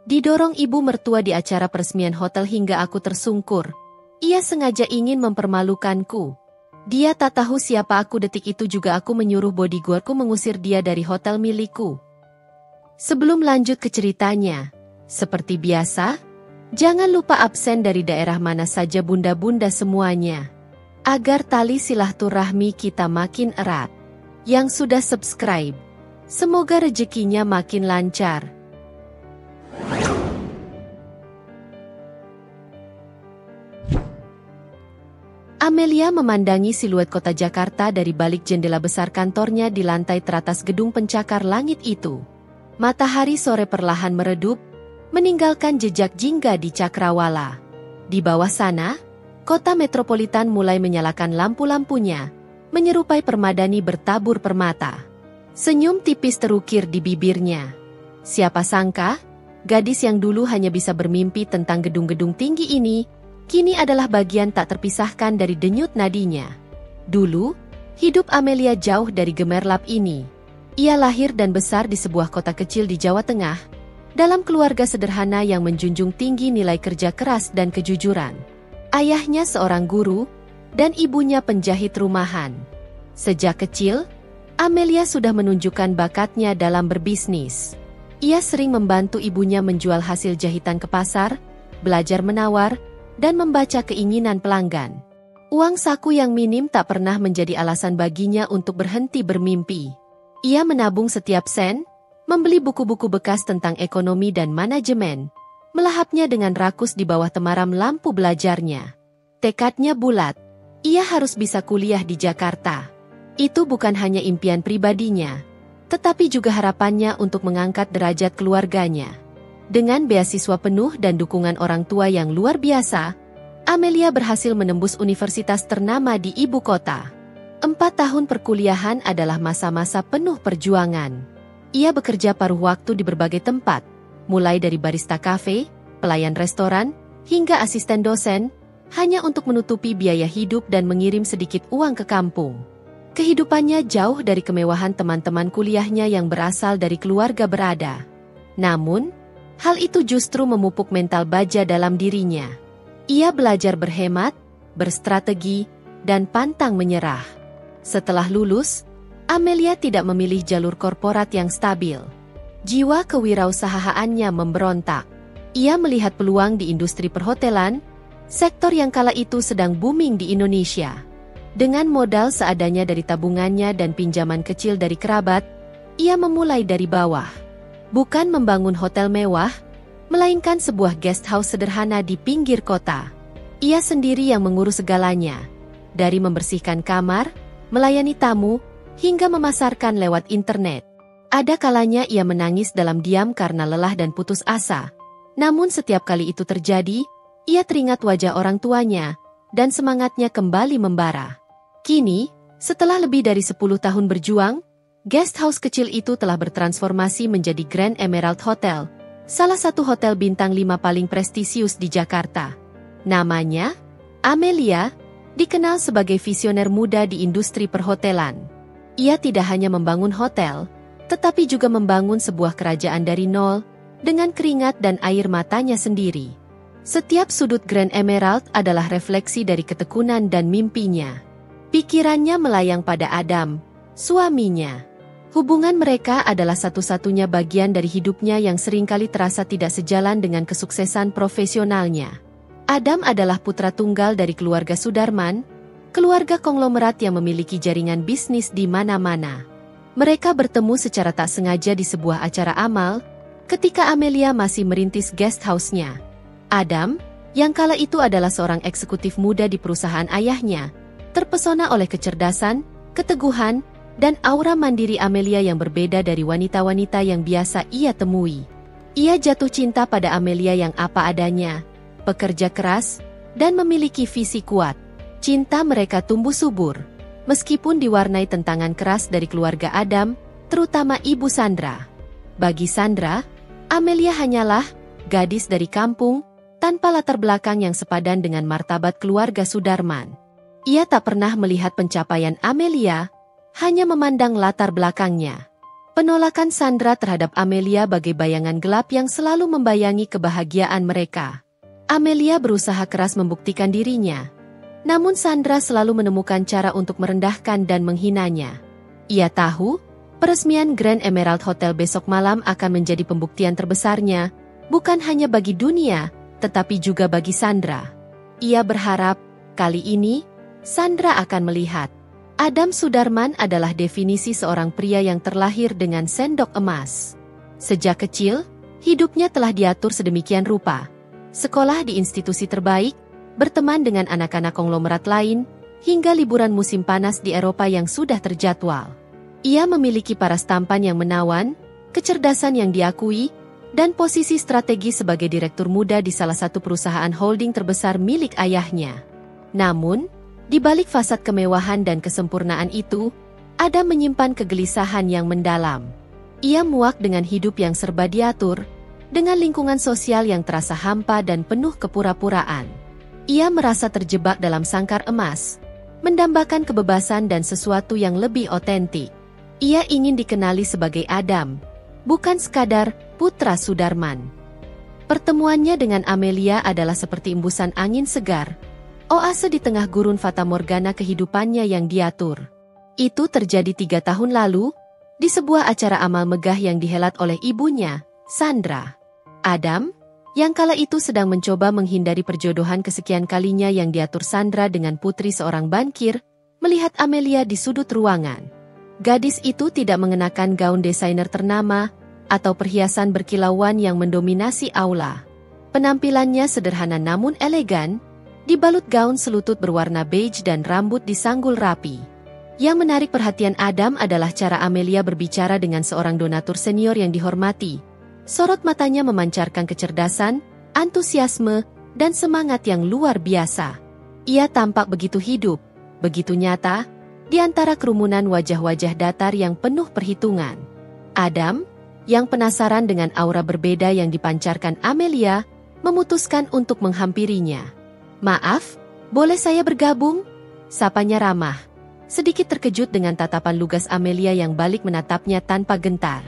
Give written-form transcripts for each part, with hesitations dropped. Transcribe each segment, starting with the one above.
Didorong ibu mertua di acara peresmian hotel hingga aku tersungkur. Ia sengaja ingin mempermalukanku. Dia tak tahu siapa aku. Detik itu juga aku menyuruh bodyguardku mengusir dia dari hotel milikku. Sebelum lanjut ke ceritanya, seperti biasa, jangan lupa absen dari daerah mana saja bunda-bunda semuanya. Agar tali silaturahmi kita makin erat. Yang sudah subscribe, semoga rezekinya makin lancar. Amelia memandangi siluet kota Jakarta dari balik jendela besar kantornya di lantai teratas gedung pencakar langit itu. Matahari sore perlahan meredup, meninggalkan jejak jingga di cakrawala. Di bawah sana, kota metropolitan mulai menyalakan lampu-lampunya, menyerupai permadani bertabur permata. Senyum tipis terukir di bibirnya. Siapa sangka, gadis yang dulu hanya bisa bermimpi tentang gedung-gedung tinggi ini, kini adalah bagian tak terpisahkan dari denyut nadinya. Dulu, hidup Amelia jauh dari gemerlap ini. Ia lahir dan besar di sebuah kota kecil di Jawa Tengah, dalam keluarga sederhana yang menjunjung tinggi nilai kerja keras dan kejujuran. Ayahnya seorang guru, dan ibunya penjahit rumahan. Sejak kecil, Amelia sudah menunjukkan bakatnya dalam berbisnis. Ia sering membantu ibunya menjual hasil jahitan ke pasar, belajar menawar, dan membaca keinginan pelanggan. Uang saku yang minim tak pernah menjadi alasan baginya untuk berhenti bermimpi. Ia menabung setiap sen, membeli buku-buku bekas tentang ekonomi dan manajemen, melahapnya dengan rakus di bawah temaram lampu belajarnya. Tekadnya bulat, ia harus bisa kuliah di Jakarta. Itu bukan hanya impian pribadinya, tetapi juga harapannya untuk mengangkat derajat keluarganya. Dengan beasiswa penuh dan dukungan orang tua yang luar biasa, Amelia berhasil menembus universitas ternama di ibu kota. 4 tahun perkuliahan adalah masa-masa penuh perjuangan. Ia bekerja paruh waktu di berbagai tempat, mulai dari barista kafe, pelayan restoran, hingga asisten dosen, hanya untuk menutupi biaya hidup dan mengirim sedikit uang ke kampung. Kehidupannya jauh dari kemewahan teman-teman kuliahnya yang berasal dari keluarga berada. Namun, hal itu justru memupuk mental baja dalam dirinya. Ia belajar berhemat, berstrategi, dan pantang menyerah. Setelah lulus, Amelia tidak memilih jalur korporat yang stabil. Jiwa kewirausahaannya memberontak. Ia melihat peluang di industri perhotelan, sektor yang kala itu sedang booming di Indonesia. Dengan modal seadanya dari tabungannya dan pinjaman kecil dari kerabat, ia memulai dari bawah. Bukan membangun hotel mewah, melainkan sebuah guest house sederhana di pinggir kota. Ia sendiri yang mengurus segalanya, dari membersihkan kamar, melayani tamu, hingga memasarkan lewat internet. Ada kalanya ia menangis dalam diam karena lelah dan putus asa. Namun setiap kali itu terjadi, ia teringat wajah orang tuanya, dan semangatnya kembali membara. Kini, setelah lebih dari 10 tahun berjuang, guest house kecil itu telah bertransformasi menjadi Grand Emerald Hotel, salah satu hotel bintang 5 paling prestisius di Jakarta. Namanya, Amelia, dikenal sebagai visioner muda di industri perhotelan. Ia tidak hanya membangun hotel, tetapi juga membangun sebuah kerajaan dari nol, dengan keringat dan air matanya sendiri. Setiap sudut Grand Emerald adalah refleksi dari ketekunan dan mimpinya. Pikirannya melayang pada Adam, suaminya. Hubungan mereka adalah satu-satunya bagian dari hidupnya yang seringkali terasa tidak sejalan dengan kesuksesan profesionalnya. Adam adalah putra tunggal dari keluarga Sudarman, keluarga konglomerat yang memiliki jaringan bisnis di mana-mana. Mereka bertemu secara tak sengaja di sebuah acara amal, ketika Amelia masih merintis guest house-nya. Adam, yang kala itu adalah seorang eksekutif muda di perusahaan ayahnya, terpesona oleh kecerdasan, keteguhan, dan aura mandiri Amelia yang berbeda dari wanita-wanita yang biasa ia temui. Ia jatuh cinta pada Amelia yang apa adanya, pekerja keras, dan memiliki visi kuat. Cinta mereka tumbuh subur, meskipun diwarnai tentangan keras dari keluarga Adam, terutama Ibu Sandra. Bagi Sandra, Amelia hanyalah gadis dari kampung, tanpa latar belakang yang sepadan dengan martabat keluarga Sudarman. Ia tak pernah melihat pencapaian Amelia, hanya memandang latar belakangnya. Penolakan Sandra terhadap Amelia bagai bayangan gelap yang selalu membayangi kebahagiaan mereka. Amelia berusaha keras membuktikan dirinya. Namun Sandra selalu menemukan cara untuk merendahkan dan menghinanya. Ia tahu, peresmian Grand Emerald Hotel besok malam akan menjadi pembuktian terbesarnya, bukan hanya bagi dunia, tetapi juga bagi Sandra. Ia berharap, kali ini, Sandra akan melihat. Adam Sudarman adalah definisi seorang pria yang terlahir dengan sendok emas. Sejak kecil, hidupnya telah diatur sedemikian rupa. Sekolah di institusi terbaik, berteman dengan anak-anak konglomerat lain, hingga liburan musim panas di Eropa yang sudah terjadwal. Ia memiliki paras tampan yang menawan, kecerdasan yang diakui, dan posisi strategis sebagai direktur muda di salah satu perusahaan holding terbesar milik ayahnya. Namun, di balik fasad kemewahan dan kesempurnaan itu, Adam menyimpan kegelisahan yang mendalam. Ia muak dengan hidup yang serba diatur, dengan lingkungan sosial yang terasa hampa dan penuh kepura-puraan. Ia merasa terjebak dalam sangkar emas, mendambakan kebebasan dan sesuatu yang lebih otentik. Ia ingin dikenali sebagai Adam, bukan sekadar putra Sudarman. Pertemuannya dengan Amelia adalah seperti embusan angin segar, oase di tengah gurun fatamorgana kehidupannya yang diatur. Itu terjadi 3 tahun lalu, di sebuah acara amal megah yang dihelat oleh ibunya, Sandra. Adam, yang kala itu sedang mencoba menghindari perjodohan kesekian kalinya yang diatur Sandra dengan putri seorang bankir, melihat Amelia di sudut ruangan. Gadis itu tidak mengenakan gaun desainer ternama, atau perhiasan berkilauan yang mendominasi aula. Penampilannya sederhana namun elegan, dibalut gaun selutut berwarna beige dan rambut disanggul rapi. Yang menarik perhatian Adam adalah cara Amelia berbicara dengan seorang donatur senior yang dihormati. Sorot matanya memancarkan kecerdasan, antusiasme, dan semangat yang luar biasa. Ia tampak begitu hidup, begitu nyata, di antara kerumunan wajah-wajah datar yang penuh perhitungan. Adam, yang penasaran dengan aura berbeda yang dipancarkan Amelia, memutuskan untuk menghampirinya. "Maaf, boleh saya bergabung?" Sapanya ramah. Sedikit terkejut dengan tatapan lugas Amelia yang balik menatapnya tanpa gentar.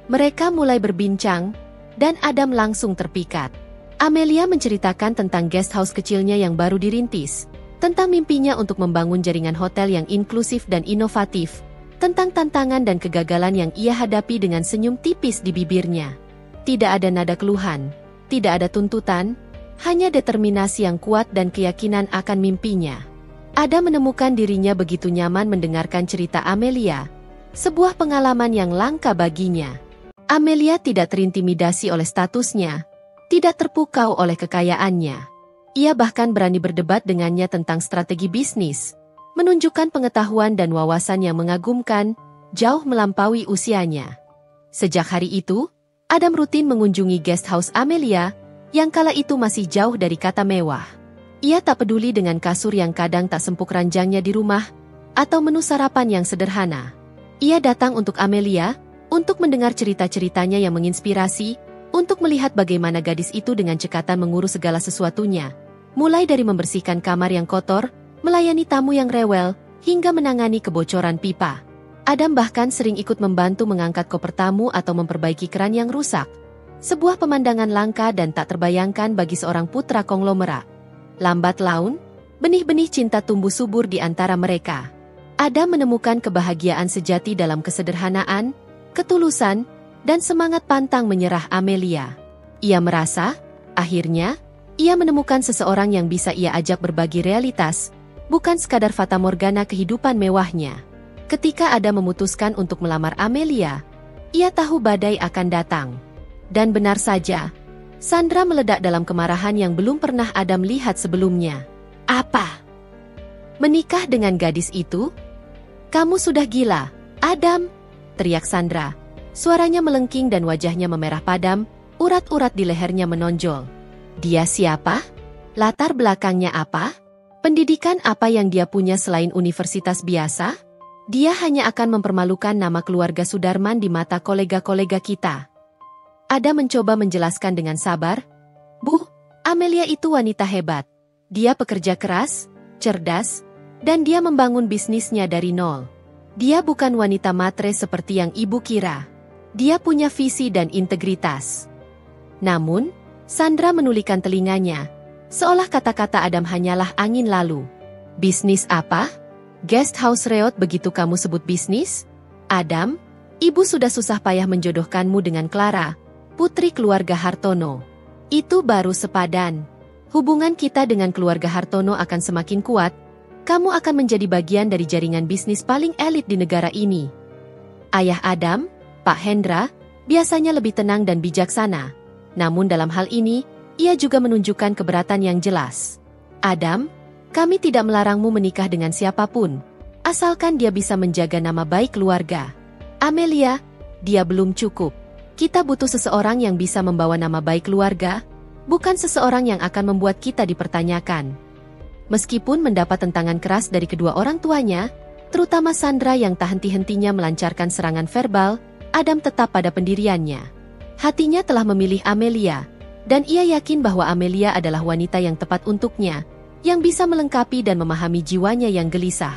Mereka mulai berbincang, dan Adam langsung terpikat. Amelia menceritakan tentang guest house kecilnya yang baru dirintis, tentang mimpinya untuk membangun jaringan hotel yang inklusif dan inovatif, tentang tantangan dan kegagalan yang ia hadapi dengan senyum tipis di bibirnya. Tidak ada nada keluhan, tidak ada tuntutan, hanya determinasi yang kuat dan keyakinan akan mimpinya. Adam menemukan dirinya begitu nyaman mendengarkan cerita Amelia, sebuah pengalaman yang langka baginya. Amelia tidak terintimidasi oleh statusnya, tidak terpukau oleh kekayaannya. Ia bahkan berani berdebat dengannya tentang strategi bisnis, menunjukkan pengetahuan dan wawasan yang mengagumkan, jauh melampaui usianya. Sejak hari itu, Adam rutin mengunjungi guest house Amelia, yang kala itu masih jauh dari kata mewah. Ia tak peduli dengan kasur yang kadang tak sempuk ranjangnya di rumah, atau menu sarapan yang sederhana. Ia datang untuk Amelia, untuk mendengar cerita-ceritanya yang menginspirasi, untuk melihat bagaimana gadis itu dengan cekatan mengurus segala sesuatunya, mulai dari membersihkan kamar yang kotor, melayani tamu yang rewel, hingga menangani kebocoran pipa. Adam bahkan sering ikut membantu mengangkat koper tamu atau memperbaiki keran yang rusak. Sebuah pemandangan langka dan tak terbayangkan bagi seorang putra konglomerat. Lambat laun, benih-benih cinta tumbuh subur di antara mereka. Adam menemukan kebahagiaan sejati dalam kesederhanaan, ketulusan, dan semangat pantang menyerah Amelia. Ia merasa, akhirnya, ia menemukan seseorang yang bisa ia ajak berbagi realitas, bukan sekadar fatamorgana kehidupan mewahnya. Ketika Adam memutuskan untuk melamar Amelia, ia tahu badai akan datang. Dan benar saja, Sandra meledak dalam kemarahan yang belum pernah Adam lihat sebelumnya. "Apa? Menikah dengan gadis itu? Kamu sudah gila, Adam!" teriak Sandra. Suaranya melengking dan wajahnya memerah padam, urat-urat di lehernya menonjol. Dia siapa? Latar belakangnya apa? Pendidikan apa yang dia punya selain universitas biasa? Dia hanya akan mempermalukan nama keluarga Sudarman di mata kolega-kolega kita. Ada mencoba menjelaskan dengan sabar. "Bu, Amelia itu wanita hebat. Dia pekerja keras, cerdas, dan dia membangun bisnisnya dari nol. Dia bukan wanita matre seperti yang ibu kira." Dia punya visi dan integritas. Namun, Sandra menulikan telinganya, seolah kata-kata Adam hanyalah angin lalu. Bisnis apa? Guest house reot begitu kamu sebut bisnis? Adam, ibu sudah susah payah menjodohkanmu dengan Clara, putri keluarga Hartono. Itu baru sepadan. Hubungan kita dengan keluarga Hartono akan semakin kuat. Kamu akan menjadi bagian dari jaringan bisnis paling elit di negara ini. Ayah Adam, Pak Hendra, biasanya lebih tenang dan bijaksana. Namun dalam hal ini, ia juga menunjukkan keberatan yang jelas. Adam, kami tidak melarangmu menikah dengan siapapun, asalkan dia bisa menjaga nama baik keluarga. Amelia, dia belum cukup. Kita butuh seseorang yang bisa membawa nama baik keluarga, bukan seseorang yang akan membuat kita dipertanyakan. Meskipun mendapat tentangan keras dari kedua orang tuanya, terutama Sandra yang tak henti-hentinya melancarkan serangan verbal, Adam tetap pada pendiriannya. Hatinya telah memilih Amelia, dan ia yakin bahwa Amelia adalah wanita yang tepat untuknya, yang bisa melengkapi dan memahami jiwanya yang gelisah.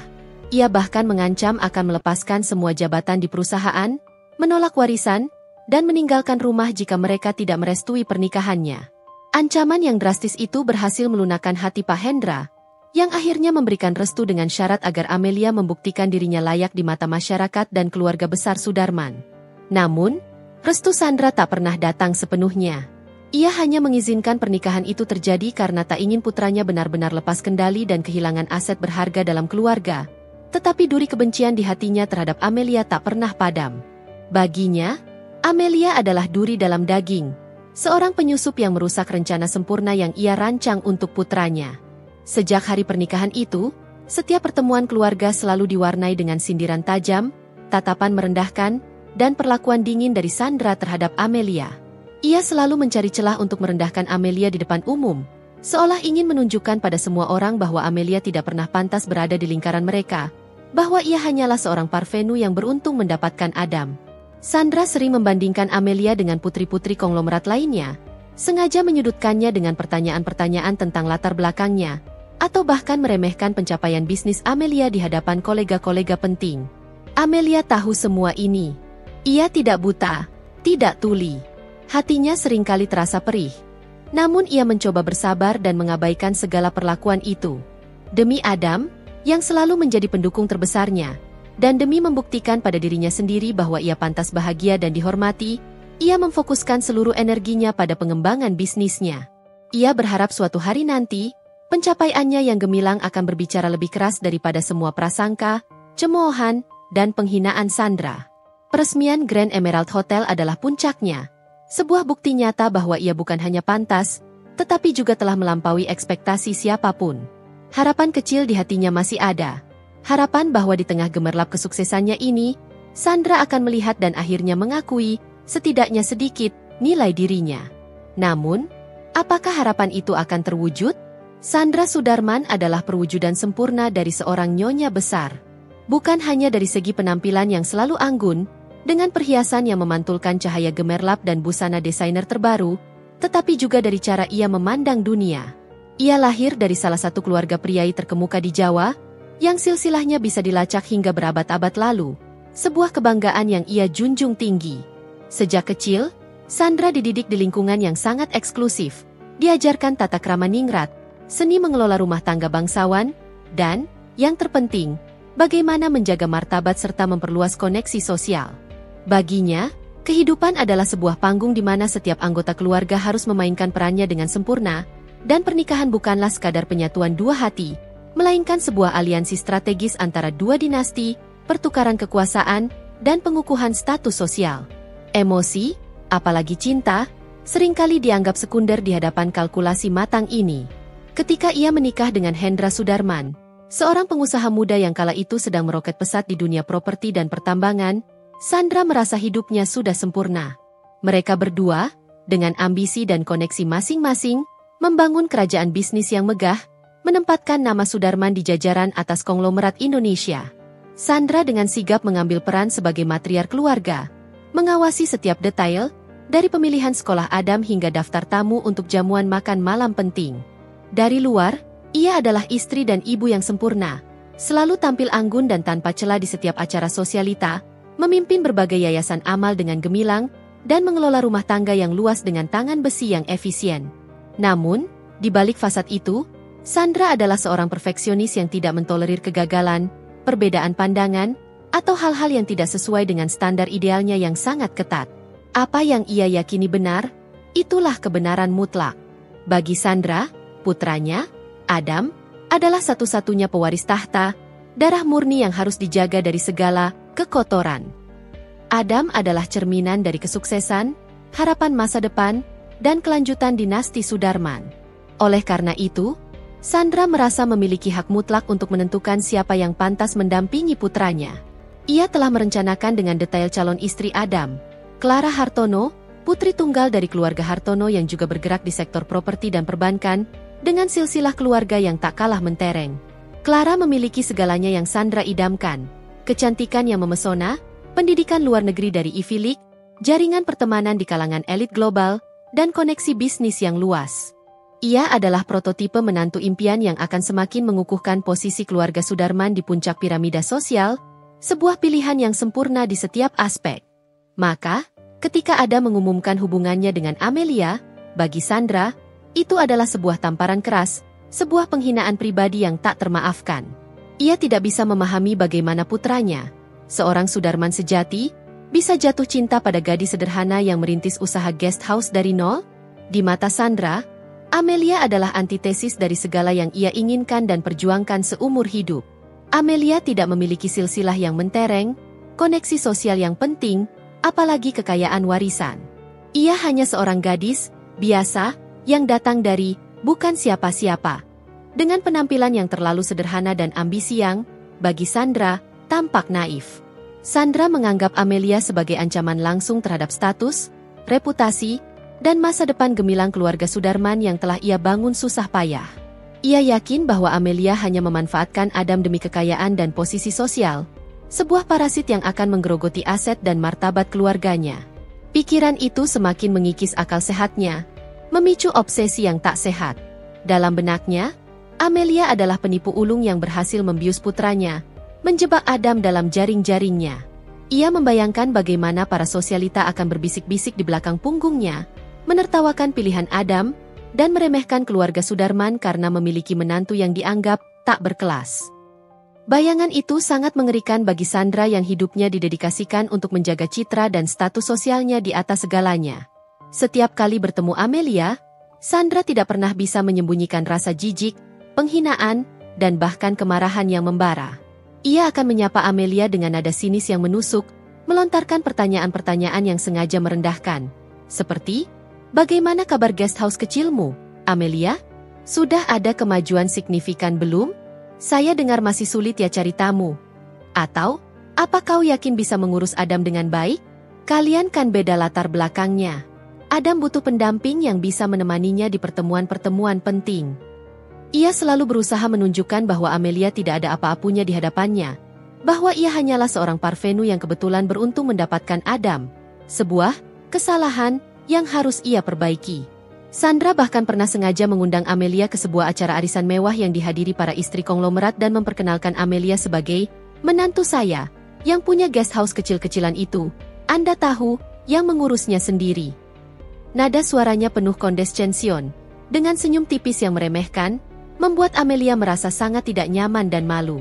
Ia bahkan mengancam akan melepaskan semua jabatan di perusahaan, menolak warisan, dan meninggalkan rumah jika mereka tidak merestui pernikahannya. Ancaman yang drastis itu berhasil melunakkan hati Pak Hendra, yang akhirnya memberikan restu dengan syarat agar Amelia membuktikan dirinya layak di mata masyarakat dan keluarga besar Sudarman. Namun, restu Sandra tak pernah datang sepenuhnya. Ia hanya mengizinkan pernikahan itu terjadi karena tak ingin putranya benar-benar lepas kendali dan kehilangan aset berharga dalam keluarga. Tetapi duri kebencian di hatinya terhadap Amelia tak pernah padam. Baginya, Amelia adalah duri dalam daging, seorang penyusup yang merusak rencana sempurna yang ia rancang untuk putranya. Sejak hari pernikahan itu, setiap pertemuan keluarga selalu diwarnai dengan sindiran tajam, tatapan merendahkan, dan perlakuan dingin dari Sandra terhadap Amelia. Ia selalu mencari celah untuk merendahkan Amelia di depan umum, seolah ingin menunjukkan pada semua orang bahwa Amelia tidak pernah pantas berada di lingkaran mereka, bahwa ia hanyalah seorang parvenu yang beruntung mendapatkan Adam. Sandra sering membandingkan Amelia dengan putri-putri konglomerat lainnya, sengaja menyudutkannya dengan pertanyaan-pertanyaan tentang latar belakangnya, atau bahkan meremehkan pencapaian bisnis Amelia di hadapan kolega-kolega penting. Amelia tahu semua ini. Ia tidak buta, tidak tuli. Hatinya seringkali terasa perih. Namun ia mencoba bersabar dan mengabaikan segala perlakuan itu. Demi Adam, yang selalu menjadi pendukung terbesarnya, dan demi membuktikan pada dirinya sendiri bahwa ia pantas bahagia dan dihormati, ia memfokuskan seluruh energinya pada pengembangan bisnisnya. Ia berharap suatu hari nanti, pencapaiannya yang gemilang akan berbicara lebih keras daripada semua prasangka, cemoohan, dan penghinaan Sandra. Peresmian Grand Emerald Hotel adalah puncaknya, sebuah bukti nyata bahwa ia bukan hanya pantas, tetapi juga telah melampaui ekspektasi siapapun. Harapan kecil di hatinya masih ada. Harapan bahwa di tengah gemerlap kesuksesannya ini, Sandra akan melihat dan akhirnya mengakui, setidaknya sedikit, nilai dirinya. Namun, apakah harapan itu akan terwujud? Sandra Sudarman adalah perwujudan sempurna dari seorang nyonya besar. Bukan hanya dari segi penampilan yang selalu anggun, dengan perhiasan yang memantulkan cahaya gemerlap dan busana desainer terbaru, tetapi juga dari cara ia memandang dunia. Ia lahir dari salah satu keluarga priai terkemuka di Jawa, yang silsilahnya bisa dilacak hingga berabad-abad lalu, sebuah kebanggaan yang ia junjung tinggi. Sejak kecil, Sandra dididik di lingkungan yang sangat eksklusif, diajarkan tata krama ningrat, seni mengelola rumah tangga bangsawan, dan, yang terpenting, bagaimana menjaga martabat serta memperluas koneksi sosial. Baginya, kehidupan adalah sebuah panggung di mana setiap anggota keluarga harus memainkan perannya dengan sempurna, dan pernikahan bukanlah sekadar penyatuan dua hati, melainkan sebuah aliansi strategis antara dua dinasti, pertukaran kekuasaan, dan pengukuhan status sosial. Emosi, apalagi cinta, seringkali dianggap sekunder di hadapan kalkulasi matang ini. Ketika ia menikah dengan Hendra Sudarman, seorang pengusaha muda yang kala itu sedang meroket pesat di dunia properti dan pertambangan, Sandra merasa hidupnya sudah sempurna. Mereka berdua, dengan ambisi dan koneksi masing-masing, membangun kerajaan bisnis yang megah, menempatkan nama Sudarman di jajaran atas konglomerat Indonesia. Sandra dengan sigap mengambil peran sebagai matriark keluarga, mengawasi setiap detail, dari pemilihan sekolah Adam hingga daftar tamu untuk jamuan makan malam penting. Dari luar, ia adalah istri dan ibu yang sempurna, selalu tampil anggun dan tanpa celah di setiap acara sosialita, memimpin berbagai yayasan amal dengan gemilang, dan mengelola rumah tangga yang luas dengan tangan besi yang efisien. Namun, di balik fasad itu, Sandra adalah seorang perfeksionis yang tidak mentolerir kegagalan, perbedaan pandangan, atau hal-hal yang tidak sesuai dengan standar idealnya yang sangat ketat. Apa yang ia yakini benar, itulah kebenaran mutlak. Bagi Sandra, putranya, Adam, adalah satu-satunya pewaris tahta, darah murni yang harus dijaga dari segala kekotoran. Adam adalah cerminan dari kesuksesan, harapan masa depan, dan kelanjutan dinasti Sudarman. Oleh karena itu, Sandra merasa memiliki hak mutlak untuk menentukan siapa yang pantas mendampingi putranya. Ia telah merencanakan dengan detail calon istri Adam, Clara Hartono, putri tunggal dari keluarga Hartono yang juga bergerak di sektor properti dan perbankan, dengan silsilah keluarga yang tak kalah mentereng. Clara memiliki segalanya yang Sandra idamkan, kecantikan yang memesona, pendidikan luar negeri dari Ivy League, jaringan pertemanan di kalangan elit global, dan koneksi bisnis yang luas. Ia adalah prototipe menantu impian yang akan semakin mengukuhkan posisi keluarga Sudarman di puncak piramida sosial, sebuah pilihan yang sempurna di setiap aspek. Maka, ketika Adam mengumumkan hubungannya dengan Amelia, bagi Sandra, itu adalah sebuah tamparan keras, sebuah penghinaan pribadi yang tak termaafkan. Ia tidak bisa memahami bagaimana putranya, seorang Sudarman sejati, bisa jatuh cinta pada gadis sederhana yang merintis usaha guest house dari nol. Di mata Sandra, Amelia adalah antitesis dari segala yang ia inginkan dan perjuangkan seumur hidup. Amelia tidak memiliki silsilah yang mentereng, koneksi sosial yang penting, apalagi kekayaan warisan. Ia hanya seorang gadis, biasa, yang datang dari, bukan siapa-siapa. Dengan penampilan yang terlalu sederhana dan ambisi yang, bagi Sandra, tampak naif. Sandra menganggap Amelia sebagai ancaman langsung terhadap status, reputasi, dan masa depan gemilang keluarga Sudarman yang telah ia bangun susah payah. Ia yakin bahwa Amelia hanya memanfaatkan Adam demi kekayaan dan posisi sosial, sebuah parasit yang akan menggerogoti aset dan martabat keluarganya. Pikiran itu semakin mengikis akal sehatnya, memicu obsesi yang tak sehat. Dalam benaknya, Amelia adalah penipu ulung yang berhasil membius putranya, menjebak Adam dalam jaring-jaringnya. Ia membayangkan bagaimana para sosialita akan berbisik-bisik di belakang punggungnya, menertawakan pilihan Adam, dan meremehkan keluarga Sudarman karena memiliki menantu yang dianggap tak berkelas. Bayangan itu sangat mengerikan bagi Sandra yang hidupnya didedikasikan untuk menjaga citra dan status sosialnya di atas segalanya. Setiap kali bertemu Amelia, Sandra tidak pernah bisa menyembunyikan rasa jijik, penghinaan, dan bahkan kemarahan yang membara. Ia akan menyapa Amelia dengan nada sinis yang menusuk, melontarkan pertanyaan-pertanyaan yang sengaja merendahkan. Seperti, bagaimana kabar guest house kecilmu, Amelia? Sudah ada kemajuan signifikan belum? Saya dengar masih sulit ya cari tamu. Atau, apa kau yakin bisa mengurus Adam dengan baik? Kalian kan beda latar belakangnya. Adam butuh pendamping yang bisa menemaninya di pertemuan-pertemuan penting. Ia selalu berusaha menunjukkan bahwa Amelia tidak ada apa-apanya di hadapannya, bahwa ia hanyalah seorang parvenu yang kebetulan beruntung mendapatkan Adam, sebuah kesalahan yang harus ia perbaiki. Sandra bahkan pernah sengaja mengundang Amelia ke sebuah acara arisan mewah yang dihadiri para istri konglomerat dan memperkenalkan Amelia sebagai menantu saya, yang punya guest house kecil-kecilan itu, Anda tahu, yang mengurusnya sendiri. Nada suaranya penuh kondescension, dengan senyum tipis yang meremehkan, membuat Amelia merasa sangat tidak nyaman dan malu.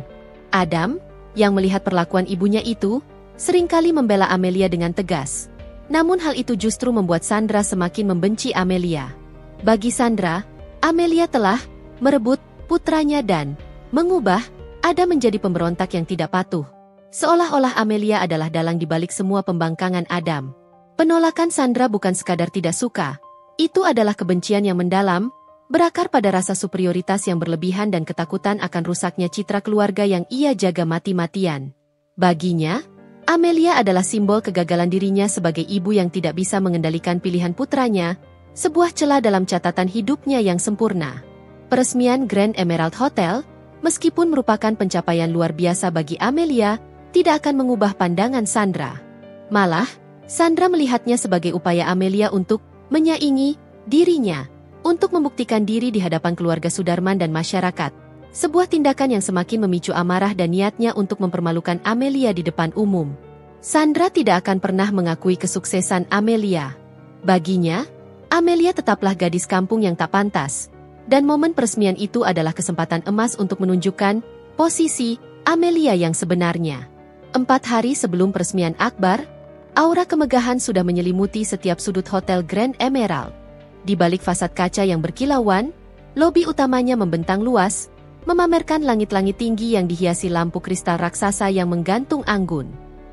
Adam, yang melihat perlakuan ibunya itu, seringkali membela Amelia dengan tegas. Namun hal itu justru membuat Sandra semakin membenci Amelia. Bagi Sandra, Amelia telah merebut putranya dan mengubah Adam menjadi pemberontak yang tidak patuh. Seolah-olah Amelia adalah dalang di balik semua pembangkangan Adam. Penolakan Sandra bukan sekadar tidak suka, itu adalah kebencian yang mendalam, berakar pada rasa superioritas yang berlebihan dan ketakutan akan rusaknya citra keluarga yang ia jaga mati-matian. Baginya, Amelia adalah simbol kegagalan dirinya sebagai ibu yang tidak bisa mengendalikan pilihan putranya, sebuah celah dalam catatan hidupnya yang sempurna. Peresmian Grand Emerald Hotel, meskipun merupakan pencapaian luar biasa bagi Amelia, tidak akan mengubah pandangan Sandra. Malah, Sandra melihatnya sebagai upaya Amelia untuk menyaingi dirinya, untuk membuktikan diri di hadapan keluarga Sudarman dan masyarakat. Sebuah tindakan yang semakin memicu amarah dan niatnya untuk mempermalukan Amelia di depan umum. Sandra tidak akan pernah mengakui kesuksesan Amelia. Baginya, Amelia tetaplah gadis kampung yang tak pantas. Dan momen peresmian itu adalah kesempatan emas untuk menunjukkan posisi Amelia yang sebenarnya. 4 hari sebelum peresmian akbar, aura kemegahan sudah menyelimuti setiap sudut Hotel Grand Emerald. Di balik fasad kaca yang berkilauan, lobi utamanya membentang luas, memamerkan langit-langit tinggi yang dihiasi lampu kristal raksasa yang menggantung anggun.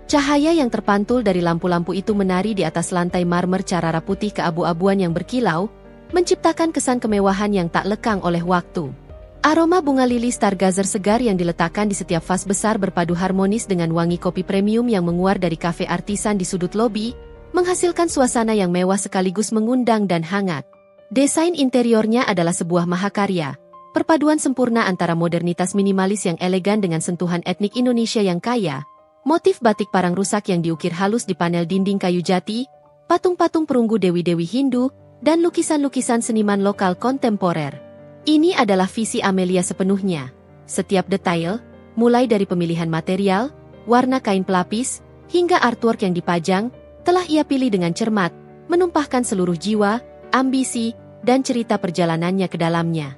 Cahaya yang terpantul dari lampu-lampu itu menari di atas lantai marmer carara putih keabu-abuan yang berkilau, menciptakan kesan kemewahan yang tak lekang oleh waktu. Aroma bunga lili stargazer segar yang diletakkan di setiap vas besar berpadu harmonis dengan wangi kopi premium yang menguar dari kafe artisan di sudut lobi, menghasilkan suasana yang mewah sekaligus mengundang dan hangat. Desain interiornya adalah sebuah mahakarya, perpaduan sempurna antara modernitas minimalis yang elegan dengan sentuhan etnik Indonesia yang kaya. Motif batik parang rusak yang diukir halus di panel dinding kayu jati, patung-patung perunggu dewi-dewi Hindu, dan lukisan-lukisan seniman lokal kontemporer. Ini adalah visi Amelia sepenuhnya. Setiap detail, mulai dari pemilihan material, warna kain pelapis, hingga artwork yang dipajang, telah ia pilih dengan cermat, menumpahkan seluruh jiwa, ambisi, dan cerita perjalanannya ke dalamnya.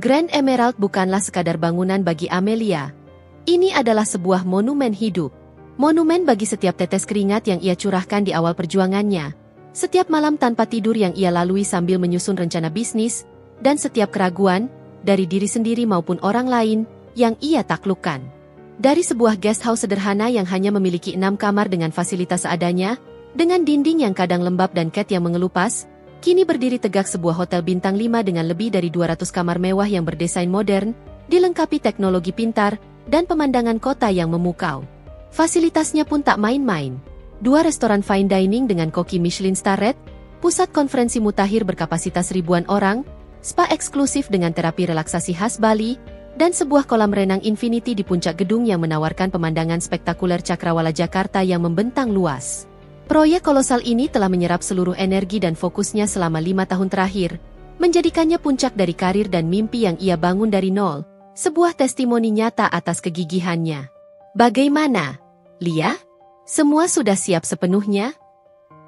Grand Emerald bukanlah sekadar bangunan bagi Amelia. Ini adalah sebuah monumen hidup. Monumen bagi setiap tetes keringat yang ia curahkan di awal perjuangannya, setiap malam tanpa tidur yang ia lalui sambil menyusun rencana bisnis, dan setiap keraguan, dari diri sendiri maupun orang lain, yang ia taklukkan. Dari sebuah guest house sederhana yang hanya memiliki 6 kamar dengan fasilitas seadanya, dengan dinding yang kadang lembab dan cat yang mengelupas, kini berdiri tegak sebuah hotel bintang 5 dengan lebih dari 200 kamar mewah yang berdesain modern, dilengkapi teknologi pintar, dan pemandangan kota yang memukau. Fasilitasnya pun tak main-main. 2 restoran fine dining dengan koki Michelin Star Red, pusat konferensi mutakhir berkapasitas ribuan orang, spa eksklusif dengan terapi relaksasi khas Bali, dan sebuah kolam renang infinity di puncak gedung yang menawarkan pemandangan spektakuler Cakrawala Jakarta yang membentang luas. Proyek kolosal ini telah menyerap seluruh energi dan fokusnya selama 5 tahun terakhir, menjadikannya puncak dari karir dan mimpi yang ia bangun dari nol, sebuah testimoni nyata atas kegigihannya. Bagaimana, Lia? Semua sudah siap sepenuhnya?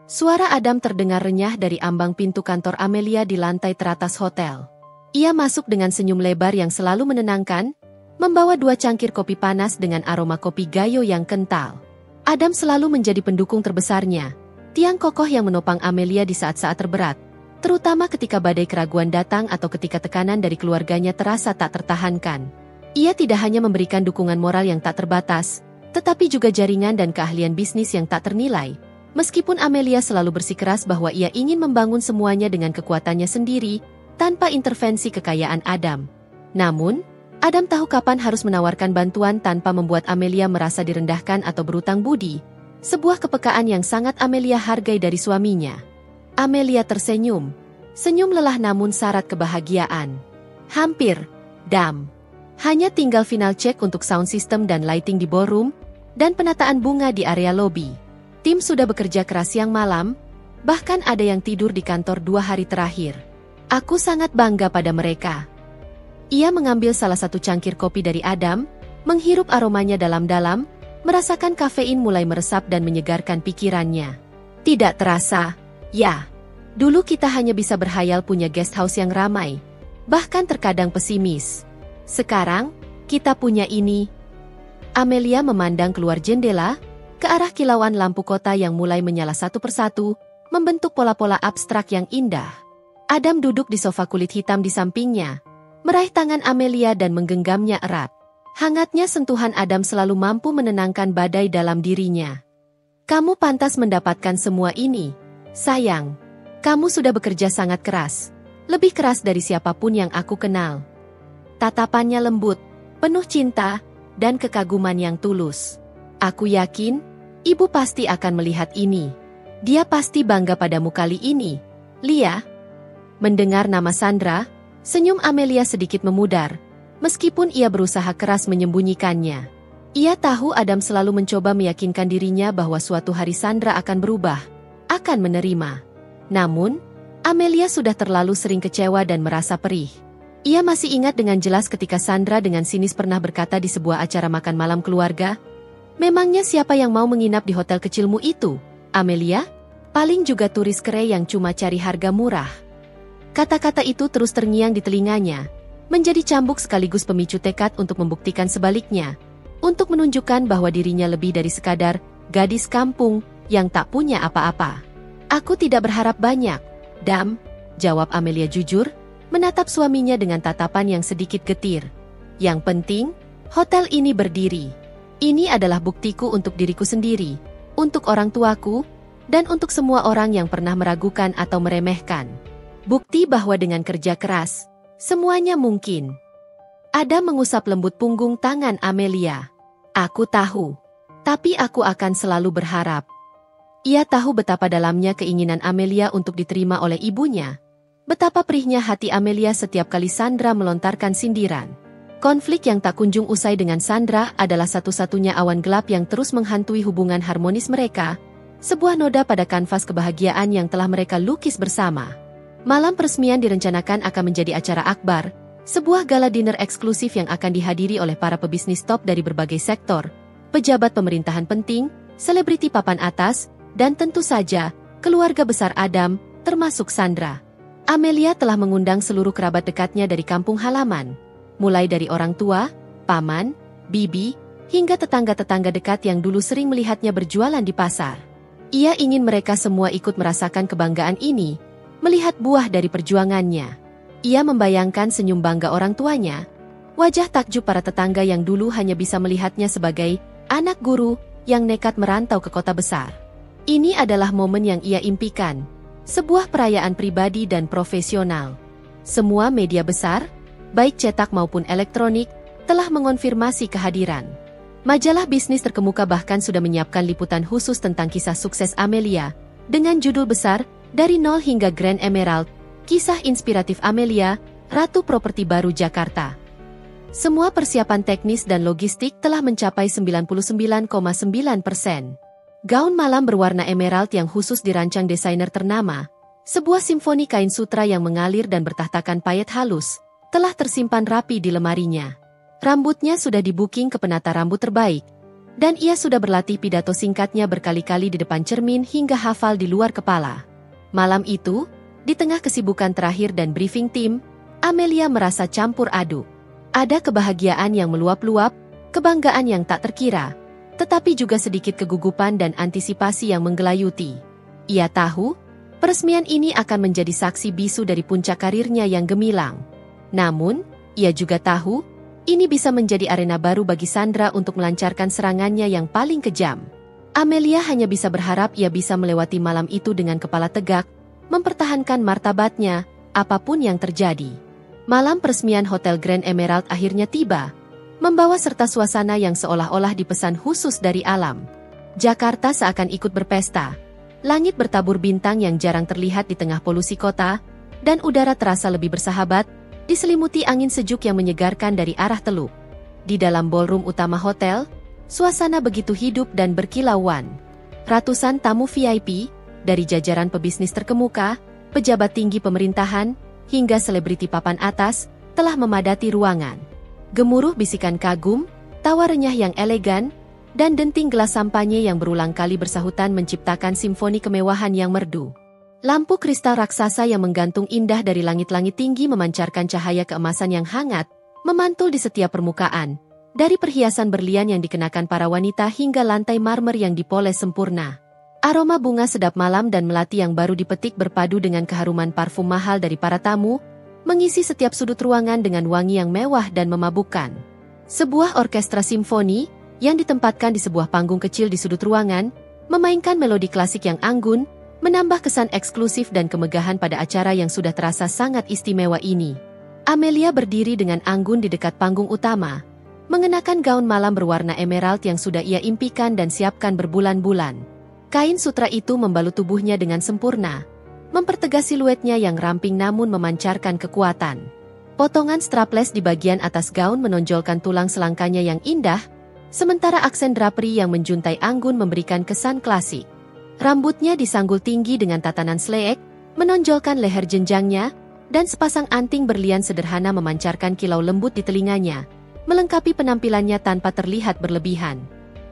Suara Adam terdengar renyah dari ambang pintu kantor Amelia di lantai teratas hotel. Ia masuk dengan senyum lebar yang selalu menenangkan, membawa 2 cangkir kopi panas dengan aroma kopi gayo yang kental. Adam selalu menjadi pendukung terbesarnya, tiang kokoh yang menopang Amelia di saat-saat terberat, terutama ketika badai keraguan datang atau ketika tekanan dari keluarganya terasa tak tertahankan. Ia tidak hanya memberikan dukungan moral yang tak terbatas, tetapi juga jaringan dan keahlian bisnis yang tak ternilai. Meskipun Amelia selalu bersikeras bahwa ia ingin membangun semuanya dengan kekuatannya sendiri, tanpa intervensi kekayaan Adam. Namun, Adam tahu kapan harus menawarkan bantuan tanpa membuat Amelia merasa direndahkan atau berutang budi. Sebuah kepekaan yang sangat Amelia hargai dari suaminya. Amelia tersenyum. Senyum lelah namun syarat kebahagiaan. Hampir, Dam. Hanya tinggal final check untuk sound system dan lighting di ballroom, dan penataan bunga di area lobi. Tim sudah bekerja keras siang malam, bahkan ada yang tidur di kantor 2 hari terakhir. Aku sangat bangga pada mereka. Ia mengambil salah satu cangkir kopi dari Adam, menghirup aromanya dalam-dalam, merasakan kafein mulai meresap dan menyegarkan pikirannya. Tidak terasa, ya. Dulu kita hanya bisa berhayal punya guest house yang ramai, bahkan terkadang pesimis. Sekarang, kita punya ini. Amelia memandang keluar jendela, ke arah kilauan lampu kota yang mulai menyala satu persatu, membentuk pola-pola abstrak yang indah. Adam duduk di sofa kulit hitam di sampingnya, meraih tangan Amelia dan menggenggamnya erat. Hangatnya sentuhan Adam selalu mampu menenangkan badai dalam dirinya. Kamu pantas mendapatkan semua ini, sayang. Kamu sudah bekerja sangat keras, lebih keras dari siapapun yang aku kenal. Tatapannya lembut, penuh cinta, dan kekaguman yang tulus. Aku yakin, ibu pasti akan melihat ini. Dia pasti bangga padamu kali ini, Lia. Mendengar nama Sandra, senyum Amelia sedikit memudar, meskipun ia berusaha keras menyembunyikannya. Ia tahu Adam selalu mencoba meyakinkan dirinya bahwa suatu hari Sandra akan berubah, akan menerima. Namun, Amelia sudah terlalu sering kecewa dan merasa perih. Ia masih ingat dengan jelas ketika Sandra dengan sinis pernah berkata di sebuah acara makan malam keluarga, Memangnya siapa yang mau menginap di hotel kecilmu itu, Amelia? Paling juga turis kere yang cuma cari harga murah. Kata-kata itu terus terngiang di telinganya, menjadi cambuk sekaligus pemicu tekad untuk membuktikan sebaliknya, untuk menunjukkan bahwa dirinya lebih dari sekadar gadis kampung yang tak punya apa-apa. Aku tidak berharap banyak, Dam, jawab Amelia jujur, menatap suaminya dengan tatapan yang sedikit getir. Yang penting, hotel ini berdiri. Ini adalah buktiku untuk diriku sendiri, untuk orang tuaku, dan untuk semua orang yang pernah meragukan atau meremehkan. Bukti bahwa dengan kerja keras, semuanya mungkin. Adam mengusap lembut punggung tangan Amelia. Aku tahu, tapi aku akan selalu berharap. Ia tahu betapa dalamnya keinginan Amelia untuk diterima oleh ibunya. Betapa perihnya hati Amelia setiap kali Sandra melontarkan sindiran. Konflik yang tak kunjung usai dengan Sandra adalah satu-satunya awan gelap yang terus menghantui hubungan harmonis mereka, sebuah noda pada kanvas kebahagiaan yang telah mereka lukis bersama. Malam peresmian direncanakan akan menjadi acara akbar, sebuah gala dinner eksklusif yang akan dihadiri oleh para pebisnis top dari berbagai sektor, pejabat pemerintahan penting, selebriti papan atas, dan tentu saja, keluarga besar Adam, termasuk Sandra. Amelia telah mengundang seluruh kerabat dekatnya dari kampung halaman, mulai dari orang tua, paman, bibi, hingga tetangga-tetangga dekat yang dulu sering melihatnya berjualan di pasar. Ia ingin mereka semua ikut merasakan kebanggaan ini, melihat buah dari perjuangannya. Ia membayangkan senyum bangga orang tuanya, wajah takjub para tetangga yang dulu hanya bisa melihatnya sebagai anak guru yang nekat merantau ke kota besar. Ini adalah momen yang ia impikan, sebuah perayaan pribadi dan profesional. Semua media besar, baik cetak maupun elektronik, telah mengonfirmasi kehadiran. Majalah bisnis terkemuka bahkan sudah menyiapkan liputan khusus tentang kisah sukses Amelia, dengan judul besar, Dari Nol hingga Grand Emerald, Kisah Inspiratif Amelia, Ratu Properti Baru Jakarta. Semua persiapan teknis dan logistik telah mencapai 99,9%. Gaun malam berwarna emerald yang khusus dirancang desainer ternama, sebuah simfoni kain sutra yang mengalir dan bertahtakan payet halus, telah tersimpan rapi di lemarinya. Rambutnya sudah di-booking ke penata rambut terbaik, dan ia sudah berlatih pidato singkatnya berkali-kali di depan cermin hingga hafal di luar kepala. Malam itu, di tengah kesibukan terakhir dan briefing tim, Amelia merasa campur aduk. Ada kebahagiaan yang meluap-luap, kebanggaan yang tak terkira, tetapi juga sedikit kegugupan dan antisipasi yang menggelayuti. Ia tahu, peresmian ini akan menjadi saksi bisu dari puncak karirnya yang gemilang. Namun, ia juga tahu, ini bisa menjadi arena baru bagi Sandra untuk melancarkan serangannya yang paling kejam. Amelia hanya bisa berharap ia bisa melewati malam itu dengan kepala tegak, mempertahankan martabatnya, apapun yang terjadi. Malam peresmian Hotel Grand Emerald akhirnya tiba, membawa serta suasana yang seolah-olah dipesan khusus dari alam. Jakarta seakan ikut berpesta. Langit bertabur bintang yang jarang terlihat di tengah polusi kota, dan udara terasa lebih bersahabat, diselimuti angin sejuk yang menyegarkan dari arah teluk. Di dalam ballroom utama hotel, suasana begitu hidup dan berkilauan. Ratusan tamu VIP, dari jajaran pebisnis terkemuka, pejabat tinggi pemerintahan, hingga selebriti papan atas, telah memadati ruangan. Gemuruh bisikan kagum, tawa renyah yang elegan, dan denting gelas sampanye yang berulang kali bersahutan menciptakan simfoni kemewahan yang merdu. Lampu kristal raksasa yang menggantung indah dari langit-langit tinggi memancarkan cahaya keemasan yang hangat, memantul di setiap permukaan, dari perhiasan berlian yang dikenakan para wanita hingga lantai marmer yang dipoles sempurna. Aroma bunga sedap malam dan melati yang baru dipetik berpadu dengan keharuman parfum mahal dari para tamu, mengisi setiap sudut ruangan dengan wangi yang mewah dan memabukkan. Sebuah orkestra simfoni, yang ditempatkan di sebuah panggung kecil di sudut ruangan, memainkan melodi klasik yang anggun, menambah kesan eksklusif dan kemegahan pada acara yang sudah terasa sangat istimewa ini. Amelia berdiri dengan anggun di dekat panggung utama, mengenakan gaun malam berwarna emerald yang sudah ia impikan dan siapkan berbulan-bulan. Kain sutra itu membalut tubuhnya dengan sempurna, mempertegas siluetnya yang ramping namun memancarkan kekuatan. Potongan strapless di bagian atas gaun menonjolkan tulang selangkanya yang indah, sementara aksen drapery yang menjuntai anggun memberikan kesan klasik. Rambutnya disanggul tinggi dengan tatanan sleek, menonjolkan leher jenjangnya, dan sepasang anting berlian sederhana memancarkan kilau lembut di telinganya, melengkapi penampilannya tanpa terlihat berlebihan.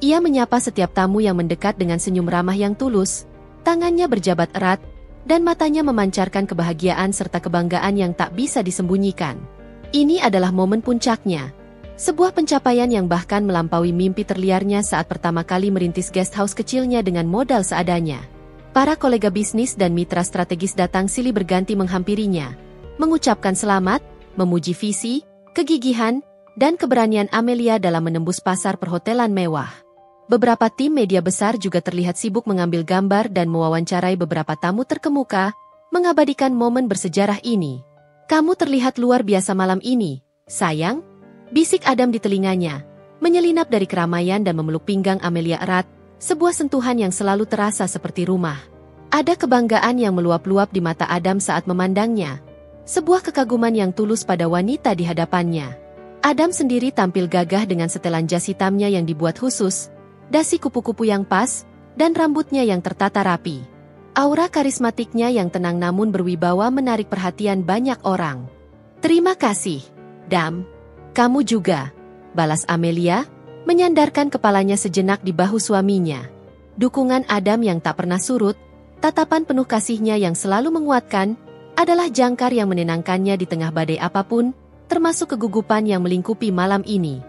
Ia menyapa setiap tamu yang mendekat dengan senyum ramah yang tulus, tangannya berjabat erat, dan matanya memancarkan kebahagiaan serta kebanggaan yang tak bisa disembunyikan. Ini adalah momen puncaknya. Sebuah pencapaian yang bahkan melampaui mimpi terliarnya saat pertama kali merintis guest house kecilnya dengan modal seadanya. Para kolega bisnis dan mitra strategis datang silih berganti menghampirinya, mengucapkan selamat, memuji visi, kegigihan, dan keberanian Amelia dalam menembus pasar perhotelan mewah. Beberapa tim media besar juga terlihat sibuk mengambil gambar dan mewawancarai beberapa tamu terkemuka, mengabadikan momen bersejarah ini. "Kamu terlihat luar biasa malam ini, sayang," bisik Adam di telinganya, menyelinap dari keramaian dan memeluk pinggang Amelia erat, sebuah sentuhan yang selalu terasa seperti rumah. Ada kebanggaan yang meluap-luap di mata Adam saat memandangnya, sebuah kekaguman yang tulus pada wanita di hadapannya. Adam sendiri tampil gagah dengan setelan jas hitamnya yang dibuat khusus, dasi kupu-kupu yang pas, dan rambutnya yang tertata rapi. Aura karismatiknya yang tenang namun berwibawa menarik perhatian banyak orang. "Terima kasih, Dam. Kamu juga," balas Amelia, menyandarkan kepalanya sejenak di bahu suaminya. Dukungan Adam yang tak pernah surut, tatapan penuh kasihnya yang selalu menguatkan, adalah jangkar yang menenangkannya di tengah badai apapun, termasuk kegugupan yang melingkupi malam ini.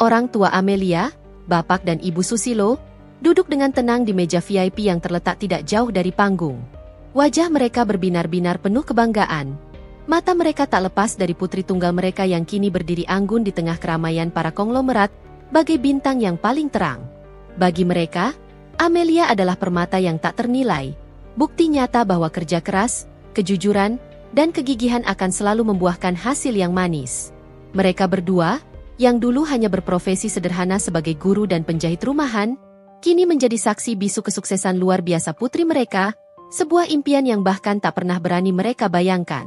Orang tua Amelia, Bapak dan Ibu Susilo, duduk dengan tenang di meja VIP yang terletak tidak jauh dari panggung. Wajah mereka berbinar-binar penuh kebanggaan. Mata mereka tak lepas dari putri tunggal mereka yang kini berdiri anggun di tengah keramaian para konglomerat, bagai bintang yang paling terang. Bagi mereka, Amelia adalah permata yang tak ternilai, bukti nyata bahwa kerja keras, kejujuran, dan kegigihan akan selalu membuahkan hasil yang manis. Mereka berdua, yang dulu hanya berprofesi sederhana sebagai guru dan penjahit rumahan, kini menjadi saksi bisu kesuksesan luar biasa putri mereka, sebuah impian yang bahkan tak pernah berani mereka bayangkan.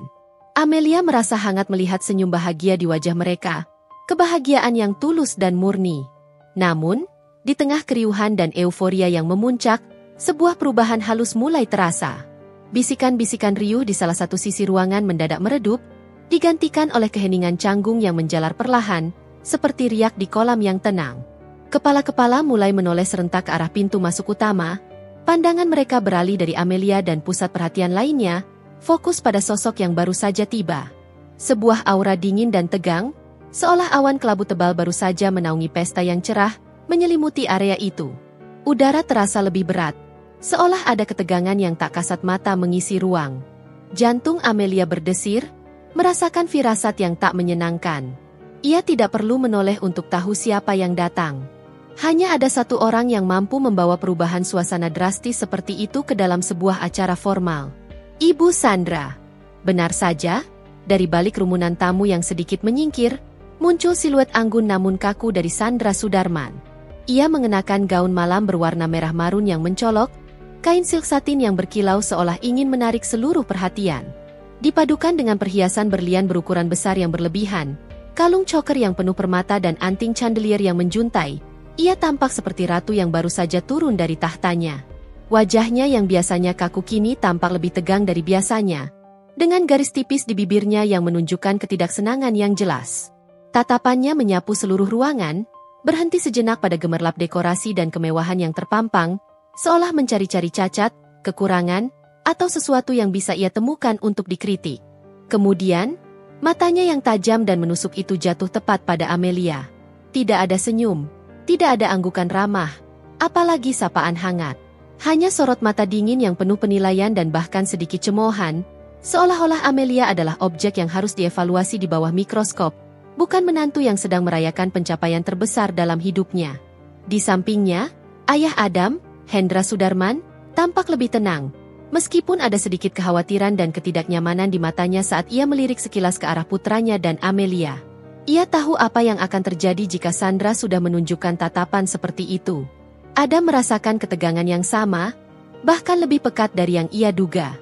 Amelia merasa hangat melihat senyum bahagia di wajah mereka, kebahagiaan yang tulus dan murni. Namun, di tengah keriuhan dan euforia yang memuncak, sebuah perubahan halus mulai terasa. Bisikan-bisikan riuh di salah satu sisi ruangan mendadak meredup, digantikan oleh keheningan canggung yang menjalar perlahan, seperti riak di kolam yang tenang. Kepala-kepala mulai menoleh serentak ke arah pintu masuk utama, pandangan mereka beralih dari Amelia dan pusat perhatian lainnya, fokus pada sosok yang baru saja tiba. Sebuah aura dingin dan tegang, seolah awan kelabu tebal baru saja menaungi pesta yang cerah, menyelimuti area itu. Udara terasa lebih berat, seolah ada ketegangan yang tak kasat mata mengisi ruang. Jantung Amelia berdesir, merasakan firasat yang tak menyenangkan. Ia tidak perlu menoleh untuk tahu siapa yang datang. Hanya ada satu orang yang mampu membawa perubahan suasana drastis seperti itu ke dalam sebuah acara formal. Ibu Sandra. Benar saja, dari balik rumunan tamu yang sedikit menyingkir, muncul siluet anggun namun kaku dari Sandra Sudarman. Ia mengenakan gaun malam berwarna merah marun yang mencolok, kain silk satin yang berkilau seolah ingin menarik seluruh perhatian. Dipadukan dengan perhiasan berlian berukuran besar yang berlebihan, kalung choker yang penuh permata dan anting chandelier yang menjuntai, ia tampak seperti ratu yang baru saja turun dari tahtanya. Wajahnya yang biasanya kaku kini tampak lebih tegang dari biasanya, dengan garis tipis di bibirnya yang menunjukkan ketidaksenangan yang jelas. Tatapannya menyapu seluruh ruangan, berhenti sejenak pada gemerlap dekorasi dan kemewahan yang terpampang, seolah mencari-cari cacat, kekurangan, atau sesuatu yang bisa ia temukan untuk dikritik. Kemudian, matanya yang tajam dan menusuk itu jatuh tepat pada Amelia. Tidak ada senyum, tidak ada anggukan ramah, apalagi sapaan hangat. Hanya sorot mata dingin yang penuh penilaian dan bahkan sedikit cemoohan, seolah-olah Amelia adalah objek yang harus dievaluasi di bawah mikroskop, bukan menantu yang sedang merayakan pencapaian terbesar dalam hidupnya. Di sampingnya, ayah Adam, Hendra Sudarman, tampak lebih tenang, meskipun ada sedikit kekhawatiran dan ketidaknyamanan di matanya saat ia melirik sekilas ke arah putranya dan Amelia. Ia tahu apa yang akan terjadi jika Sandra sudah menunjukkan tatapan seperti itu. Adam merasakan ketegangan yang sama, bahkan lebih pekat dari yang ia duga.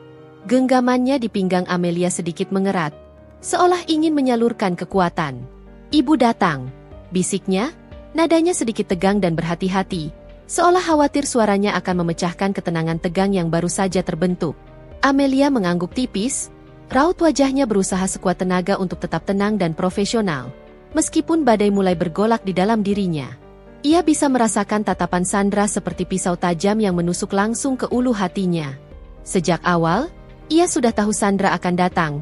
Genggamannya di pinggang Amelia sedikit mengerat, seolah ingin menyalurkan kekuatan. "Ibu datang," bisiknya, nadanya sedikit tegang dan berhati-hati, seolah khawatir suaranya akan memecahkan ketenangan tegang yang baru saja terbentuk. Amelia mengangguk tipis, raut wajahnya berusaha sekuat tenaga untuk tetap tenang dan profesional, meskipun badai mulai bergolak di dalam dirinya. Ia bisa merasakan tatapan Sandra seperti pisau tajam yang menusuk langsung ke ulu hatinya. Sejak awal, ia sudah tahu Sandra akan datang,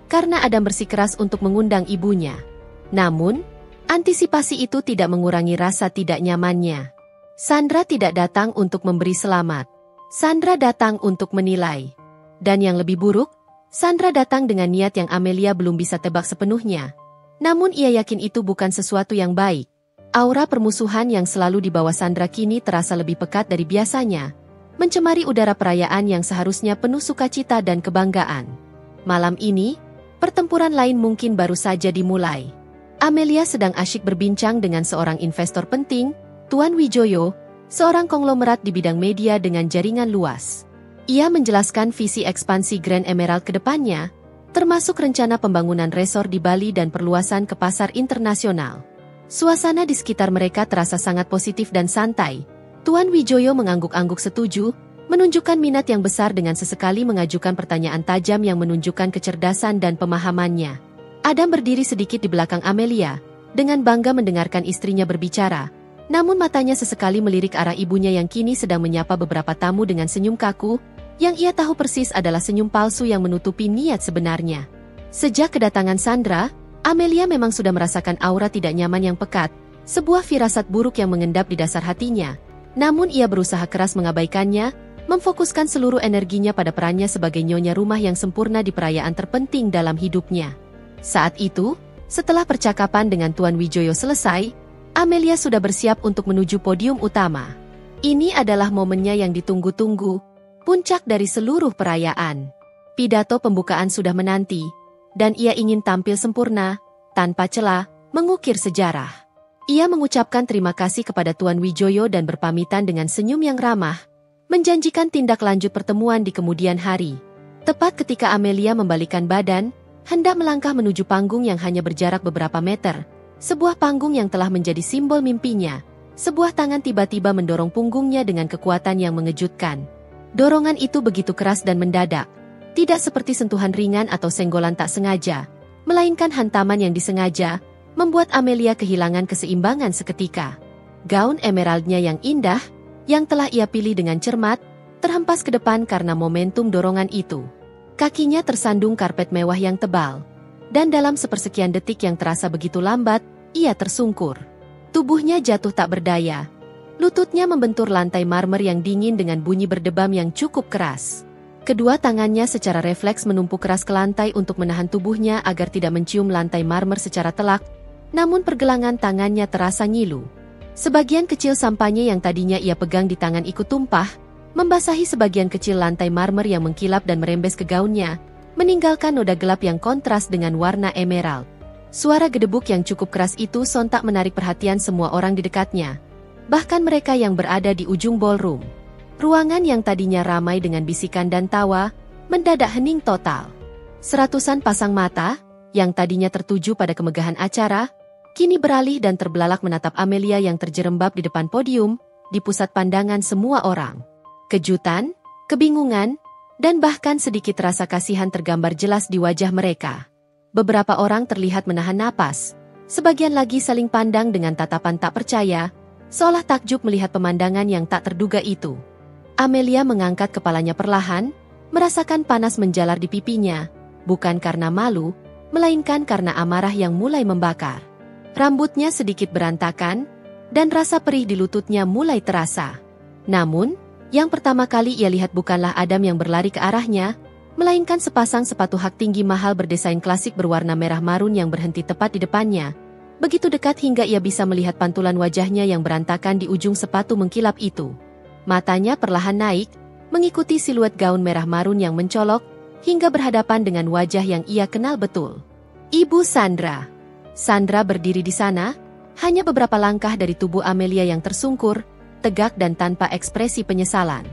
karena Adam bersikeras untuk mengundang ibunya. Namun, antisipasi itu tidak mengurangi rasa tidak nyamannya. Sandra tidak datang untuk memberi selamat. Sandra datang untuk menilai. Dan yang lebih buruk, Sandra datang dengan niat yang Amelia belum bisa tebak sepenuhnya. Namun ia yakin itu bukan sesuatu yang baik. Aura permusuhan yang selalu dibawa Sandra kini terasa lebih pekat dari biasanya, mencemari udara perayaan yang seharusnya penuh sukacita dan kebanggaan. Malam ini, pertempuran lain mungkin baru saja dimulai. Amelia sedang asyik berbincang dengan seorang investor penting, Tuan Wijoyo, seorang konglomerat di bidang media dengan jaringan luas. Ia menjelaskan visi ekspansi Grand Emerald ke depannya, termasuk rencana pembangunan resor di Bali dan perluasan ke pasar internasional. Suasana di sekitar mereka terasa sangat positif dan santai. Tuan Wijoyo mengangguk-angguk setuju, menunjukkan minat yang besar dengan sesekali mengajukan pertanyaan tajam yang menunjukkan kecerdasan dan pemahamannya. Adam berdiri sedikit di belakang Amelia, dengan bangga mendengarkan istrinya berbicara, namun matanya sesekali melirik arah ibunya yang kini sedang menyapa beberapa tamu dengan senyum kaku, yang ia tahu persis adalah senyum palsu yang menutupi niat sebenarnya. Sejak kedatangan Sandra, Amelia memang sudah merasakan aura tidak nyaman yang pekat, sebuah firasat buruk yang mengendap di dasar hatinya. Namun ia berusaha keras mengabaikannya, memfokuskan seluruh energinya pada perannya sebagai nyonya rumah yang sempurna di perayaan terpenting dalam hidupnya. Saat itu, setelah percakapan dengan Tuan Wijoyo selesai, Amelia sudah bersiap untuk menuju podium utama. Ini adalah momennya yang ditunggu-tunggu, puncak dari seluruh perayaan. Pidato pembukaan sudah menanti, dan ia ingin tampil sempurna, tanpa celah, mengukir sejarah. Ia mengucapkan terima kasih kepada Tuan Wijoyo dan berpamitan dengan senyum yang ramah, menjanjikan tindak lanjut pertemuan di kemudian hari. Tepat ketika Amelia membalikkan badan, hendak melangkah menuju panggung yang hanya berjarak beberapa meter, sebuah panggung yang telah menjadi simbol mimpinya, sebuah tangan tiba-tiba mendorong punggungnya dengan kekuatan yang mengejutkan. Dorongan itu begitu keras dan mendadak. Tidak seperti sentuhan ringan atau senggolan tak sengaja, melainkan hantaman yang disengaja, membuat Amelia kehilangan keseimbangan seketika. Gaun emeraldnya yang indah, yang telah ia pilih dengan cermat, terhempas ke depan karena momentum dorongan itu. Kakinya tersandung karpet mewah yang tebal, dan dalam sepersekian detik yang terasa begitu lambat, ia tersungkur. Tubuhnya jatuh tak berdaya. Lututnya membentur lantai marmer yang dingin dengan bunyi berdebam yang cukup keras. Kedua tangannya secara refleks menumpuk keras ke lantai untuk menahan tubuhnya agar tidak mencium lantai marmer secara telak, namun pergelangan tangannya terasa ngilu. Sebagian kecil sampahnya yang tadinya ia pegang di tangan ikut tumpah, membasahi sebagian kecil lantai marmer yang mengkilap dan merembes ke gaunnya, meninggalkan noda gelap yang kontras dengan warna emerald. Suara gedebuk yang cukup keras itu sontak menarik perhatian semua orang di dekatnya, bahkan mereka yang berada di ujung ballroom. Ruangan yang tadinya ramai dengan bisikan dan tawa, mendadak hening total. Seratusan pasang mata, yang tadinya tertuju pada kemegahan acara, kini beralih dan terbelalak menatap Amelia yang terjerembab di depan podium, di pusat pandangan semua orang. Kejutan, kebingungan, dan bahkan sedikit rasa kasihan tergambar jelas di wajah mereka. Beberapa orang terlihat menahan napas, sebagian lagi saling pandang dengan tatapan tak percaya, seolah takjub melihat pemandangan yang tak terduga itu. Amelia mengangkat kepalanya perlahan, merasakan panas menjalar di pipinya, bukan karena malu, melainkan karena amarah yang mulai membakar. Rambutnya sedikit berantakan, dan rasa perih di lututnya mulai terasa. Namun, yang pertama kali ia lihat bukanlah Adam yang berlari ke arahnya, melainkan sepasang sepatu hak tinggi mahal berdesain klasik berwarna merah marun yang berhenti tepat di depannya. Begitu dekat hingga ia bisa melihat pantulan wajahnya yang berantakan di ujung sepatu mengkilap itu. Matanya perlahan naik, mengikuti siluet gaun merah marun yang mencolok, hingga berhadapan dengan wajah yang ia kenal betul. Ibu Sandra. Sandra berdiri di sana, hanya beberapa langkah dari tubuh Amelia yang tersungkur, tegak dan tanpa ekspresi penyesalan.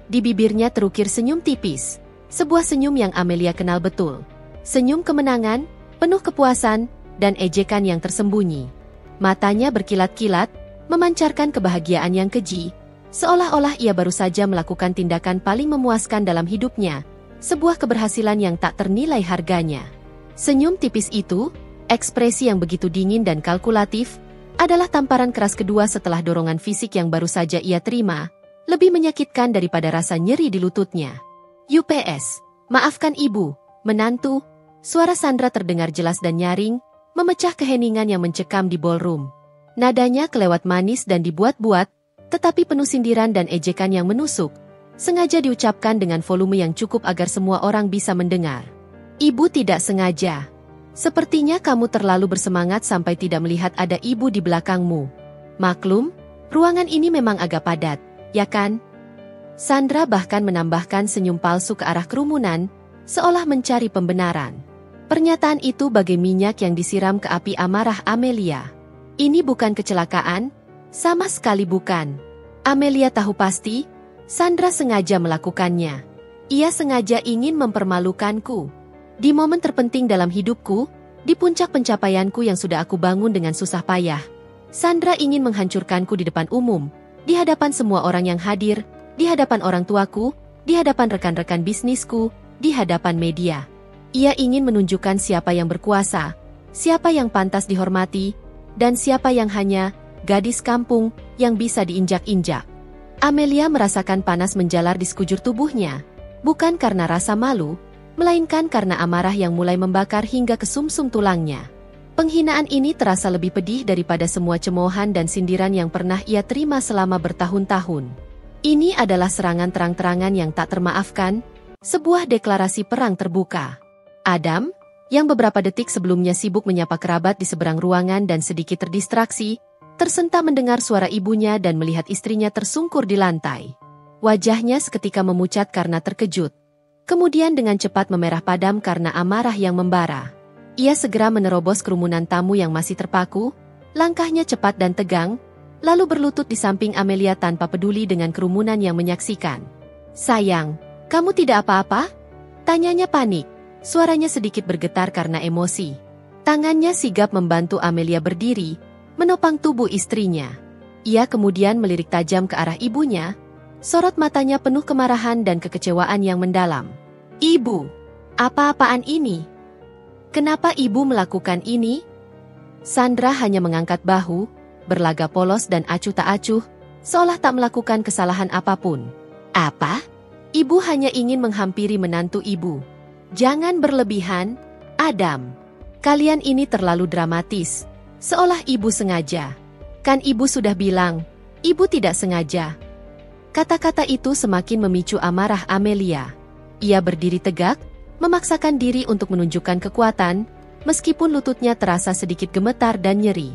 Di bibirnya terukir senyum tipis, sebuah senyum yang Amelia kenal betul. Senyum kemenangan, penuh kepuasan, dan ejekan yang tersembunyi. Matanya berkilat-kilat, memancarkan kebahagiaan yang keji, seolah-olah ia baru saja melakukan tindakan paling memuaskan dalam hidupnya, sebuah keberhasilan yang tak ternilai harganya. Senyum tipis itu, ekspresi yang begitu dingin dan kalkulatif, adalah tamparan keras kedua setelah dorongan fisik yang baru saja ia terima, lebih menyakitkan daripada rasa nyeri di lututnya. UPS, maafkan ibu, menantu, suara Sandra terdengar jelas dan nyaring, memecah keheningan yang mencekam di ballroom. Nadanya kelewat manis dan dibuat-buat, tetapi penuh sindiran dan ejekan yang menusuk, sengaja diucapkan dengan volume yang cukup agar semua orang bisa mendengar. Ibu tidak sengaja. Sepertinya kamu terlalu bersemangat sampai tidak melihat ada ibu di belakangmu. Maklum, ruangan ini memang agak padat, ya kan? Sandra bahkan menambahkan senyum palsu ke arah kerumunan, seolah mencari pembenaran. Pernyataan itu bagai minyak yang disiram ke api amarah Amelia. Ini bukan kecelakaan, sama sekali bukan. Amelia tahu pasti, Sandra sengaja melakukannya. Ia sengaja ingin mempermalukanku. Di momen terpenting dalam hidupku, di puncak pencapaianku yang sudah aku bangun dengan susah payah, Sandra ingin menghancurkanku di depan umum, di hadapan semua orang yang hadir, di hadapan orang tuaku, di hadapan rekan-rekan bisnisku, di hadapan media. Ia ingin menunjukkan siapa yang berkuasa, siapa yang pantas dihormati, dan siapa yang hanya gadis kampung yang bisa diinjak-injak. Amelia merasakan panas menjalar di sekujur tubuhnya, bukan karena rasa malu, melainkan karena amarah yang mulai membakar hingga ke sumsum tulangnya. Penghinaan ini terasa lebih pedih daripada semua cemoohan dan sindiran yang pernah ia terima selama bertahun-tahun. Ini adalah serangan terang-terangan yang tak termaafkan, sebuah deklarasi perang terbuka. Adam, yang beberapa detik sebelumnya sibuk menyapa kerabat di seberang ruangan dan sedikit terdistraksi, tersentak mendengar suara ibunya dan melihat istrinya tersungkur di lantai. Wajahnya seketika memucat karena terkejut. Kemudian dengan cepat memerah padam karena amarah yang membara. Ia segera menerobos kerumunan tamu yang masih terpaku, langkahnya cepat dan tegang, lalu berlutut di samping Amelia tanpa peduli dengan kerumunan yang menyaksikan. "Sayang, kamu tidak apa-apa?" Tanyanya panik, suaranya sedikit bergetar karena emosi. Tangannya sigap membantu Amelia berdiri, menopang tubuh istrinya. Ia kemudian melirik tajam ke arah ibunya, sorot matanya penuh kemarahan dan kekecewaan yang mendalam. "Ibu, apa-apaan ini? Kenapa ibu melakukan ini?" Sandra hanya mengangkat bahu, berlaga polos dan acuh tak acuh, seolah tak melakukan kesalahan apapun. "Apa? Ibu hanya ingin menghampiri menantu ibu. Jangan berlebihan, Adam. Kalian ini terlalu dramatis, seolah ibu sengaja. Kan ibu sudah bilang, ibu tidak sengaja." Kata-kata itu semakin memicu amarah Amelia. Ia berdiri tegak, memaksakan diri untuk menunjukkan kekuatan, meskipun lututnya terasa sedikit gemetar dan nyeri.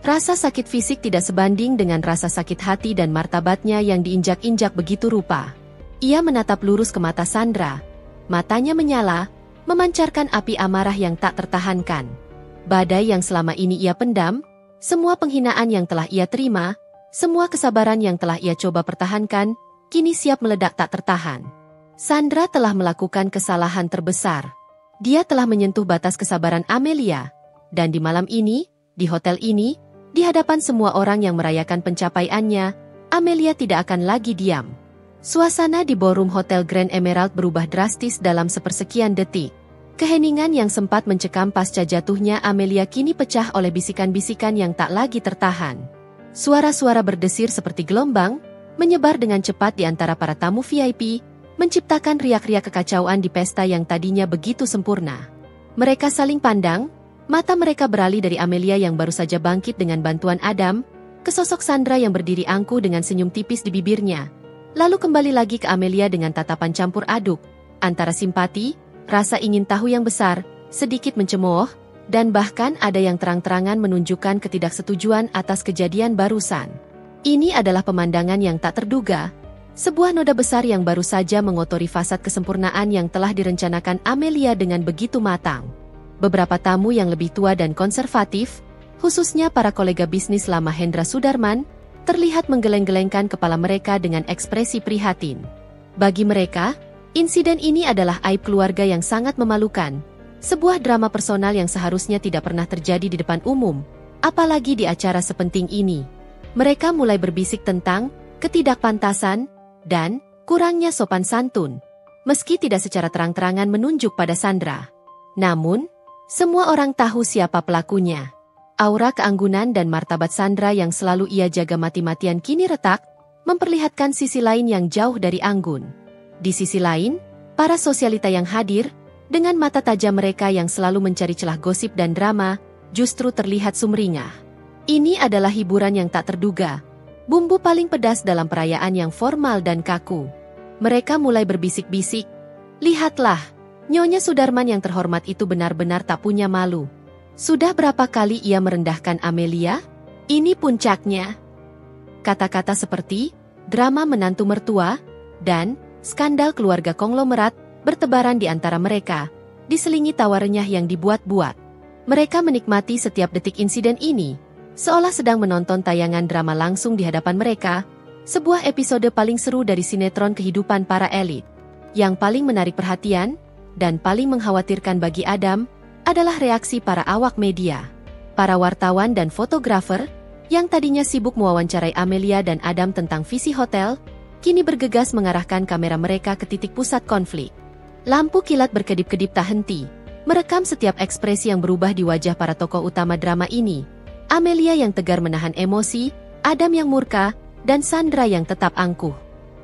Rasa sakit fisik tidak sebanding dengan rasa sakit hati dan martabatnya yang diinjak-injak begitu rupa. Ia menatap lurus ke mata Sandra. Matanya menyala, memancarkan api amarah yang tak tertahankan. Badai yang selama ini ia pendam, semua penghinaan yang telah ia terima, semua kesabaran yang telah ia coba pertahankan, kini siap meledak tak tertahan. Sandra telah melakukan kesalahan terbesar. Dia telah menyentuh batas kesabaran Amelia. Dan di malam ini, di hotel ini, di hadapan semua orang yang merayakan pencapaiannya, Amelia tidak akan lagi diam. Suasana di ballroom Hotel Grand Emerald berubah drastis dalam sepersekian detik. Keheningan yang sempat mencekam pasca jatuhnya Amelia kini pecah oleh bisikan-bisikan yang tak lagi tertahan. Suara-suara berdesir seperti gelombang, menyebar dengan cepat di antara para tamu VIP, menciptakan riak-riak kekacauan di pesta yang tadinya begitu sempurna. Mereka saling pandang, mata mereka beralih dari Amelia yang baru saja bangkit dengan bantuan Adam, ke sosok Sandra yang berdiri angkuh dengan senyum tipis di bibirnya, lalu kembali lagi ke Amelia dengan tatapan campur aduk, antara simpati, rasa ingin tahu yang besar, sedikit mencemooh, dan bahkan ada yang terang-terangan menunjukkan ketidaksetujuan atas kejadian barusan. Ini adalah pemandangan yang tak terduga, sebuah noda besar yang baru saja mengotori fasad kesempurnaan yang telah direncanakan Amelia dengan begitu matang. Beberapa tamu yang lebih tua dan konservatif, khususnya para kolega bisnis lama Hendra Sudarman, terlihat menggeleng-gelengkan kepala mereka dengan ekspresi prihatin. Bagi mereka, insiden ini adalah aib keluarga yang sangat memalukan, sebuah drama personal yang seharusnya tidak pernah terjadi di depan umum, apalagi di acara sepenting ini. Mereka mulai berbisik tentang ketidakpantasan dan kurangnya sopan santun, meski tidak secara terang-terangan menunjuk pada Sandra. Namun, semua orang tahu siapa pelakunya. Aura keanggunan dan martabat Sandra yang selalu ia jaga mati-matian kini retak, memperlihatkan sisi lain yang jauh dari anggun. Di sisi lain, para sosialita yang hadir, dengan mata tajam mereka yang selalu mencari celah gosip dan drama, justru terlihat sumringah. Ini adalah hiburan yang tak terduga. Bumbu paling pedas dalam perayaan yang formal dan kaku. Mereka mulai berbisik-bisik. Lihatlah, Nyonya Sudarman yang terhormat itu benar-benar tak punya malu. Sudah berapa kali ia merendahkan Amelia? Ini puncaknya. Kata-kata seperti drama menantu mertua dan skandal keluarga konglomerat bertebaran di antara mereka, diselingi tawa renyah yang dibuat-buat. Mereka menikmati setiap detik insiden ini, seolah sedang menonton tayangan drama langsung di hadapan mereka, sebuah episode paling seru dari sinetron kehidupan para elit. Yang paling menarik perhatian dan paling mengkhawatirkan bagi Adam adalah reaksi para awak media. Para wartawan dan fotografer, yang tadinya sibuk mewawancarai Amelia dan Adam tentang visi hotel, kini bergegas mengarahkan kamera mereka ke titik pusat konflik. Lampu kilat berkedip-kedip tak henti, merekam setiap ekspresi yang berubah di wajah para tokoh utama drama ini. Amelia yang tegar menahan emosi, Adam yang murka, dan Sandra yang tetap angkuh.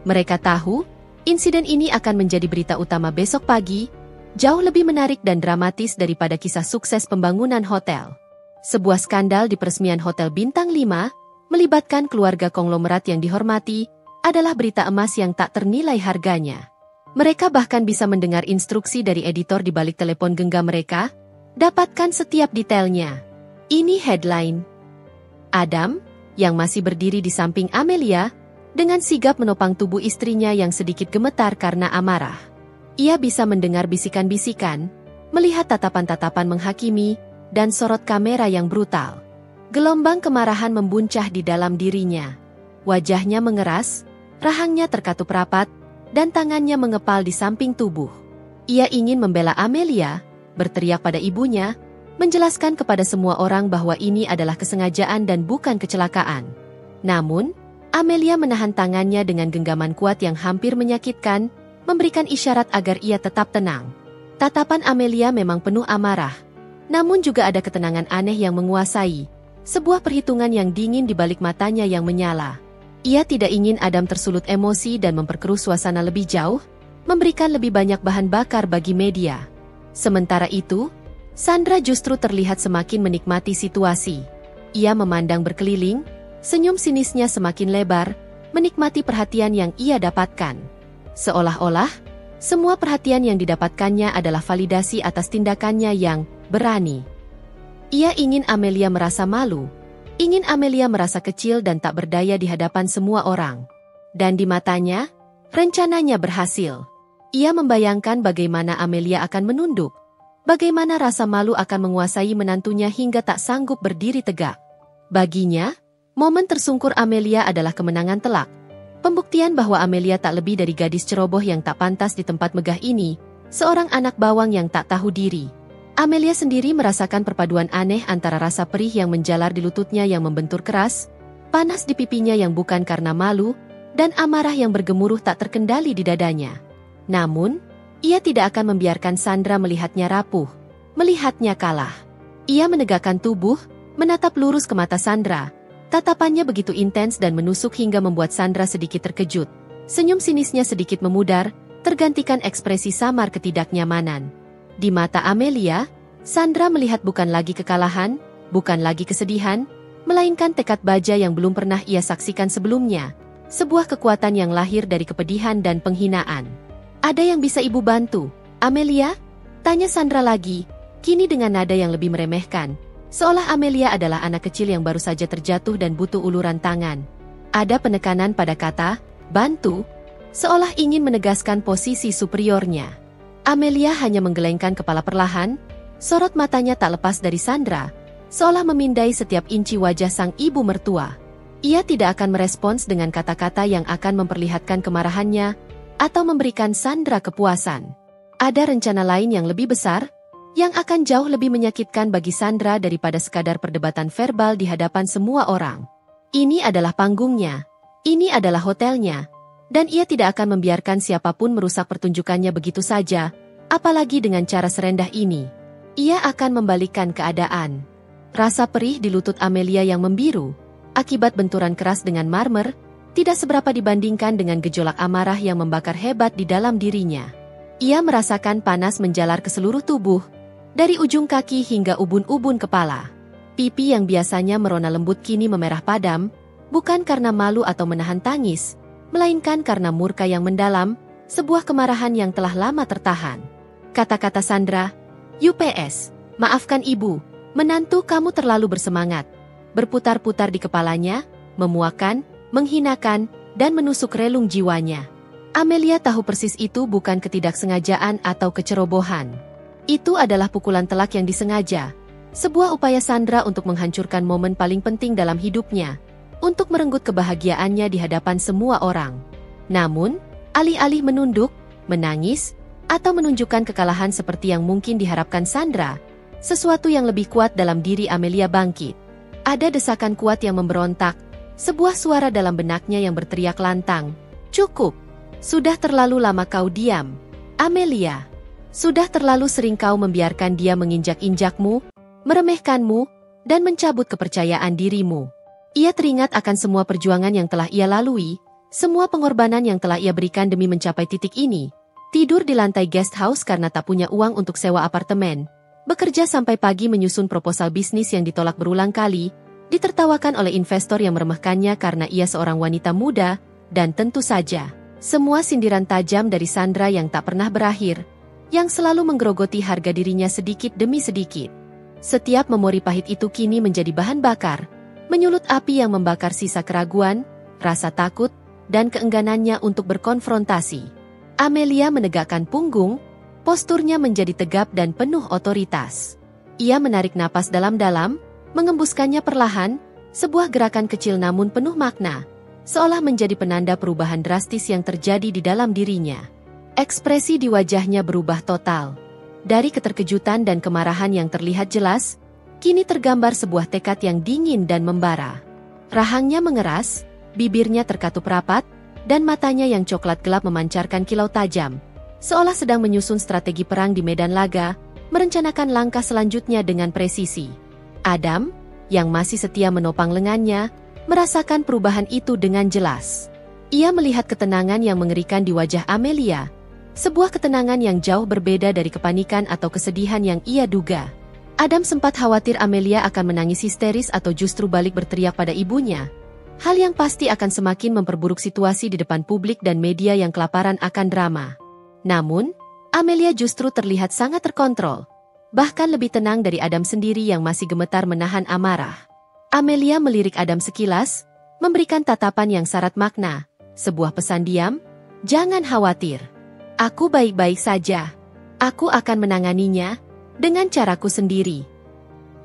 Mereka tahu, insiden ini akan menjadi berita utama besok pagi, jauh lebih menarik dan dramatis daripada kisah sukses pembangunan hotel. Sebuah skandal di peresmian Hotel Bintang 5, melibatkan keluarga konglomerat yang dihormati, adalah berita emas yang tak ternilai harganya. Mereka bahkan bisa mendengar instruksi dari editor di balik telepon genggam mereka, dapatkan setiap detailnya. Ini headline. Adam, yang masih berdiri di samping Amelia, dengan sigap menopang tubuh istrinya yang sedikit gemetar karena amarah. Ia bisa mendengar bisikan-bisikan, melihat tatapan-tatapan menghakimi, dan sorot kamera yang brutal. Gelombang kemarahan membuncah di dalam dirinya. Wajahnya mengeras, rahangnya terkatup rapat, dan tangannya mengepal di samping tubuh. Ia ingin membela Amelia, berteriak pada ibunya, menjelaskan kepada semua orang bahwa ini adalah kesengajaan dan bukan kecelakaan. Namun, Amelia menahan tangannya dengan genggaman kuat yang hampir menyakitkan, memberikan isyarat agar ia tetap tenang. Tatapan Amelia memang penuh amarah, namun juga ada ketenangan aneh yang menguasai, sebuah perhitungan yang dingin di balik matanya yang menyala. Ia tidak ingin Adam tersulut emosi dan memperkeruh suasana lebih jauh, memberikan lebih banyak bahan bakar bagi media. Sementara itu, Sandra justru terlihat semakin menikmati situasi. Ia memandang berkeliling, senyum sinisnya semakin lebar, menikmati perhatian yang ia dapatkan. Seolah-olah, semua perhatian yang didapatkannya adalah validasi atas tindakannya yang berani. Ia ingin Amelia merasa malu, ingin Amelia merasa kecil dan tak berdaya di hadapan semua orang. Dan di matanya, rencananya berhasil. Ia membayangkan bagaimana Amelia akan menunduk, bagaimana rasa malu akan menguasai menantunya hingga tak sanggup berdiri tegak. Baginya, momen tersungkur Amelia adalah kemenangan telak. Pembuktian bahwa Amelia tak lebih dari gadis ceroboh yang tak pantas di tempat megah ini, seorang anak bawang yang tak tahu diri. Amelia sendiri merasakan perpaduan aneh antara rasa perih yang menjalar di lututnya yang membentur keras, panas di pipinya yang bukan karena malu, dan amarah yang bergemuruh tak terkendali di dadanya. Namun, ia tidak akan membiarkan Sandra melihatnya rapuh, melihatnya kalah. Ia menegakkan tubuh, menatap lurus ke mata Sandra. Tatapannya begitu intens dan menusuk hingga membuat Sandra sedikit terkejut. Senyum sinisnya sedikit memudar, tergantikan ekspresi samar ketidaknyamanan. Di mata Amelia, Sandra melihat bukan lagi kekalahan, bukan lagi kesedihan, melainkan tekad baja yang belum pernah ia saksikan sebelumnya. Sebuah kekuatan yang lahir dari kepedihan dan penghinaan. Ada yang bisa ibu bantu, Amelia? Tanya Sandra lagi, kini dengan nada yang lebih meremehkan. Seolah Amelia adalah anak kecil yang baru saja terjatuh dan butuh uluran tangan. Ada penekanan pada kata, bantu, seolah ingin menegaskan posisi superiornya. Amelia hanya menggelengkan kepala perlahan, sorot matanya tak lepas dari Sandra, seolah memindai setiap inci wajah sang ibu mertua. Ia tidak akan merespons dengan kata-kata yang akan memperlihatkan kemarahannya, atau memberikan Sandra kepuasan. Ada rencana lain yang lebih besar, yang akan jauh lebih menyakitkan bagi Sandra daripada sekadar perdebatan verbal di hadapan semua orang. Ini adalah panggungnya, ini adalah hotelnya, dan ia tidak akan membiarkan siapapun merusak pertunjukannya begitu saja, apalagi dengan cara serendah ini. Ia akan membalikkan keadaan. Rasa perih di lutut Amelia yang membiru, akibat benturan keras dengan marmer, tidak seberapa dibandingkan dengan gejolak amarah yang membakar hebat di dalam dirinya. Ia merasakan panas menjalar ke seluruh tubuh, dari ujung kaki hingga ubun-ubun kepala. Pipi yang biasanya merona lembut kini memerah padam, bukan karena malu atau menahan tangis, melainkan karena murka yang mendalam, sebuah kemarahan yang telah lama tertahan. Kata-kata Sandra, "UPS, maafkan ibu, menantu kamu terlalu bersemangat," berputar-putar di kepalanya, memuakan, menghinakan, dan menusuk relung jiwanya. Amelia tahu persis itu bukan ketidaksengajaan atau kecerobohan. Itu adalah pukulan telak yang disengaja, sebuah upaya Sandra untuk menghancurkan momen paling penting dalam hidupnya, untuk merenggut kebahagiaannya di hadapan semua orang. Namun, alih-alih menunduk, menangis, atau menunjukkan kekalahan seperti yang mungkin diharapkan Sandra, sesuatu yang lebih kuat dalam diri Amelia bangkit. Ada desakan kuat yang memberontak, sebuah suara dalam benaknya yang berteriak lantang, "Cukup! Sudah terlalu lama kau diam, Amelia. Sudah terlalu sering kau membiarkan dia menginjak-injakmu, meremehkanmu, dan mencabut kepercayaan dirimu." Ia teringat akan semua perjuangan yang telah ia lalui, semua pengorbanan yang telah ia berikan demi mencapai titik ini. Tidur di lantai guest house karena tak punya uang untuk sewa apartemen, bekerja sampai pagi menyusun proposal bisnis yang ditolak berulang kali, ditertawakan oleh investor yang meremehkannya karena ia seorang wanita muda, dan tentu saja, semua sindiran tajam dari Sandra yang tak pernah berakhir, yang selalu menggerogoti harga dirinya sedikit demi sedikit. Setiap memori pahit itu kini menjadi bahan bakar, menyulut api yang membakar sisa keraguan, rasa takut, dan keengganannya untuk berkonfrontasi. Amelia menegakkan punggung, posturnya menjadi tegap dan penuh otoritas. Ia menarik napas dalam-dalam, mengembuskannya perlahan, sebuah gerakan kecil namun penuh makna, seolah menjadi penanda perubahan drastis yang terjadi di dalam dirinya. Ekspresi di wajahnya berubah total. Dari keterkejutan dan kemarahan yang terlihat jelas, kini tergambar sebuah tekad yang dingin dan membara. Rahangnya mengeras, bibirnya terkatup rapat, dan matanya yang coklat gelap memancarkan kilau tajam, seolah sedang menyusun strategi perang di medan laga, merencanakan langkah selanjutnya dengan presisi. Adam, yang masih setia menopang lengannya, merasakan perubahan itu dengan jelas. Ia melihat ketenangan yang mengerikan di wajah Amelia, sebuah ketenangan yang jauh berbeda dari kepanikan atau kesedihan yang ia duga. Adam sempat khawatir Amelia akan menangis histeris atau justru balik berteriak pada ibunya. Hal yang pasti akan semakin memperburuk situasi di depan publik dan media yang kelaparan akan drama. Namun, Amelia justru terlihat sangat terkontrol, bahkan lebih tenang dari Adam sendiri yang masih gemetar menahan amarah. Amelia melirik Adam sekilas, memberikan tatapan yang syarat makna, sebuah pesan diam, "Jangan khawatir. Aku baik-baik saja. Aku akan menanganinya dengan caraku sendiri."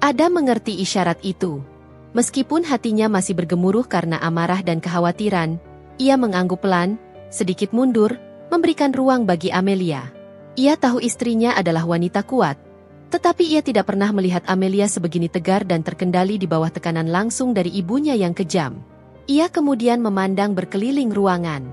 Adam mengerti isyarat itu. Meskipun hatinya masih bergemuruh karena amarah dan kekhawatiran, ia mengangguk pelan, sedikit mundur, memberikan ruang bagi Amelia. Ia tahu istrinya adalah wanita kuat, tetapi ia tidak pernah melihat Amelia sebegini tegar dan terkendali di bawah tekanan langsung dari ibunya yang kejam. Ia kemudian memandang berkeliling ruangan.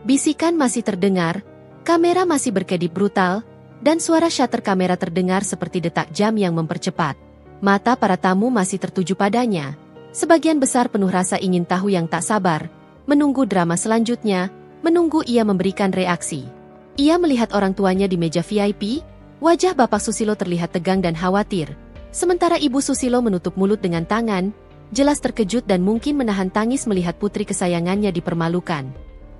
Bisikan masih terdengar, kamera masih berkedip brutal, dan suara shutter kamera terdengar seperti detak jam yang mempercepat. Mata para tamu masih tertuju padanya. Sebagian besar penuh rasa ingin tahu yang tak sabar, menunggu drama selanjutnya, menunggu ia memberikan reaksi. Ia melihat orang tuanya di meja VIP, wajah Bapak Susilo terlihat tegang dan khawatir, sementara Ibu Susilo menutup mulut dengan tangan, jelas terkejut dan mungkin menahan tangis melihat putri kesayangannya dipermalukan.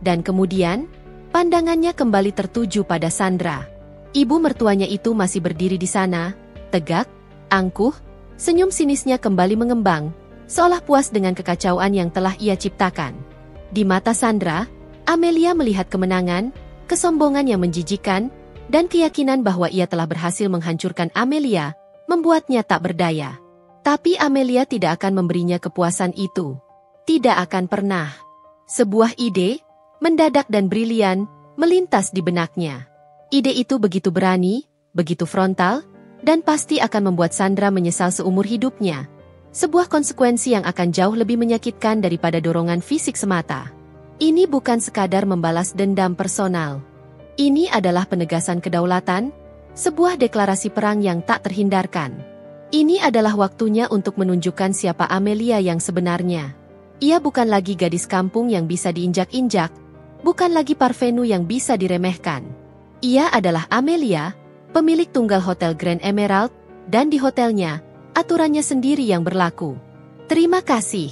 Dan kemudian, pandangannya kembali tertuju pada Sandra. Ibu mertuanya itu masih berdiri di sana, tegak, angkuh, senyum sinisnya kembali mengembang, seolah puas dengan kekacauan yang telah ia ciptakan. Di mata Sandra, Amelia melihat kemenangan, kesombongan yang menjijikkan, dan keyakinan bahwa ia telah berhasil menghancurkan Amelia, membuatnya tak berdaya. Tapi Amelia tidak akan memberinya kepuasan itu. Tidak akan pernah. Sebuah ide, mendadak dan brilian, melintas di benaknya. Ide itu begitu berani, begitu frontal, dan pasti akan membuat Sandra menyesal seumur hidupnya. Sebuah konsekuensi yang akan jauh lebih menyakitkan daripada dorongan fisik semata. Ini bukan sekadar membalas dendam personal. Ini adalah penegasan kedaulatan, sebuah deklarasi perang yang tak terhindarkan. Ini adalah waktunya untuk menunjukkan siapa Amelia yang sebenarnya. Ia bukan lagi gadis kampung yang bisa diinjak-injak, bukan lagi parvenu yang bisa diremehkan. Ia adalah Amelia, pemilik tunggal Hotel Grand Emerald, dan di hotelnya, aturannya sendiri yang berlaku. Terima kasih,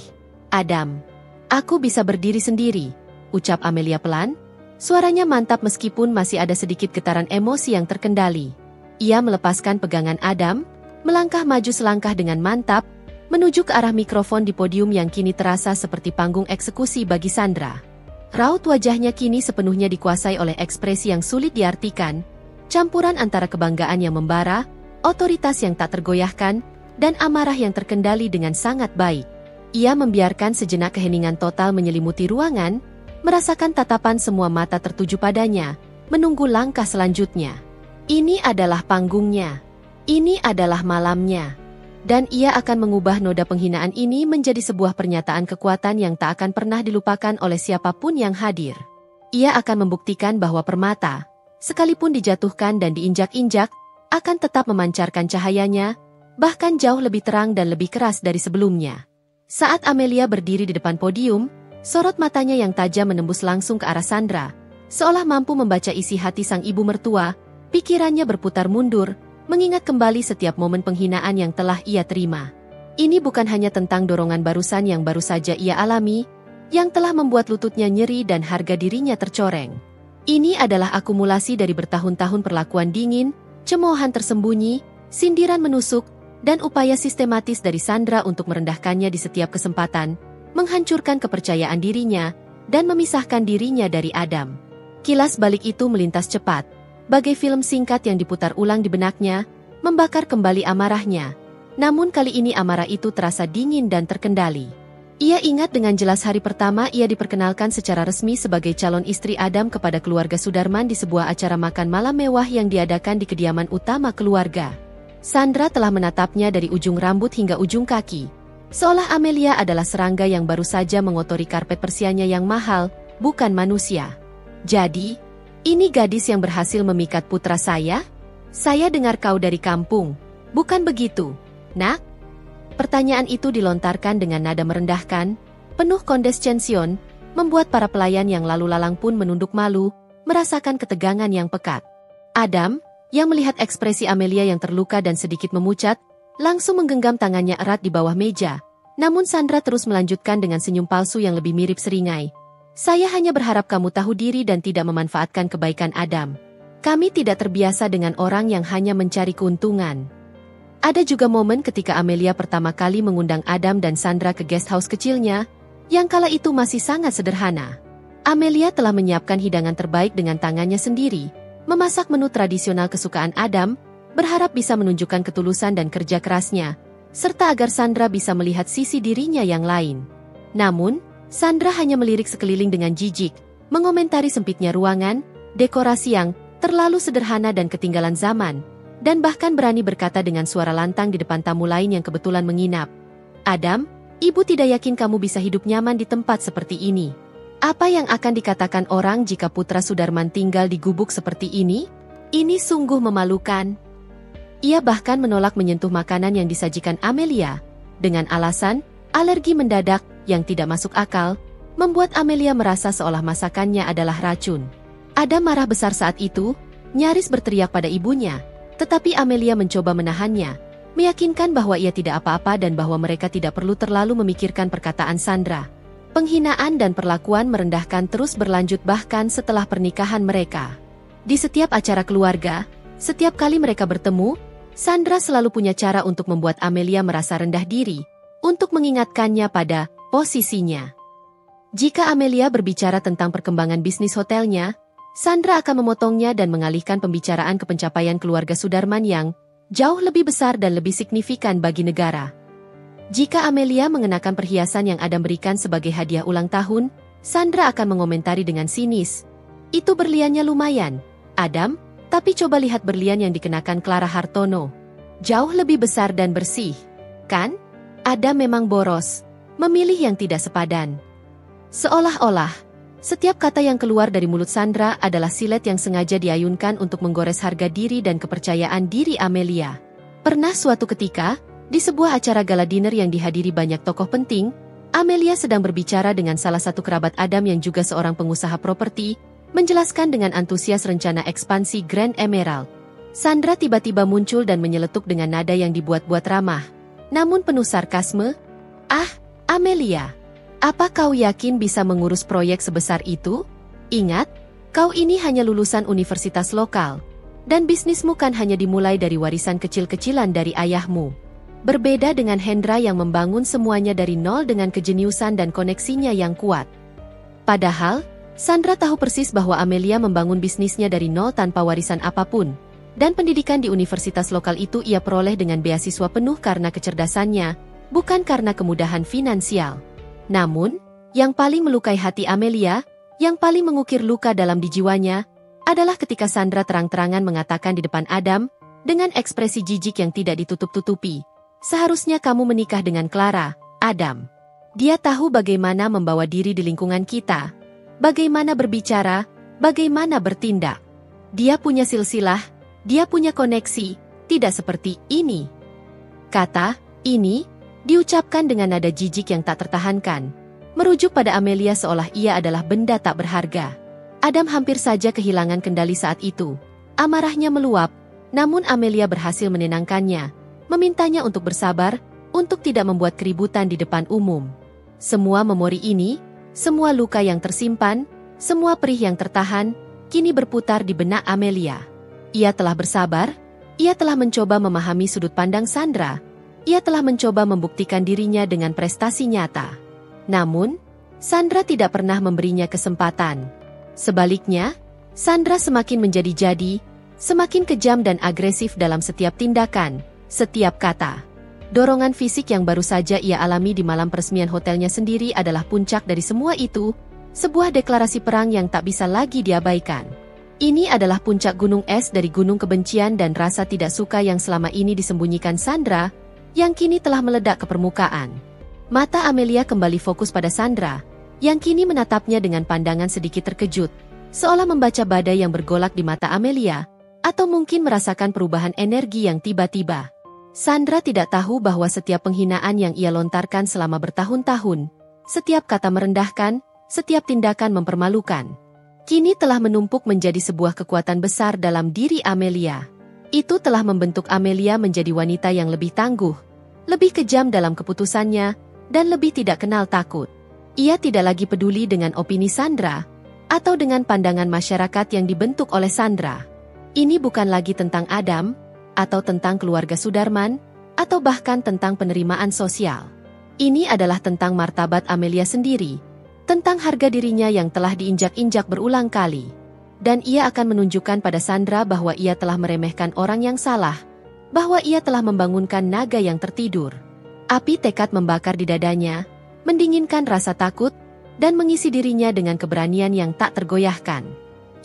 Adam. Aku bisa berdiri sendiri, ucap Amelia pelan. Suaranya mantap meskipun masih ada sedikit getaran emosi yang terkendali. Ia melepaskan pegangan Adam, melangkah maju selangkah dengan mantap, menuju ke arah mikrofon di podium yang kini terasa seperti panggung eksekusi bagi Sandra. Raut wajahnya kini sepenuhnya dikuasai oleh ekspresi yang sulit diartikan, campuran antara kebanggaan yang membara, otoritas yang tak tergoyahkan, dan amarah yang terkendali dengan sangat baik. Ia membiarkan sejenak keheningan total menyelimuti ruangan, merasakan tatapan semua mata tertuju padanya, menunggu langkah selanjutnya. Ini adalah panggungnya. Ini adalah malamnya. Dan ia akan mengubah noda penghinaan ini menjadi sebuah pernyataan kekuatan yang tak akan pernah dilupakan oleh siapapun yang hadir. Ia akan membuktikan bahwa permata, sekalipun dijatuhkan dan diinjak-injak, akan tetap memancarkan cahayanya, bahkan jauh lebih terang dan lebih keras dari sebelumnya. Saat Amelia berdiri di depan podium, sorot matanya yang tajam menembus langsung ke arah Sandra, seolah mampu membaca isi hati sang ibu mertua. Pikirannya berputar mundur, mengingat kembali setiap momen penghinaan yang telah ia terima. Ini bukan hanya tentang dorongan barusan yang baru saja ia alami, yang telah membuat lututnya nyeri dan harga dirinya tercoreng. Ini adalah akumulasi dari bertahun-tahun perlakuan dingin, cemoohan tersembunyi, sindiran menusuk, dan upaya sistematis dari Sandra untuk merendahkannya di setiap kesempatan, menghancurkan kepercayaan dirinya, dan memisahkan dirinya dari Adam. Kilas balik itu melintas cepat, bagai film singkat yang diputar ulang di benaknya, membakar kembali amarahnya. Namun kali ini amarah itu terasa dingin dan terkendali. Ia ingat dengan jelas hari pertama ia diperkenalkan secara resmi sebagai calon istri Adam kepada keluarga Sudarman di sebuah acara makan malam mewah yang diadakan di kediaman utama keluarga. Sandra telah menatapnya dari ujung rambut hingga ujung kaki, seolah Amelia adalah serangga yang baru saja mengotori karpet persianya yang mahal, bukan manusia. Jadi, ini gadis yang berhasil memikat putra saya? Saya dengar kau dari kampung, bukan begitu, nak? Pertanyaan itu dilontarkan dengan nada merendahkan, penuh kondescension, membuat para pelayan yang lalu lalang pun menunduk malu, merasakan ketegangan yang pekat. Adam, yang melihat ekspresi Amelia yang terluka dan sedikit memucat, langsung menggenggam tangannya erat di bawah meja. Namun Sandra terus melanjutkan dengan senyum palsu yang lebih mirip seringai. Saya hanya berharap kamu tahu diri dan tidak memanfaatkan kebaikan Adam. Kami tidak terbiasa dengan orang yang hanya mencari keuntungan. Ada juga momen ketika Amelia pertama kali mengundang Adam dan Sandra ke guest house kecilnya, yang kala itu masih sangat sederhana. Amelia telah menyiapkan hidangan terbaik dengan tangannya sendiri, memasak menu tradisional kesukaan Adam, berharap bisa menunjukkan ketulusan dan kerja kerasnya, serta agar Sandra bisa melihat sisi dirinya yang lain. Namun, Sandra hanya melirik sekeliling dengan jijik, mengomentari sempitnya ruangan, dekorasi yang terlalu sederhana dan ketinggalan zaman, dan bahkan berani berkata dengan suara lantang di depan tamu lain yang kebetulan menginap. Adam, ibu tidak yakin kamu bisa hidup nyaman di tempat seperti ini. Apa yang akan dikatakan orang jika putra Sudarman tinggal di gubuk seperti ini? Ini sungguh memalukan. Ia bahkan menolak menyentuh makanan yang disajikan Amelia, dengan alasan alergi mendadak yang tidak masuk akal, membuat Amelia merasa seolah masakannya adalah racun. Adam marah besar saat itu, nyaris berteriak pada ibunya, tetapi Amelia mencoba menahannya, meyakinkan bahwa ia tidak apa-apa dan bahwa mereka tidak perlu terlalu memikirkan perkataan Sandra. Penghinaan dan perlakuan merendahkan terus berlanjut bahkan setelah pernikahan mereka. Di setiap acara keluarga, setiap kali mereka bertemu, Sandra selalu punya cara untuk membuat Amelia merasa rendah diri, untuk mengingatkannya pada posisinya. Jika Amelia berbicara tentang perkembangan bisnis hotelnya, Sandra akan memotongnya dan mengalihkan pembicaraan ke pencapaian keluarga Sudarman yang jauh lebih besar dan lebih signifikan bagi negara. Jika Amelia mengenakan perhiasan yang Adam berikan sebagai hadiah ulang tahun, Sandra akan mengomentari dengan sinis. Itu berliannya lumayan, Adam, tapi coba lihat berlian yang dikenakan Clara Hartono. Jauh lebih besar dan bersih, kan? Adam memang boros, memilih yang tidak sepadan. Seolah-olah, setiap kata yang keluar dari mulut Sandra adalah silet yang sengaja diayunkan untuk menggores harga diri dan kepercayaan diri Amelia. Pernah suatu ketika, di sebuah acara gala dinner yang dihadiri banyak tokoh penting, Amelia sedang berbicara dengan salah satu kerabat Adam yang juga seorang pengusaha properti, menjelaskan dengan antusias rencana ekspansi Grand Emerald. Sandra tiba-tiba muncul dan menyeletuk dengan nada yang dibuat-buat ramah, namun penuh sarkasme. "Ah, Amelia, apa kau yakin bisa mengurus proyek sebesar itu? Ingat, kau ini hanya lulusan universitas lokal, dan bisnismu kan hanya dimulai dari warisan kecil-kecilan dari ayahmu. Berbeda dengan Hendra yang membangun semuanya dari nol dengan kejeniusan dan koneksinya yang kuat." Padahal, Sandra tahu persis bahwa Amelia membangun bisnisnya dari nol tanpa warisan apapun, dan pendidikan di universitas lokal itu ia peroleh dengan beasiswa penuh karena kecerdasannya, bukan karena kemudahan finansial. Namun, yang paling melukai hati Amelia, yang paling mengukir luka dalam di jiwanya, adalah ketika Sandra terang-terangan mengatakan di depan Adam, dengan ekspresi jijik yang tidak ditutup-tutupi, "Seharusnya kamu menikah dengan Clara, Adam. Dia tahu bagaimana membawa diri di lingkungan kita, bagaimana berbicara, bagaimana bertindak. Dia punya silsilah, dia punya koneksi, tidak seperti ini." Kata "ini" diucapkan dengan nada jijik yang tak tertahankan, merujuk pada Amelia seolah ia adalah benda tak berharga. Adam hampir saja kehilangan kendali saat itu. Amarahnya meluap, namun Amelia berhasil menenangkannya, memintanya untuk bersabar, untuk tidak membuat keributan di depan umum. Semua memori ini, semua luka yang tersimpan, semua perih yang tertahan, kini berputar di benak Amelia. Ia telah bersabar, ia telah mencoba memahami sudut pandang Sandra, ia telah mencoba membuktikan dirinya dengan prestasi nyata. Namun, Sandra tidak pernah memberinya kesempatan. Sebaliknya, Sandra semakin menjadi-jadi, semakin kejam dan agresif dalam setiap tindakan, setiap kata. Dorongan fisik yang baru saja ia alami di malam peresmian hotelnya sendiri adalah puncak dari semua itu, sebuah deklarasi perang yang tak bisa lagi diabaikan. Ini adalah puncak gunung es dari gunung kebencian dan rasa tidak suka yang selama ini disembunyikan Sandra, yang kini telah meledak ke permukaan. Mata Amelia kembali fokus pada Sandra, yang kini menatapnya dengan pandangan sedikit terkejut, seolah membaca badai yang bergolak di mata Amelia, atau mungkin merasakan perubahan energi yang tiba-tiba. Sandra tidak tahu bahwa setiap penghinaan yang ia lontarkan selama bertahun-tahun, setiap kata merendahkan, setiap tindakan mempermalukan, kini telah menumpuk menjadi sebuah kekuatan besar dalam diri Amelia. Itu telah membentuk Amelia menjadi wanita yang lebih tangguh, lebih kejam dalam keputusannya, dan lebih tidak kenal takut. Ia tidak lagi peduli dengan opini Sandra, atau dengan pandangan masyarakat yang dibentuk oleh Sandra. Ini bukan lagi tentang Adam, atau tentang keluarga Sudarman, atau bahkan tentang penerimaan sosial. Ini adalah tentang martabat Amelia sendiri, tentang harga dirinya yang telah diinjak-injak berulang kali. Dan ia akan menunjukkan pada Sandra bahwa ia telah meremehkan orang yang salah, bahwa ia telah membangunkan naga yang tertidur. Api tekad membakar di dadanya, mendinginkan rasa takut, dan mengisi dirinya dengan keberanian yang tak tergoyahkan.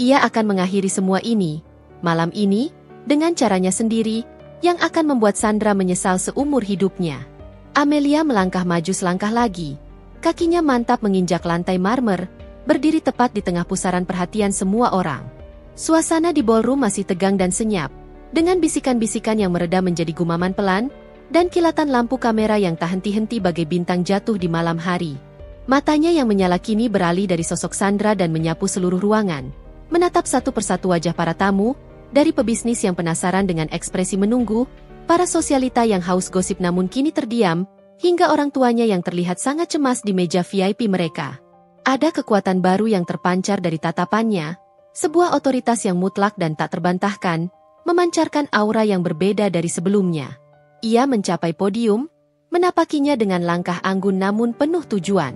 Ia akan mengakhiri semua ini, malam ini, dengan caranya sendiri, yang akan membuat Sandra menyesal seumur hidupnya. Amelia melangkah maju selangkah lagi, kakinya mantap menginjak lantai marmer, berdiri tepat di tengah pusaran perhatian semua orang. Suasana di ballroom masih tegang dan senyap, dengan bisikan-bisikan yang mereda menjadi gumaman pelan, dan kilatan lampu kamera yang tak henti-henti bagai bintang jatuh di malam hari. Matanya yang menyala kini beralih dari sosok Sandra dan menyapu seluruh ruangan, menatap satu persatu wajah para tamu, dari pebisnis yang penasaran dengan ekspresi menunggu, para sosialita yang haus gosip namun kini terdiam, hingga orang tuanya yang terlihat sangat cemas di meja VIP mereka. Ada kekuatan baru yang terpancar dari tatapannya, sebuah otoritas yang mutlak dan tak terbantahkan, memancarkan aura yang berbeda dari sebelumnya. Ia mencapai podium, menapakinya dengan langkah anggun namun penuh tujuan.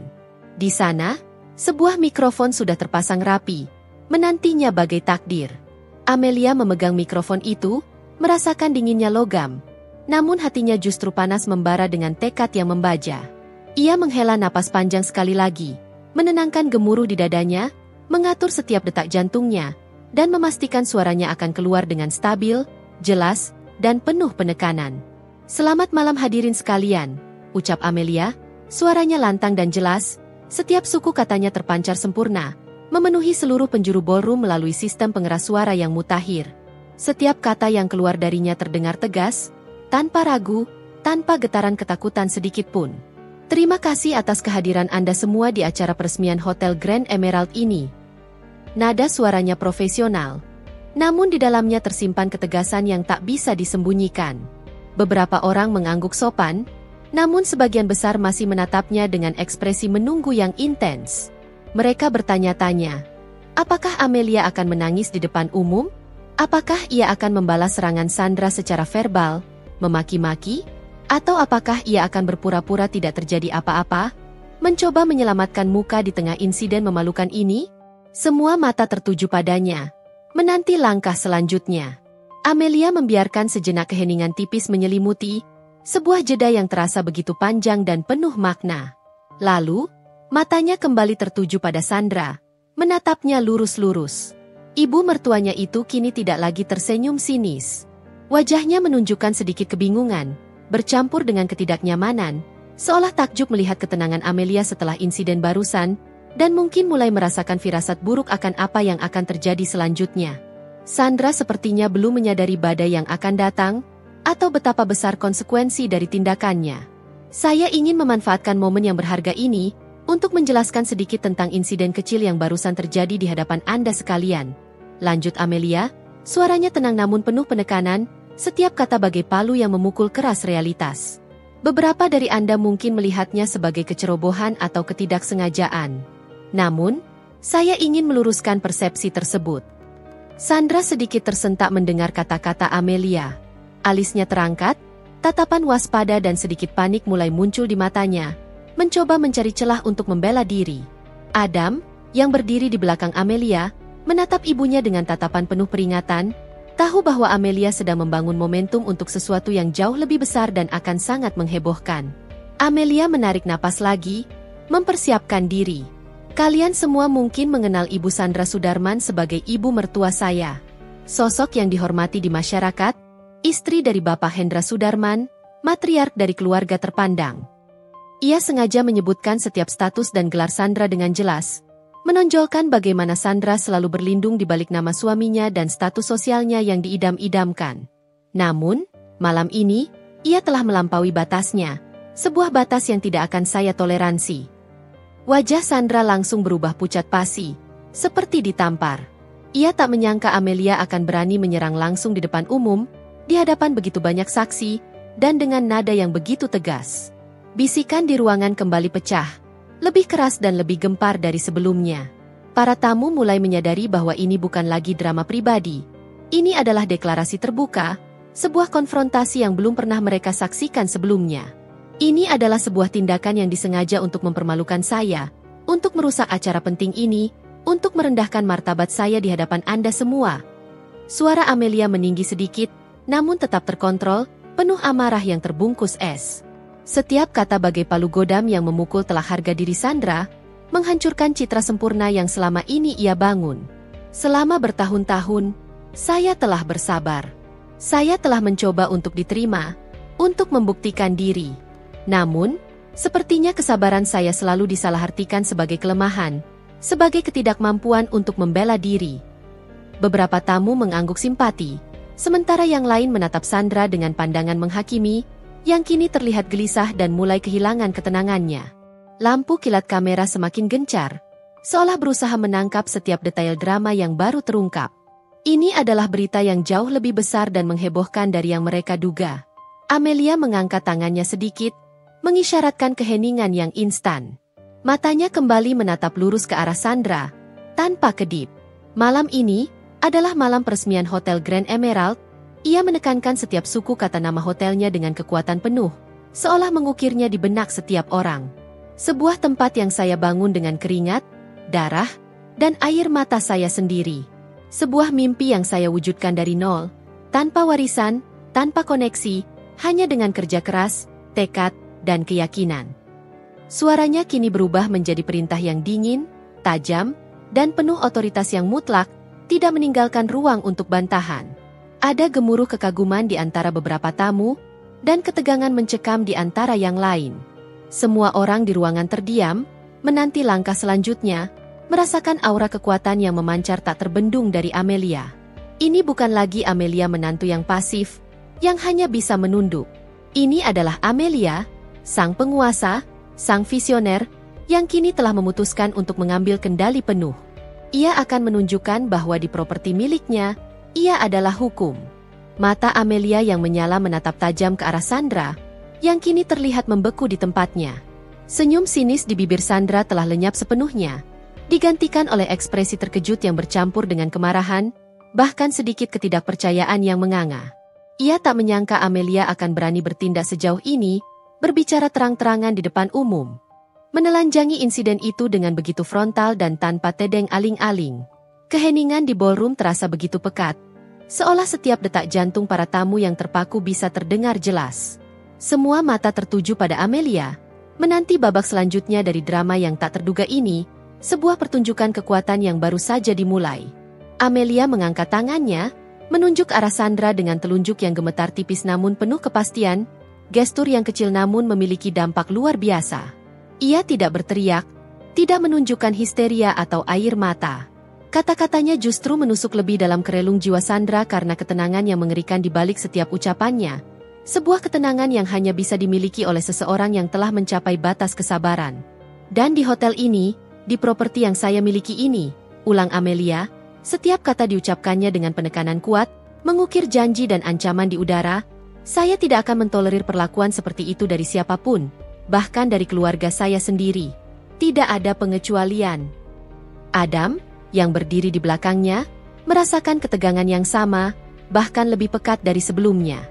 Di sana, sebuah mikrofon sudah terpasang rapi, menantinya bagai takdir. Amelia memegang mikrofon itu, merasakan dinginnya logam, namun hatinya justru panas membara dengan tekad yang membaja. Ia menghela napas panjang sekali lagi, menenangkan gemuruh di dadanya, mengatur setiap detak jantungnya, dan memastikan suaranya akan keluar dengan stabil, jelas, dan penuh penekanan. "Selamat malam hadirin sekalian," ucap Amelia, suaranya lantang dan jelas, setiap suku katanya terpancar sempurna, memenuhi seluruh penjuru ballroom melalui sistem pengeras suara yang mutakhir. Setiap kata yang keluar darinya terdengar tegas, tanpa ragu, tanpa getaran ketakutan sedikit pun. Terima kasih atas kehadiran Anda semua di acara peresmian Hotel Grand Emerald ini. Nada suaranya profesional. Namun di dalamnya tersimpan ketegasan yang tak bisa disembunyikan. Beberapa orang mengangguk sopan, namun sebagian besar masih menatapnya dengan ekspresi menunggu yang intens. Mereka bertanya-tanya, apakah Amelia akan menangis di depan umum? Apakah ia akan membalas serangan Sandra secara verbal, memaki-maki? Atau apakah ia akan berpura-pura tidak terjadi apa-apa? Mencoba menyelamatkan muka di tengah insiden memalukan ini? Semua mata tertuju padanya, menanti langkah selanjutnya. Amelia membiarkan sejenak keheningan tipis menyelimuti, sebuah jeda yang terasa begitu panjang dan penuh makna. Lalu, matanya kembali tertuju pada Sandra, menatapnya lurus-lurus. Ibu mertuanya itu kini tidak lagi tersenyum sinis. Wajahnya menunjukkan sedikit kebingungan, bercampur dengan ketidaknyamanan, seolah takjub melihat ketenangan Amelia setelah insiden barusan, dan mungkin mulai merasakan firasat buruk akan apa yang akan terjadi selanjutnya. Sandra sepertinya belum menyadari badai yang akan datang, atau betapa besar konsekuensi dari tindakannya. Saya ingin memanfaatkan momen yang berharga ini, untuk menjelaskan sedikit tentang insiden kecil yang barusan terjadi di hadapan Anda sekalian. Lanjut Amelia, suaranya tenang namun penuh penekanan, setiap kata bagai palu yang memukul keras realitas. Beberapa dari Anda mungkin melihatnya sebagai kecerobohan atau ketidaksengajaan. Namun, saya ingin meluruskan persepsi tersebut. Sandra sedikit tersentak mendengar kata-kata Amelia. Alisnya terangkat, tatapan waspada dan sedikit panik mulai muncul di matanya, mencoba mencari celah untuk membela diri. Adam, yang berdiri di belakang Amelia, menatap ibunya dengan tatapan penuh peringatan, tahu bahwa Amelia sedang membangun momentum untuk sesuatu yang jauh lebih besar dan akan sangat menghebohkan. Amelia menarik napas lagi, mempersiapkan diri. Kalian semua mungkin mengenal Ibu Sandra Sudarman sebagai ibu mertua saya. Sosok yang dihormati di masyarakat, istri dari Bapak Hendra Sudarman, matriark dari keluarga terpandang. Ia sengaja menyebutkan setiap status dan gelar Sandra dengan jelas, menonjolkan bagaimana Sandra selalu berlindung di balik nama suaminya dan status sosialnya yang diidam-idamkan. Namun, malam ini, ia telah melampaui batasnya, sebuah batas yang tidak akan saya toleransi. Wajah Sandra langsung berubah pucat pasi, seperti ditampar. Ia tak menyangka Amelia akan berani menyerang langsung di depan umum, di hadapan begitu banyak saksi, dan dengan nada yang begitu tegas. Bisikan di ruangan kembali pecah, lebih keras dan lebih gempar dari sebelumnya. Para tamu mulai menyadari bahwa ini bukan lagi drama pribadi. Ini adalah deklarasi terbuka, sebuah konfrontasi yang belum pernah mereka saksikan sebelumnya. Ini adalah sebuah tindakan yang disengaja untuk mempermalukan saya, untuk merusak acara penting ini, untuk merendahkan martabat saya di hadapan Anda semua. Suara Amelia meninggi sedikit, namun tetap terkontrol, penuh amarah yang terbungkus es. Setiap kata bagai palu godam yang memukul telah harga diri Sandra, menghancurkan citra sempurna yang selama ini ia bangun. Selama bertahun-tahun, saya telah bersabar. Saya telah mencoba untuk diterima, untuk membuktikan diri. Namun, sepertinya kesabaran saya selalu disalahartikan sebagai kelemahan, sebagai ketidakmampuan untuk membela diri. Beberapa tamu mengangguk simpati, sementara yang lain menatap Sandra dengan pandangan menghakimi, yang kini terlihat gelisah dan mulai kehilangan ketenangannya. Lampu kilat kamera semakin gencar, seolah berusaha menangkap setiap detail drama yang baru terungkap. Ini adalah berita yang jauh lebih besar dan menghebohkan dari yang mereka duga. Amelia mengangkat tangannya sedikit, mengisyaratkan keheningan yang instan. Matanya kembali menatap lurus ke arah Sandra, tanpa kedip. Malam ini adalah malam peresmian Hotel Grand Emerald. Ia menekankan setiap suku kata nama hotelnya dengan kekuatan penuh, seolah mengukirnya di benak setiap orang. Sebuah tempat yang saya bangun dengan keringat, darah, dan air mata saya sendiri. Sebuah mimpi yang saya wujudkan dari nol, tanpa warisan, tanpa koneksi, hanya dengan kerja keras, tekad, dan keyakinan. Suaranya kini berubah menjadi perintah yang dingin, tajam, dan penuh otoritas yang mutlak, tidak meninggalkan ruang untuk bantahan. Ada gemuruh kekaguman di antara beberapa tamu, dan ketegangan mencekam di antara yang lain. Semua orang di ruangan terdiam, menanti langkah selanjutnya, merasakan aura kekuatan yang memancar tak terbendung dari Amelia. Ini bukan lagi Amelia menantu yang pasif, yang hanya bisa menunduk. Ini adalah Amelia, sang penguasa, sang visioner, yang kini telah memutuskan untuk mengambil kendali penuh. Ia akan menunjukkan bahwa di properti miliknya, ia adalah hukum. Mata Amelia yang menyala menatap tajam ke arah Sandra, yang kini terlihat membeku di tempatnya. Senyum sinis di bibir Sandra telah lenyap sepenuhnya, digantikan oleh ekspresi terkejut yang bercampur dengan kemarahan, bahkan sedikit ketidakpercayaan yang menganga. Ia tak menyangka Amelia akan berani bertindak sejauh ini, berbicara terang-terangan di depan umum. Menelanjangi insiden itu dengan begitu frontal dan tanpa tedeng aling-aling. Keheningan di ballroom terasa begitu pekat, seolah setiap detak jantung para tamu yang terpaku bisa terdengar jelas. Semua mata tertuju pada Amelia, menanti babak selanjutnya dari drama yang tak terduga ini, sebuah pertunjukan kekuatan yang baru saja dimulai. Amelia mengangkat tangannya, menunjuk arah Sandra dengan telunjuk yang gemetar tipis namun penuh kepastian, gestur yang kecil namun memiliki dampak luar biasa. Ia tidak berteriak, tidak menunjukkan histeria atau air mata. Kata-katanya justru menusuk lebih dalam kerelung jiwa Sandra karena ketenangan yang mengerikan di balik setiap ucapannya. Sebuah ketenangan yang hanya bisa dimiliki oleh seseorang yang telah mencapai batas kesabaran. Dan di hotel ini, di properti yang saya miliki ini, ulang Amelia, setiap kata diucapkannya dengan penekanan kuat, mengukir janji dan ancaman di udara. Saya tidak akan mentolerir perlakuan seperti itu dari siapapun, bahkan dari keluarga saya sendiri. Tidak ada pengecualian. Adam, yang berdiri di belakangnya, merasakan ketegangan yang sama, bahkan lebih pekat dari sebelumnya.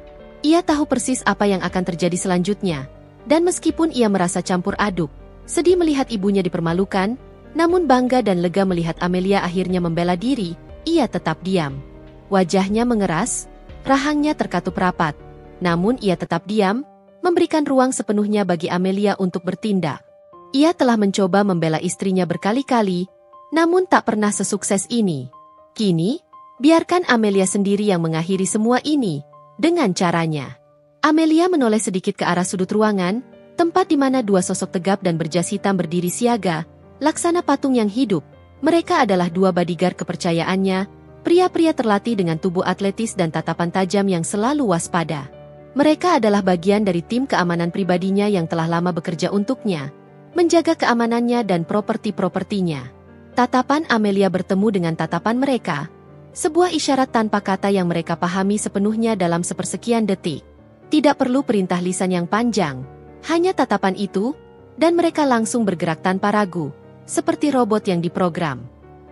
Ia tahu persis apa yang akan terjadi selanjutnya, dan meskipun ia merasa campur aduk, sedih melihat ibunya dipermalukan, namun bangga dan lega melihat Amelia akhirnya membela diri, ia tetap diam. Wajahnya mengeras, rahangnya terkatup rapat, namun ia tetap diam, memberikan ruang sepenuhnya bagi Amelia untuk bertindak. Ia telah mencoba membela istrinya berkali-kali, namun tak pernah sesukses ini. Kini, biarkan Amelia sendiri yang mengakhiri semua ini, dengan caranya. Amelia menoleh sedikit ke arah sudut ruangan, tempat di mana dua sosok tegap dan berjas hitam berdiri siaga, laksana patung yang hidup. Mereka adalah dua bodyguard kepercayaannya, pria-pria terlatih dengan tubuh atletis dan tatapan tajam yang selalu waspada. Mereka adalah bagian dari tim keamanan pribadinya yang telah lama bekerja untuknya, menjaga keamanannya dan properti-propertinya. Tatapan Amelia bertemu dengan tatapan mereka, sebuah isyarat tanpa kata yang mereka pahami sepenuhnya dalam sepersekian detik. Tidak perlu perintah lisan yang panjang, hanya tatapan itu, dan mereka langsung bergerak tanpa ragu, seperti robot yang diprogram.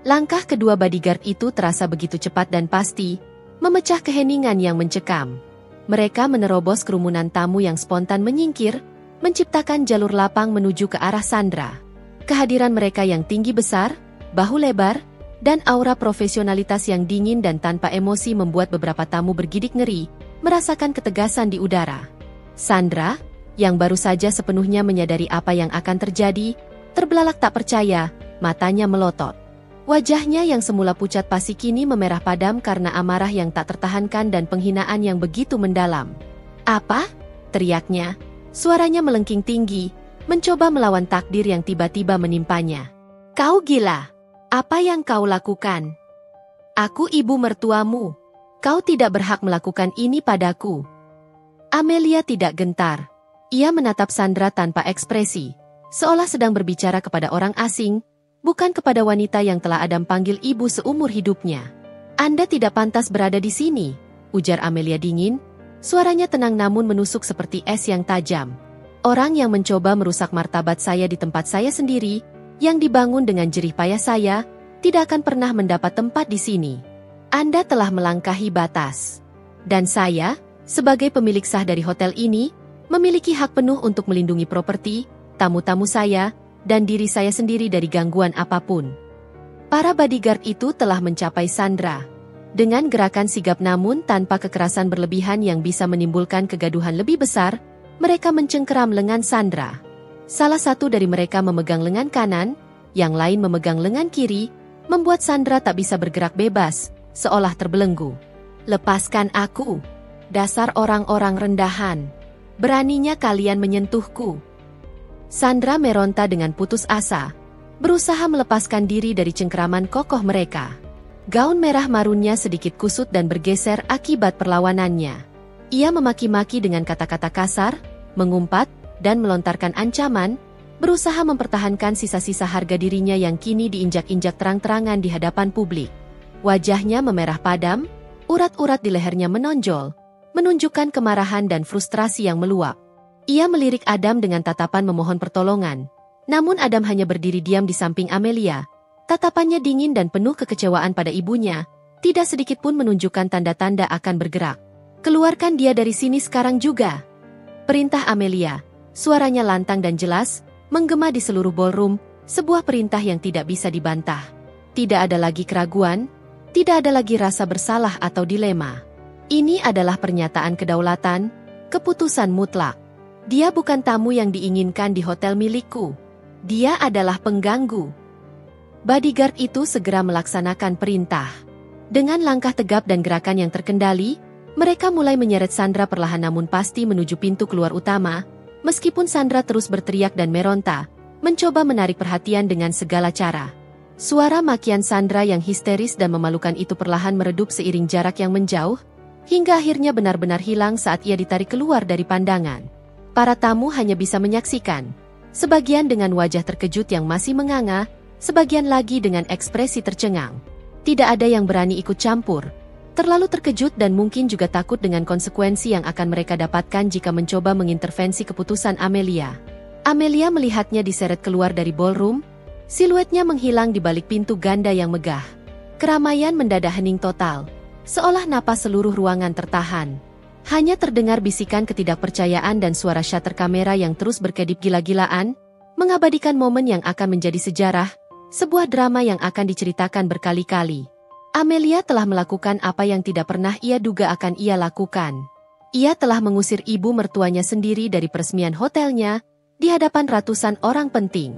Langkah kedua bodyguard itu terasa begitu cepat dan pasti, memecah keheningan yang mencekam. Mereka menerobos kerumunan tamu yang spontan menyingkir, menciptakan jalur lapang menuju ke arah Sandra. Kehadiran mereka yang tinggi besar, bahu lebar, dan aura profesionalitas yang dingin dan tanpa emosi membuat beberapa tamu bergidik ngeri, merasakan ketegasan di udara. Sandra, yang baru saja sepenuhnya menyadari apa yang akan terjadi, terbelalak tak percaya, matanya melotot. Wajahnya yang semula pucat pasi kini memerah padam karena amarah yang tak tertahankan dan penghinaan yang begitu mendalam. "Apa?" teriaknya. Suaranya melengking tinggi, mencoba melawan takdir yang tiba-tiba menimpanya. "Kau gila! Apa yang kau lakukan? Aku ibu mertuamu. Kau tidak berhak melakukan ini padaku." Amelia tidak gentar. Ia menatap Sandra tanpa ekspresi, seolah sedang berbicara kepada orang asing, bukan kepada wanita yang telah Adam panggil ibu seumur hidupnya. "Anda tidak pantas berada di sini," ujar Amelia dingin, suaranya tenang namun menusuk seperti es yang tajam. "Orang yang mencoba merusak martabat saya di tempat saya sendiri, yang dibangun dengan jerih payah saya, tidak akan pernah mendapat tempat di sini. Anda telah melangkahi batas. Dan saya, sebagai pemilik sah dari hotel ini, memiliki hak penuh untuk melindungi properti, tamu-tamu saya, dan diri saya sendiri dari gangguan apapun." Para bodyguard itu telah mencapai Sandra. Dengan gerakan sigap namun tanpa kekerasan berlebihan yang bisa menimbulkan kegaduhan lebih besar, mereka mencengkeram lengan Sandra. Salah satu dari mereka memegang lengan kanan, yang lain memegang lengan kiri, membuat Sandra tak bisa bergerak bebas, seolah terbelenggu. "Lepaskan aku, dasar orang-orang rendahan. Beraninya kalian menyentuhku." Sandra meronta dengan putus asa, berusaha melepaskan diri dari cengkeraman kokoh mereka. Gaun merah marunnya sedikit kusut dan bergeser akibat perlawanannya. Ia memaki-maki dengan kata-kata kasar, mengumpat, dan melontarkan ancaman, berusaha mempertahankan sisa-sisa harga dirinya yang kini diinjak-injak terang-terangan di hadapan publik. Wajahnya memerah padam, urat-urat di lehernya menonjol, menunjukkan kemarahan dan frustrasi yang meluap. Ia melirik Adam dengan tatapan memohon pertolongan. Namun Adam hanya berdiri diam di samping Amelia. Tatapannya dingin dan penuh kekecewaan pada ibunya, tidak sedikit pun menunjukkan tanda-tanda akan bergerak. Keluarkan dia dari sini sekarang juga. Perintah Amelia, suaranya lantang dan jelas, menggema di seluruh ballroom, sebuah perintah yang tidak bisa dibantah. Tidak ada lagi keraguan, tidak ada lagi rasa bersalah atau dilema. Ini adalah pernyataan kedaulatan, keputusan mutlak. Dia bukan tamu yang diinginkan di hotel milikku. Dia adalah pengganggu. Bodyguard itu segera melaksanakan perintah. Dengan langkah tegap dan gerakan yang terkendali, mereka mulai menyeret Sandra perlahan namun pasti menuju pintu keluar utama, meskipun Sandra terus berteriak dan meronta, mencoba menarik perhatian dengan segala cara. Suara makian Sandra yang histeris dan memalukan itu perlahan meredup seiring jarak yang menjauh, hingga akhirnya benar-benar hilang saat ia ditarik keluar dari pandangan. Para tamu hanya bisa menyaksikan, sebagian dengan wajah terkejut yang masih menganga, sebagian lagi dengan ekspresi tercengang. Tidak ada yang berani ikut campur. Terlalu terkejut dan mungkin juga takut dengan konsekuensi yang akan mereka dapatkan jika mencoba mengintervensi keputusan Amelia. Amelia melihatnya diseret keluar dari ballroom, siluetnya menghilang di balik pintu ganda yang megah. Keramaian mendadak hening total, seolah napas seluruh ruangan tertahan. Hanya terdengar bisikan ketidakpercayaan dan suara shutter kamera yang terus berkedip gila-gilaan, mengabadikan momen yang akan menjadi sejarah, sebuah drama yang akan diceritakan berkali-kali. Amelia telah melakukan apa yang tidak pernah ia duga akan ia lakukan. Ia telah mengusir ibu mertuanya sendiri dari peresmian hotelnya, di hadapan ratusan orang penting.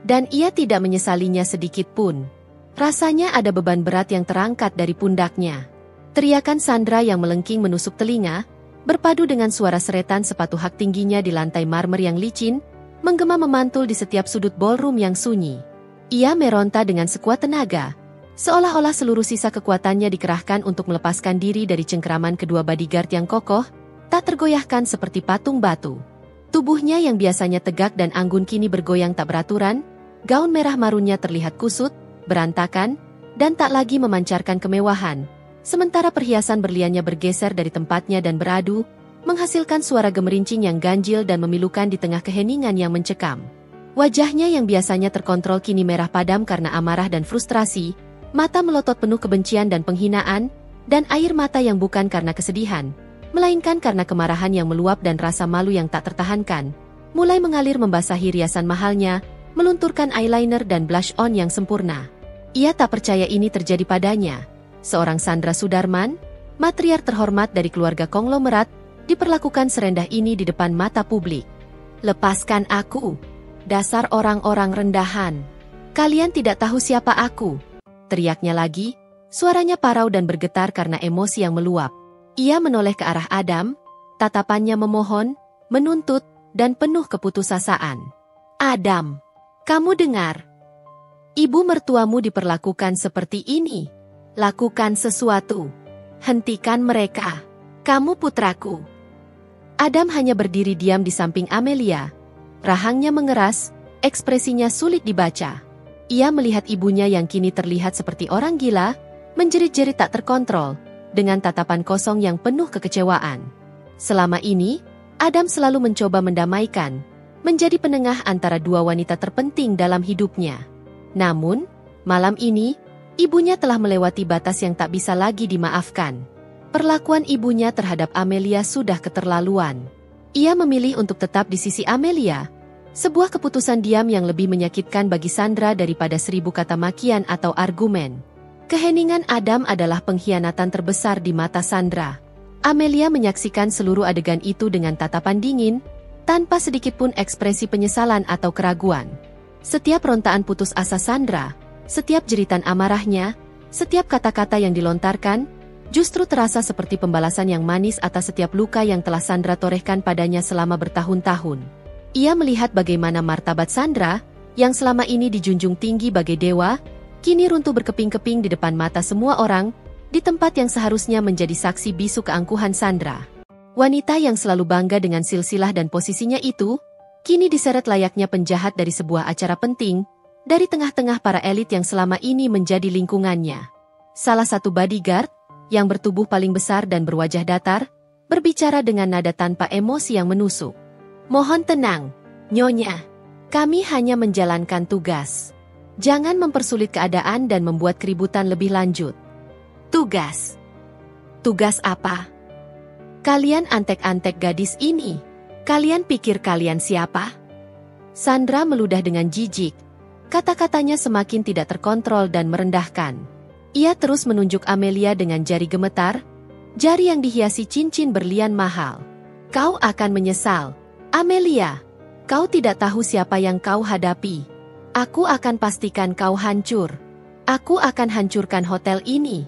Dan ia tidak menyesalinya sedikit pun. Rasanya ada beban berat yang terangkat dari pundaknya. Teriakan Sandra yang melengking menusuk telinga, berpadu dengan suara seretan sepatu hak tingginya di lantai marmer yang licin, menggema memantul di setiap sudut ballroom yang sunyi. Ia meronta dengan sekuat tenaga, seolah-olah seluruh sisa kekuatannya dikerahkan untuk melepaskan diri dari cengkeraman kedua bodyguard yang kokoh, tak tergoyahkan seperti patung batu. Tubuhnya yang biasanya tegak dan anggun kini bergoyang tak beraturan, gaun merah marunnya terlihat kusut, berantakan, dan tak lagi memancarkan kemewahan, sementara perhiasan berliannya bergeser dari tempatnya dan beradu, menghasilkan suara gemerincing yang ganjil dan memilukan di tengah keheningan yang mencekam. Wajahnya yang biasanya terkontrol kini merah padam karena amarah dan frustrasi, mata melotot penuh kebencian dan penghinaan, dan air mata yang bukan karena kesedihan, melainkan karena kemarahan yang meluap dan rasa malu yang tak tertahankan, mulai mengalir membasahi riasan mahalnya, melunturkan eyeliner dan blush on yang sempurna. Ia tak percaya ini terjadi padanya. Seorang Sandra Sudarman, matriark terhormat dari keluarga konglomerat, diperlakukan serendah ini di depan mata publik. Lepaskan aku, dasar orang-orang rendahan. Kalian tidak tahu siapa aku. Teriaknya lagi, suaranya parau dan bergetar karena emosi yang meluap. Ia menoleh ke arah Adam, tatapannya memohon, menuntut, dan penuh keputusasaan. Adam, kamu dengar? Ibu mertuamu diperlakukan seperti ini. Lakukan sesuatu. Hentikan mereka. Kamu putraku. Adam hanya berdiri diam di samping Amelia. Rahangnya mengeras, ekspresinya sulit dibaca. Ia melihat ibunya yang kini terlihat seperti orang gila, menjerit-jerit tak terkontrol, dengan tatapan kosong yang penuh kekecewaan. Selama ini, Adam selalu mencoba mendamaikan, menjadi penengah antara dua wanita terpenting dalam hidupnya. Namun, malam ini, ibunya telah melewati batas yang tak bisa lagi dimaafkan. Perlakuan ibunya terhadap Amelia sudah keterlaluan. Ia memilih untuk tetap di sisi Amelia, sebuah keputusan diam yang lebih menyakitkan bagi Sandra daripada 1000 kata makian atau argumen. Keheningan Adam adalah pengkhianatan terbesar di mata Sandra. Amelia menyaksikan seluruh adegan itu dengan tatapan dingin, tanpa sedikit pun ekspresi penyesalan atau keraguan. Setiap rontaan putus asa Sandra, setiap jeritan amarahnya, setiap kata-kata yang dilontarkan, justru terasa seperti pembalasan yang manis atas setiap luka yang telah Sandra torehkan padanya selama bertahun-tahun. Ia melihat bagaimana martabat Sandra, yang selama ini dijunjung tinggi bagai dewa, kini runtuh berkeping-keping di depan mata semua orang, di tempat yang seharusnya menjadi saksi bisu keangkuhan Sandra. Wanita yang selalu bangga dengan silsilah dan posisinya itu, kini diseret layaknya penjahat dari sebuah acara penting, dari tengah-tengah para elit yang selama ini menjadi lingkungannya. Salah satu bodyguard, yang bertubuh paling besar dan berwajah datar, berbicara dengan nada tanpa emosi yang menusuk. "Mohon tenang, Nyonya. Kami hanya menjalankan tugas. Jangan mempersulit keadaan dan membuat keributan lebih lanjut." "Tugas? Tugas apa? Kalian antek-antek gadis ini. Kalian pikir kalian siapa?" Sandra meludah dengan jijik. Kata-katanya semakin tidak terkontrol dan merendahkan. Ia terus menunjuk Amelia dengan jari gemetar, jari yang dihiasi cincin berlian mahal. "Kau akan menyesal, Amelia. Kau tidak tahu siapa yang kau hadapi. Aku akan pastikan kau hancur. Aku akan hancurkan hotel ini.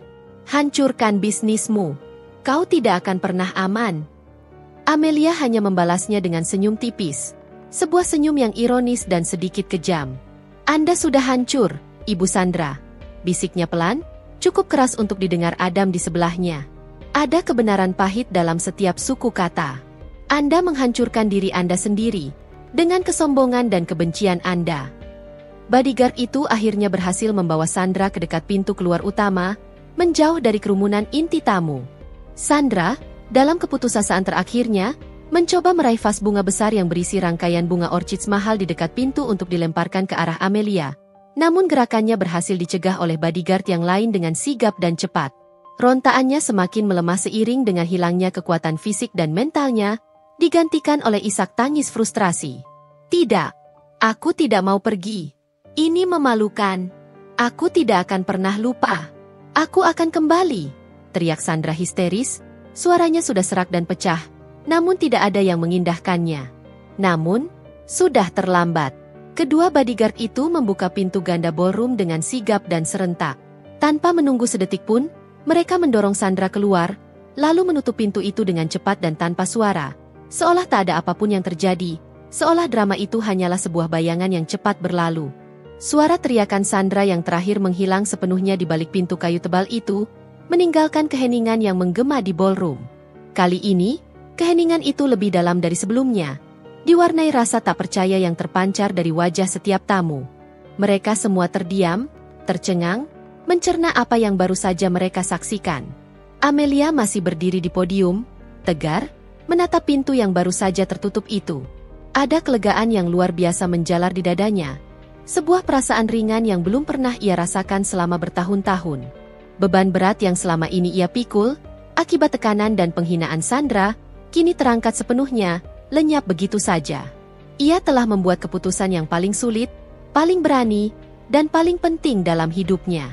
Hancurkan bisnismu. Kau tidak akan pernah aman." Amelia hanya membalasnya dengan senyum tipis. Sebuah senyum yang ironis dan sedikit kejam. "Anda sudah hancur, Ibu Sandra," bisiknya pelan, cukup keras untuk didengar Adam di sebelahnya. "Ada kebenaran pahit dalam setiap suku kata. Anda menghancurkan diri Anda sendiri, dengan kesombongan dan kebencian Anda." Bodyguard itu akhirnya berhasil membawa Sandra ke dekat pintu keluar utama, menjauh dari kerumunan inti tamu. Sandra, dalam keputusasaan terakhirnya, mencoba meraih vas bunga besar yang berisi rangkaian bunga orchids mahal di dekat pintu untuk dilemparkan ke arah Amelia. Namun gerakannya berhasil dicegah oleh bodyguard yang lain dengan sigap dan cepat. Rontaannya semakin melemah seiring dengan hilangnya kekuatan fisik dan mentalnya, digantikan oleh isak tangis frustrasi. "Tidak, aku tidak mau pergi. Ini memalukan. Aku tidak akan pernah lupa. Aku akan kembali," teriak Sandra histeris. Suaranya sudah serak dan pecah, namun tidak ada yang mengindahkannya. Namun, sudah terlambat. Kedua bodyguard itu membuka pintu ganda ballroom dengan sigap dan serentak. Tanpa menunggu sedetik pun, mereka mendorong Sandra keluar, lalu menutup pintu itu dengan cepat dan tanpa suara. Seolah tak ada apapun yang terjadi, seolah drama itu hanyalah sebuah bayangan yang cepat berlalu. Suara teriakan Sandra yang terakhir menghilang sepenuhnya di balik pintu kayu tebal itu, meninggalkan keheningan yang menggema di ballroom. Kali ini, keheningan itu lebih dalam dari sebelumnya, diwarnai rasa tak percaya yang terpancar dari wajah setiap tamu. Mereka semua terdiam, tercengang, mencerna apa yang baru saja mereka saksikan. Amelia masih berdiri di podium, tegar, menatap pintu yang baru saja tertutup itu. Ada kelegaan yang luar biasa menjalar di dadanya. Sebuah perasaan ringan yang belum pernah ia rasakan selama bertahun-tahun. Beban berat yang selama ini ia pikul, akibat tekanan dan penghinaan Sandra, kini terangkat sepenuhnya, lenyap begitu saja. Ia telah membuat keputusan yang paling sulit, paling berani, dan paling penting dalam hidupnya.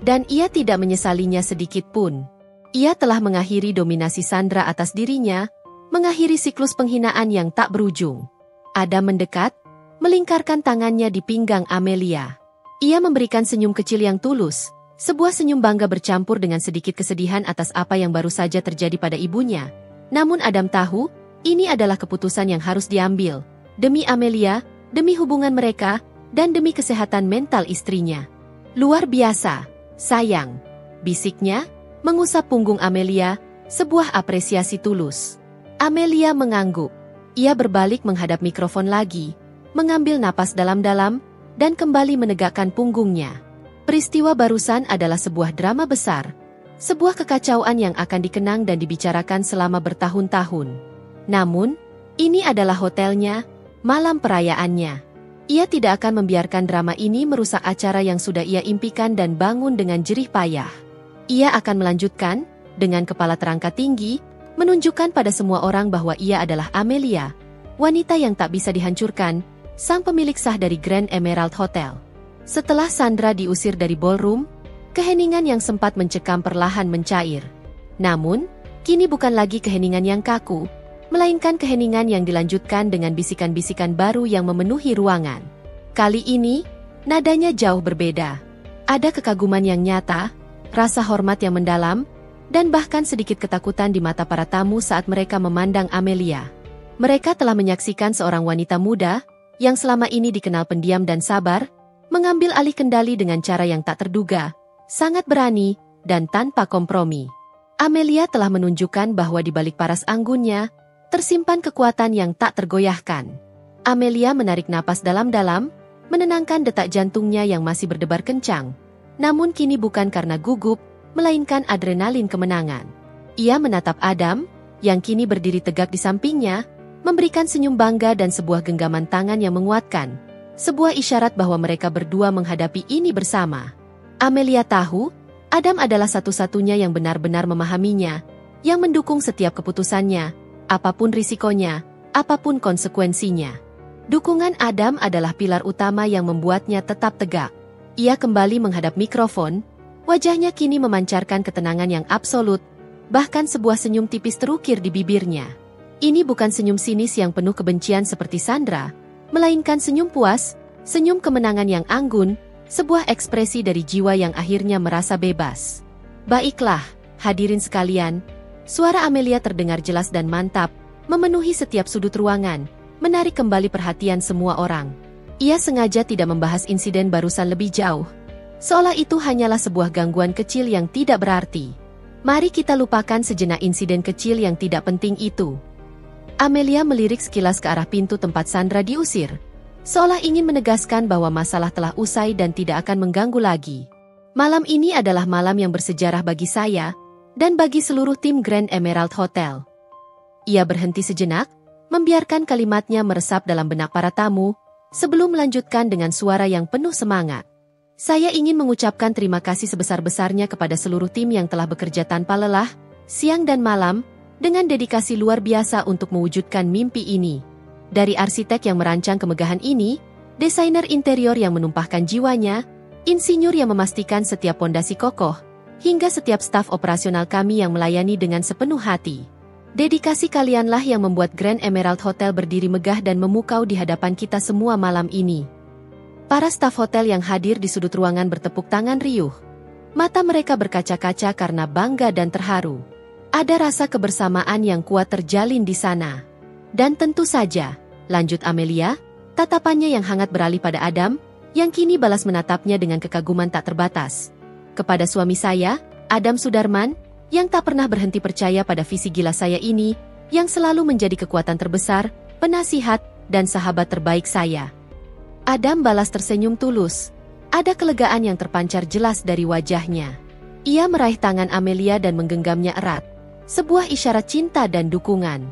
Dan ia tidak menyesalinya sedikit pun. Ia telah mengakhiri dominasi Sandra atas dirinya, mengakhiri siklus penghinaan yang tak berujung. Adam mendekat, melingkarkan tangannya di pinggang Amelia. Ia memberikan senyum kecil yang tulus, sebuah senyum bangga bercampur dengan sedikit kesedihan atas apa yang baru saja terjadi pada ibunya. Namun Adam tahu, ini adalah keputusan yang harus diambil, demi Amelia, demi hubungan mereka, dan demi kesehatan mental istrinya. "Luar biasa, sayang," bisiknya, mengusap punggung Amelia, sebuah apresiasi tulus. Amelia mengangguk. Ia berbalik menghadap mikrofon lagi, mengambil napas dalam-dalam, dan kembali menegakkan punggungnya. Peristiwa barusan adalah sebuah drama besar, sebuah kekacauan yang akan dikenang dan dibicarakan selama bertahun-tahun. Namun, ini adalah hotelnya, malam perayaannya. Ia tidak akan membiarkan drama ini merusak acara yang sudah ia impikan dan bangun dengan jerih payah. Ia akan melanjutkan, dengan kepala terangkat tinggi, menunjukkan pada semua orang bahwa ia adalah Amelia, wanita yang tak bisa dihancurkan, sang pemilik sah dari Grand Emerald Hotel. Setelah Sandra diusir dari ballroom, keheningan yang sempat mencekam perlahan mencair. Namun, kini bukan lagi keheningan yang kaku, melainkan keheningan yang dilanjutkan dengan bisikan-bisikan baru yang memenuhi ruangan. Kali ini, nadanya jauh berbeda. Ada kekaguman yang nyata, rasa hormat yang mendalam, dan bahkan sedikit ketakutan di mata para tamu saat mereka memandang Amelia. Mereka telah menyaksikan seorang wanita muda, yang selama ini dikenal pendiam dan sabar, mengambil alih kendali dengan cara yang tak terduga, sangat berani, dan tanpa kompromi. Amelia telah menunjukkan bahwa di balik paras anggunnya, tersimpan kekuatan yang tak tergoyahkan. Amelia menarik napas dalam-dalam, menenangkan detak jantungnya yang masih berdebar kencang. Namun kini bukan karena gugup, melainkan adrenalin kemenangan. Ia menatap Adam, yang kini berdiri tegak di sampingnya, memberikan senyum bangga dan sebuah genggaman tangan yang menguatkan. Sebuah isyarat bahwa mereka berdua menghadapi ini bersama. Amelia tahu, Adam adalah satu-satunya yang benar-benar memahaminya, yang mendukung setiap keputusannya, apapun risikonya, apapun konsekuensinya. Dukungan Adam adalah pilar utama yang membuatnya tetap tegak. Ia kembali menghadap mikrofon, wajahnya kini memancarkan ketenangan yang absolut, bahkan sebuah senyum tipis terukir di bibirnya. Ini bukan senyum sinis yang penuh kebencian seperti Sandra, melainkan senyum puas, senyum kemenangan yang anggun, sebuah ekspresi dari jiwa yang akhirnya merasa bebas. Baiklah, hadirin sekalian, suara Amelia terdengar jelas dan mantap, memenuhi setiap sudut ruangan, menarik kembali perhatian semua orang. Ia sengaja tidak membahas insiden barusan lebih jauh, seolah itu hanyalah sebuah gangguan kecil yang tidak berarti. Mari kita lupakan sejenak insiden kecil yang tidak penting itu. Amelia melirik sekilas ke arah pintu tempat Sandra diusir, seolah ingin menegaskan bahwa masalah telah usai dan tidak akan mengganggu lagi. Malam ini adalah malam yang bersejarah bagi saya, dan bagi seluruh tim Grand Emerald Hotel. Ia berhenti sejenak, membiarkan kalimatnya meresap dalam benak para tamu, sebelum melanjutkan dengan suara yang penuh semangat. Saya ingin mengucapkan terima kasih sebesar-besarnya kepada seluruh tim yang telah bekerja tanpa lelah, siang dan malam, dengan dedikasi luar biasa untuk mewujudkan mimpi ini. Dari arsitek yang merancang kemegahan ini, desainer interior yang menumpahkan jiwanya, insinyur yang memastikan setiap pondasi kokoh, hingga setiap staf operasional kami yang melayani dengan sepenuh hati. Dedikasi kalianlah yang membuat Grand Emerald Hotel berdiri megah dan memukau di hadapan kita semua malam ini. Para staf hotel yang hadir di sudut ruangan bertepuk tangan riuh. Mata mereka berkaca-kaca karena bangga dan terharu. Ada rasa kebersamaan yang kuat terjalin di sana. Dan tentu saja, lanjut Amelia, tatapannya yang hangat beralih pada Adam, yang kini balas menatapnya dengan kekaguman tak terbatas. Kepada suami saya, Adam Sudarman, yang tak pernah berhenti percaya pada visi gila saya ini, yang selalu menjadi kekuatan terbesar, penasihat, dan sahabat terbaik saya. Adam balas tersenyum tulus. Ada kelegaan yang terpancar jelas dari wajahnya. Ia meraih tangan Amelia dan menggenggamnya erat. Sebuah isyarat cinta dan dukungan.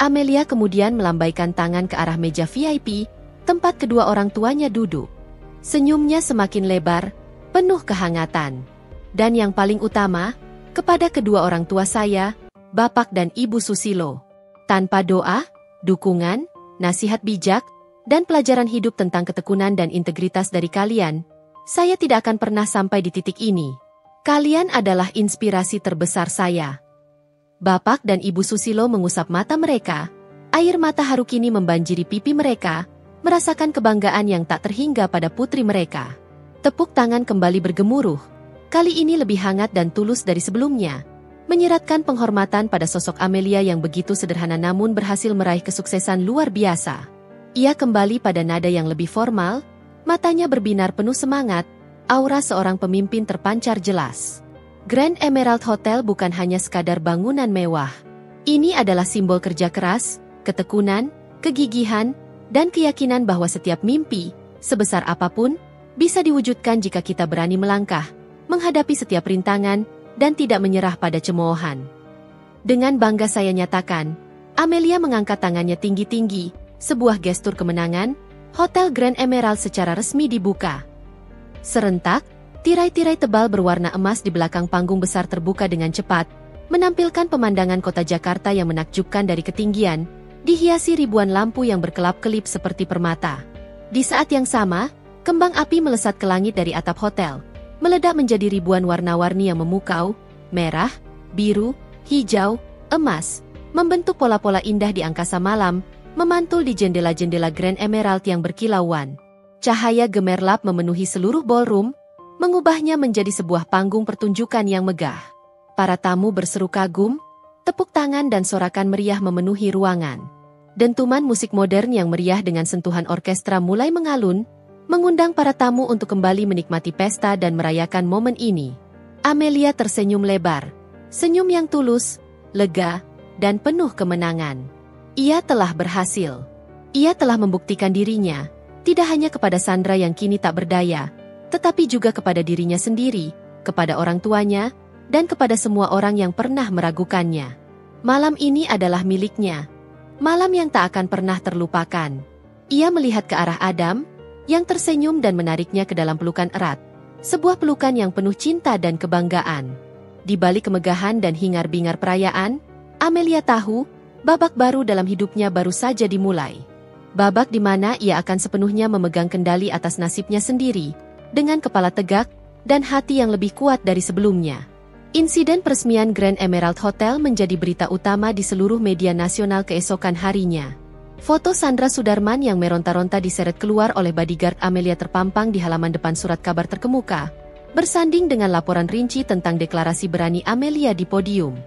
Amelia kemudian melambaikan tangan ke arah meja VIP, tempat kedua orang tuanya duduk. Senyumnya semakin lebar, penuh kehangatan. Dan yang paling utama, kepada kedua orang tua saya, Bapak dan Ibu Susilo. Tanpa doa, dukungan, nasihat bijak, dan pelajaran hidup tentang ketekunan dan integritas dari kalian, saya tidak akan pernah sampai di titik ini. Kalian adalah inspirasi terbesar saya. Bapak dan Ibu Susilo mengusap mata mereka, air mata haru kini membanjiri pipi mereka, merasakan kebanggaan yang tak terhingga pada putri mereka. Tepuk tangan kembali bergemuruh, kali ini lebih hangat dan tulus dari sebelumnya, menyiratkan penghormatan pada sosok Amelia yang begitu sederhana namun berhasil meraih kesuksesan luar biasa. Ia kembali pada nada yang lebih formal, matanya berbinar penuh semangat, aura seorang pemimpin terpancar jelas. Grand Emerald Hotel bukan hanya sekadar bangunan mewah. Ini adalah simbol kerja keras, ketekunan, kegigihan, dan keyakinan bahwa setiap mimpi, sebesar apapun, bisa diwujudkan jika kita berani melangkah, menghadapi setiap rintangan, dan tidak menyerah pada cemoohan. Dengan bangga saya nyatakan, Amelia mengangkat tangannya tinggi-tinggi, sebuah gestur kemenangan, Hotel Grand Emerald secara resmi dibuka. Serentak, tirai-tirai tebal berwarna emas di belakang panggung besar terbuka dengan cepat, menampilkan pemandangan kota Jakarta yang menakjubkan dari ketinggian, dihiasi ribuan lampu yang berkelap-kelip seperti permata. Di saat yang sama, kembang api melesat ke langit dari atap hotel, meledak menjadi ribuan warna-warni yang memukau, merah, biru, hijau, emas, membentuk pola-pola indah di angkasa malam, memantul di jendela-jendela Grand Emerald yang berkilauan. Cahaya gemerlap memenuhi seluruh ballroom, mengubahnya menjadi sebuah panggung pertunjukan yang megah. Para tamu berseru kagum, tepuk tangan dan sorakan meriah memenuhi ruangan. Dentuman musik modern yang meriah dengan sentuhan orkestra mulai mengalun, mengundang para tamu untuk kembali menikmati pesta dan merayakan momen ini. Amelia tersenyum lebar. Senyum yang tulus, lega, dan penuh kemenangan. Ia telah berhasil. Ia telah membuktikan dirinya, tidak hanya kepada Sandra yang kini tak berdaya, tetapi juga kepada dirinya sendiri, kepada orang tuanya, dan kepada semua orang yang pernah meragukannya. Malam ini adalah miliknya. Malam yang tak akan pernah terlupakan. Ia melihat ke arah Adam, yang tersenyum dan menariknya ke dalam pelukan erat. Sebuah pelukan yang penuh cinta dan kebanggaan. Di balik kemegahan dan hingar-bingar perayaan, Amelia tahu, babak baru dalam hidupnya baru saja dimulai. Babak di mana ia akan sepenuhnya memegang kendali atas nasibnya sendiri, dengan kepala tegak, dan hati yang lebih kuat dari sebelumnya. Insiden peresmian Grand Emerald Hotel menjadi berita utama di seluruh media nasional keesokan harinya. Foto Sandra Sudarman yang meronta-ronta diseret keluar oleh bodyguard Amelia terpampang di halaman depan surat kabar terkemuka, bersanding dengan laporan rinci tentang deklarasi berani Amelia di podium.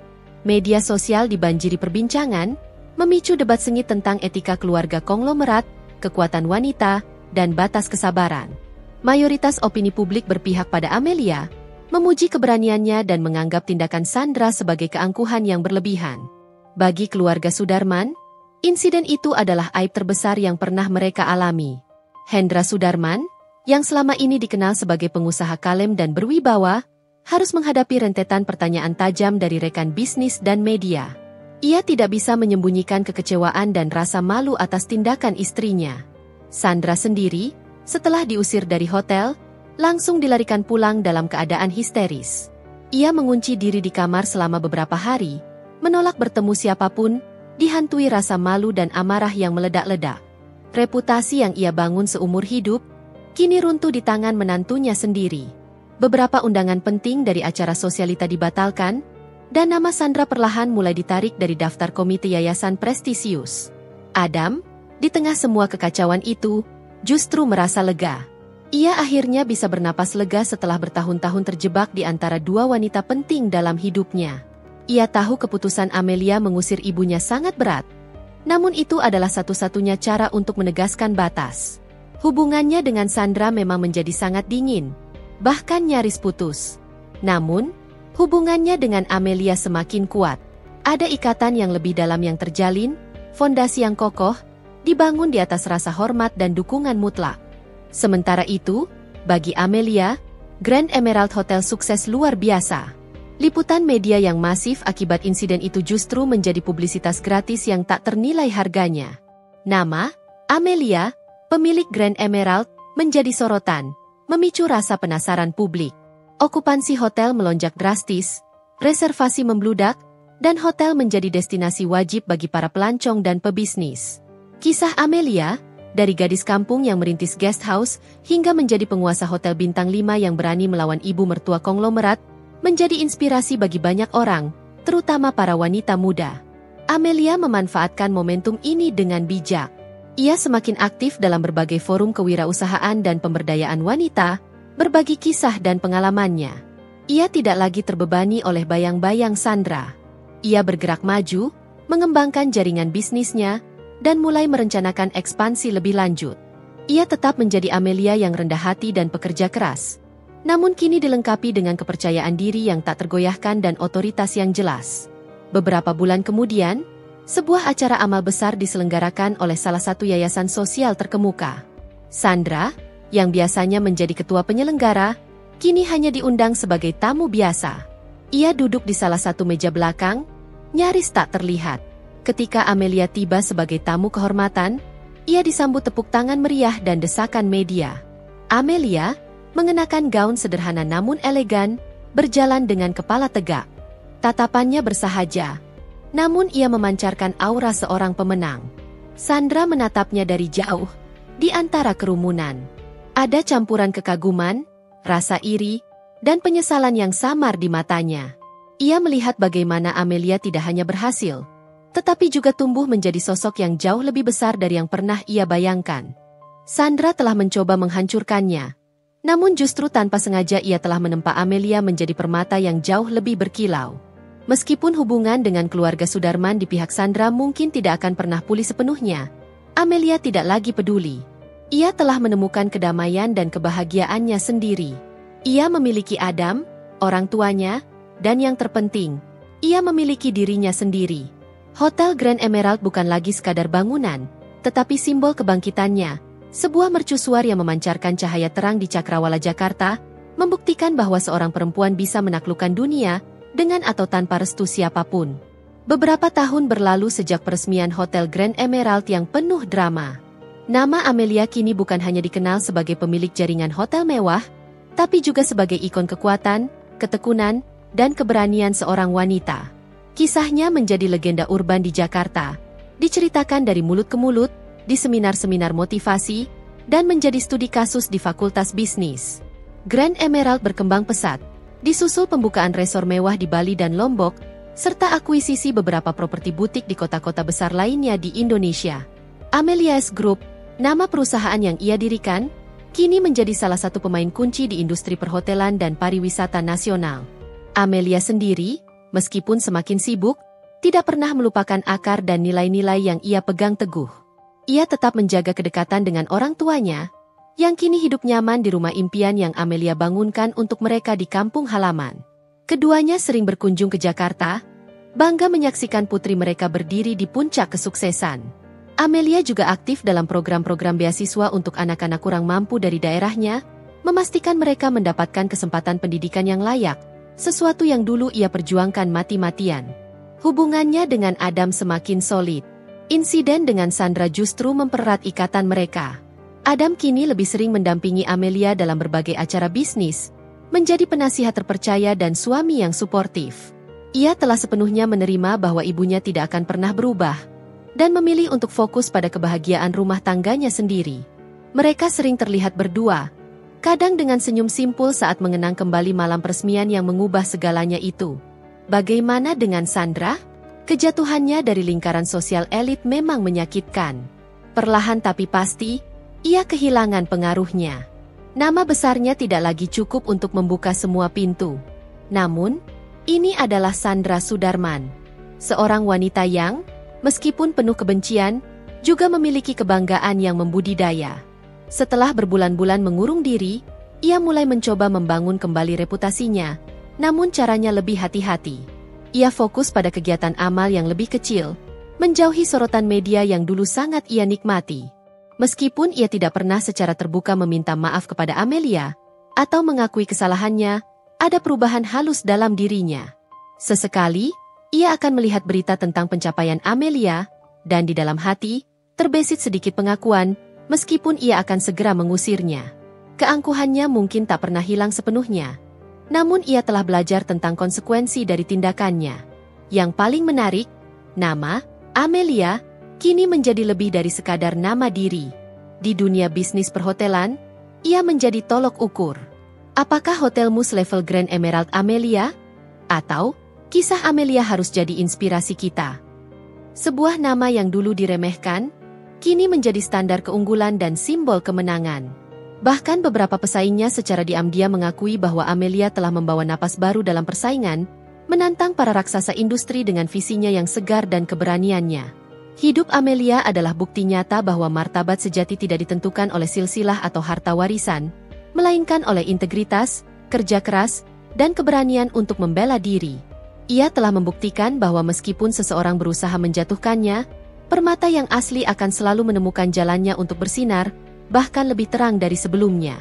Media sosial dibanjiri perbincangan, memicu debat sengit tentang etika keluarga konglomerat, kekuatan wanita, dan batas kesabaran. Mayoritas opini publik berpihak pada Amelia, memuji keberaniannya dan menganggap tindakan Sandra sebagai keangkuhan yang berlebihan. Bagi keluarga Sudarman, insiden itu adalah aib terbesar yang pernah mereka alami. Hendra Sudarman, yang selama ini dikenal sebagai pengusaha kalem dan berwibawa, harus menghadapi rentetan pertanyaan tajam dari rekan bisnis dan media. Ia tidak bisa menyembunyikan kekecewaan dan rasa malu atas tindakan istrinya. Sandra sendiri, setelah diusir dari hotel, langsung dilarikan pulang dalam keadaan histeris. Ia mengunci diri di kamar selama beberapa hari, menolak bertemu siapapun, dihantui rasa malu dan amarah yang meledak-ledak. Reputasi yang ia bangun seumur hidup, kini runtuh di tangan menantunya sendiri. Beberapa undangan penting dari acara sosialita dibatalkan, dan nama Sandra perlahan mulai ditarik dari daftar komite yayasan prestisius. Adam, di tengah semua kekacauan itu, justru merasa lega. Ia akhirnya bisa bernapas lega setelah bertahun-tahun terjebak di antara dua wanita penting dalam hidupnya. Ia tahu keputusan Amelia mengusir ibunya sangat berat. Namun itu adalah satu-satunya cara untuk menegaskan batas. Hubungannya dengan Sandra memang menjadi sangat dingin, bahkan nyaris putus. Namun, hubungannya dengan Amelia semakin kuat. Ada ikatan yang lebih dalam yang terjalin, fondasi yang kokoh, dibangun di atas rasa hormat dan dukungan mutlak. Sementara itu, bagi Amelia, Grand Emerald Hotel sukses luar biasa. Liputan media yang masif akibat insiden itu justru menjadi publisitas gratis yang tak ternilai harganya. Nama, Amelia, pemilik Grand Emerald, menjadi sorotan, memicu rasa penasaran publik. Okupansi hotel melonjak drastis, reservasi membludak, dan hotel menjadi destinasi wajib bagi para pelancong dan pebisnis. Kisah Amelia, dari gadis kampung yang merintis guest house hingga menjadi penguasa hotel bintang 5 yang berani melawan ibu mertua konglomerat, menjadi inspirasi bagi banyak orang, terutama para wanita muda. Amelia memanfaatkan momentum ini dengan bijak. Ia semakin aktif dalam berbagai forum kewirausahaan dan pemberdayaan wanita, berbagi kisah dan pengalamannya. Ia tidak lagi terbebani oleh bayang-bayang Sandra. Ia bergerak maju, mengembangkan jaringan bisnisnya, dan mulai merencanakan ekspansi lebih lanjut. Ia tetap menjadi Amelia yang rendah hati dan pekerja keras, namun kini dilengkapi dengan kepercayaan diri yang tak tergoyahkan dan otoritas yang jelas. Beberapa bulan kemudian, sebuah acara amal besar diselenggarakan oleh salah satu yayasan sosial terkemuka. Sandra, yang biasanya menjadi ketua penyelenggara, kini hanya diundang sebagai tamu biasa. Ia duduk di salah satu meja belakang, nyaris tak terlihat. Ketika Amelia tiba sebagai tamu kehormatan, ia disambut tepuk tangan meriah dan desakan media. Amelia, mengenakan gaun sederhana namun elegan, berjalan dengan kepala tegak. Tatapannya bersahaja, namun ia memancarkan aura seorang pemenang. Sandra menatapnya dari jauh, di antara kerumunan. Ada campuran kekaguman, rasa iri, dan penyesalan yang samar di matanya. Ia melihat bagaimana Amelia tidak hanya berhasil, tetapi juga tumbuh menjadi sosok yang jauh lebih besar dari yang pernah ia bayangkan. Sandra telah mencoba menghancurkannya, namun justru tanpa sengaja ia telah menempa Amelia menjadi permata yang jauh lebih berkilau. Meskipun hubungan dengan keluarga Sudarman di pihak Sandra mungkin tidak akan pernah pulih sepenuhnya, Amelia tidak lagi peduli. Ia telah menemukan kedamaian dan kebahagiaannya sendiri. Ia memiliki Adam, orang tuanya, dan yang terpenting, ia memiliki dirinya sendiri. Hotel Grand Emerald bukan lagi sekadar bangunan, tetapi simbol kebangkitannya, sebuah mercusuar yang memancarkan cahaya terang di Cakrawala Jakarta, membuktikan bahwa seorang perempuan bisa menaklukkan dunia, dengan atau tanpa restu siapapun. Beberapa tahun berlalu sejak peresmian Hotel Grand Emerald yang penuh drama. Nama Amelia kini bukan hanya dikenal sebagai pemilik jaringan hotel mewah, tapi juga sebagai ikon kekuatan, ketekunan, dan keberanian seorang wanita. Kisahnya menjadi legenda urban di Jakarta, diceritakan dari mulut ke mulut, di seminar-seminar motivasi, dan menjadi studi kasus di Fakultas Bisnis. Grand Emerald berkembang pesat, disusul pembukaan resor mewah di Bali dan Lombok, serta akuisisi beberapa properti butik di kota-kota besar lainnya di Indonesia. Amelia's Group, nama perusahaan yang ia dirikan, kini menjadi salah satu pemain kunci di industri perhotelan dan pariwisata nasional. Amelia sendiri, meskipun semakin sibuk, tidak pernah melupakan akar dan nilai-nilai yang ia pegang teguh. Ia tetap menjaga kedekatan dengan orang tuanya, yang kini hidup nyaman di rumah impian yang Amelia bangunkan untuk mereka di kampung halaman. Keduanya sering berkunjung ke Jakarta, bangga menyaksikan putri mereka berdiri di puncak kesuksesan. Amelia juga aktif dalam program-program beasiswa untuk anak-anak kurang mampu dari daerahnya, memastikan mereka mendapatkan kesempatan pendidikan yang layak, sesuatu yang dulu ia perjuangkan mati-matian. Hubungannya dengan Adam semakin solid. Insiden dengan Sandra justru mempererat ikatan mereka. Adam kini lebih sering mendampingi Amelia dalam berbagai acara bisnis, menjadi penasihat terpercaya dan suami yang suportif. Ia telah sepenuhnya menerima bahwa ibunya tidak akan pernah berubah, dan memilih untuk fokus pada kebahagiaan rumah tangganya sendiri. Mereka sering terlihat berdua, kadang dengan senyum simpul saat mengenang kembali malam peresmian yang mengubah segalanya itu. Bagaimana dengan Sandra? Kejatuhannya dari lingkaran sosial elit memang menyakitkan. Perlahan tapi pasti, ia kehilangan pengaruhnya. Nama besarnya tidak lagi cukup untuk membuka semua pintu. Namun, ini adalah Sandra Sudarman, seorang wanita yang, meskipun penuh kebencian, juga memiliki kebanggaan yang membudidaya. Setelah berbulan-bulan mengurung diri, ia mulai mencoba membangun kembali reputasinya, namun caranya lebih hati-hati. Ia fokus pada kegiatan amal yang lebih kecil, menjauhi sorotan media yang dulu sangat ia nikmati. Meskipun ia tidak pernah secara terbuka meminta maaf kepada Amelia, atau mengakui kesalahannya, ada perubahan halus dalam dirinya. Sesekali, ia akan melihat berita tentang pencapaian Amelia, dan di dalam hati, terbesit sedikit pengakuan, meskipun ia akan segera mengusirnya. Keangkuhannya mungkin tak pernah hilang sepenuhnya. Namun ia telah belajar tentang konsekuensi dari tindakannya. Yang paling menarik, nama Amelia kini menjadi lebih dari sekadar nama diri. Di dunia bisnis perhotelan, ia menjadi tolok ukur. Apakah hotelmu selevel Grand Emerald Amelia? Atau kisah Amelia harus jadi inspirasi kita? Sebuah nama yang dulu diremehkan, kini menjadi standar keunggulan dan simbol kemenangan. Bahkan beberapa pesaingnya secara diam-diam mengakui bahwa Amelia telah membawa napas baru dalam persaingan, menantang para raksasa industri dengan visinya yang segar dan keberaniannya. Hidup Amelia adalah bukti nyata bahwa martabat sejati tidak ditentukan oleh silsilah atau harta warisan, melainkan oleh integritas, kerja keras, dan keberanian untuk membela diri. Ia telah membuktikan bahwa meskipun seseorang berusaha menjatuhkannya, permata yang asli akan selalu menemukan jalannya untuk bersinar, bahkan lebih terang dari sebelumnya.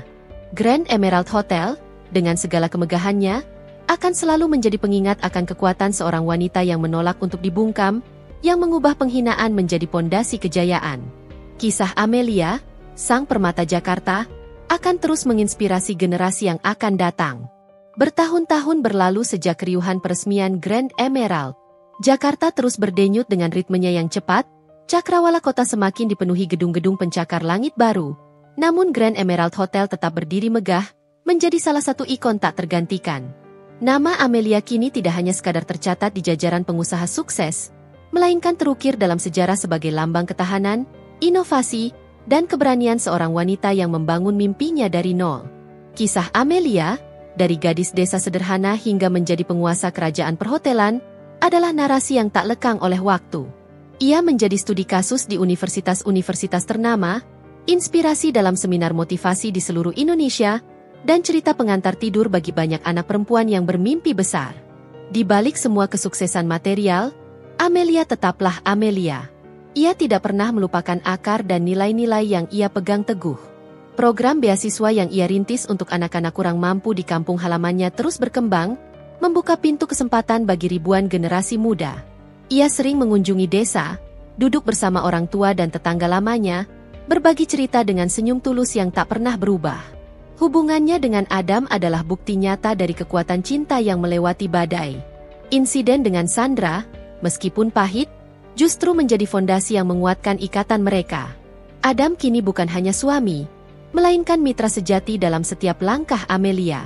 Grand Emerald Hotel, dengan segala kemegahannya, akan selalu menjadi pengingat akan kekuatan seorang wanita yang menolak untuk dibungkam, yang mengubah penghinaan menjadi pondasi kejayaan. Kisah Amelia, sang permata Jakarta, akan terus menginspirasi generasi yang akan datang. Bertahun-tahun berlalu sejak keriuhan peresmian Grand Emerald. Jakarta terus berdenyut dengan ritmenya yang cepat, cakrawala kota semakin dipenuhi gedung-gedung pencakar langit baru. Namun Grand Emerald Hotel tetap berdiri megah, menjadi salah satu ikon tak tergantikan. Nama Amelia kini tidak hanya sekadar tercatat di jajaran pengusaha sukses, melainkan terukir dalam sejarah sebagai lambang ketahanan, inovasi, dan keberanian seorang wanita yang membangun mimpinya dari nol. Kisah Amelia, dari gadis desa sederhana hingga menjadi penguasa kerajaan perhotelan, adalah narasi yang tak lekang oleh waktu. Ia menjadi studi kasus di universitas-universitas ternama, inspirasi dalam seminar motivasi di seluruh Indonesia, dan cerita pengantar tidur bagi banyak anak perempuan yang bermimpi besar. Di balik semua kesuksesan material, Amelia tetaplah Amelia. Ia tidak pernah melupakan akar dan nilai-nilai yang ia pegang teguh. Program beasiswa yang ia rintis untuk anak-anak kurang mampu di kampung halamannya terus berkembang, membuka pintu kesempatan bagi ribuan generasi muda. Ia sering mengunjungi desa, duduk bersama orang tua dan tetangga lamanya, berbagi cerita dengan senyum tulus yang tak pernah berubah. Hubungannya dengan Adam adalah bukti nyata dari kekuatan cinta yang melewati badai. Insiden dengan Sandra, meskipun pahit, justru menjadi fondasi yang menguatkan ikatan mereka. Adam kini bukan hanya suami, melainkan mitra sejati dalam setiap langkah Amelia.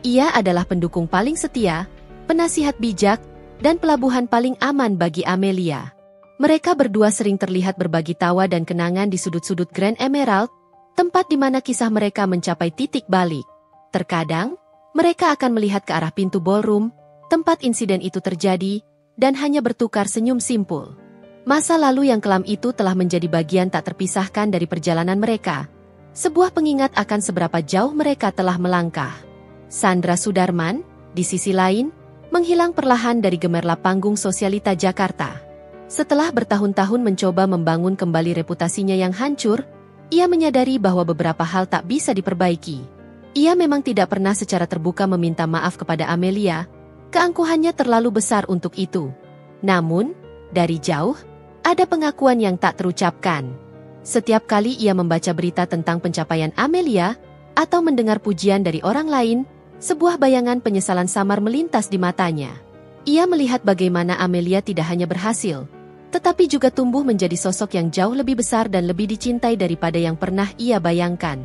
Ia adalah pendukung paling setia, penasihat bijak, dan pelabuhan paling aman bagi Amelia. Mereka berdua sering terlihat berbagi tawa dan kenangan di sudut-sudut Grand Emerald, tempat di mana kisah mereka mencapai titik balik. Terkadang, mereka akan melihat ke arah pintu ballroom, tempat insiden itu terjadi, dan hanya bertukar senyum simpul. Masa lalu yang kelam itu telah menjadi bagian tak terpisahkan dari perjalanan mereka. Sebuah pengingat akan seberapa jauh mereka telah melangkah. Sandra Sudarman, di sisi lain, menghilang perlahan dari gemerlap panggung sosialita Jakarta. Setelah bertahun-tahun mencoba membangun kembali reputasinya yang hancur, ia menyadari bahwa beberapa hal tak bisa diperbaiki. Ia memang tidak pernah secara terbuka meminta maaf kepada Amelia, keangkuhannya terlalu besar untuk itu. Namun, dari jauh, ada pengakuan yang tak terucapkan. Setiap kali ia membaca berita tentang pencapaian Amelia, atau mendengar pujian dari orang lain, sebuah bayangan penyesalan samar melintas di matanya. Ia melihat bagaimana Amelia tidak hanya berhasil, tetapi juga tumbuh menjadi sosok yang jauh lebih besar dan lebih dicintai daripada yang pernah ia bayangkan.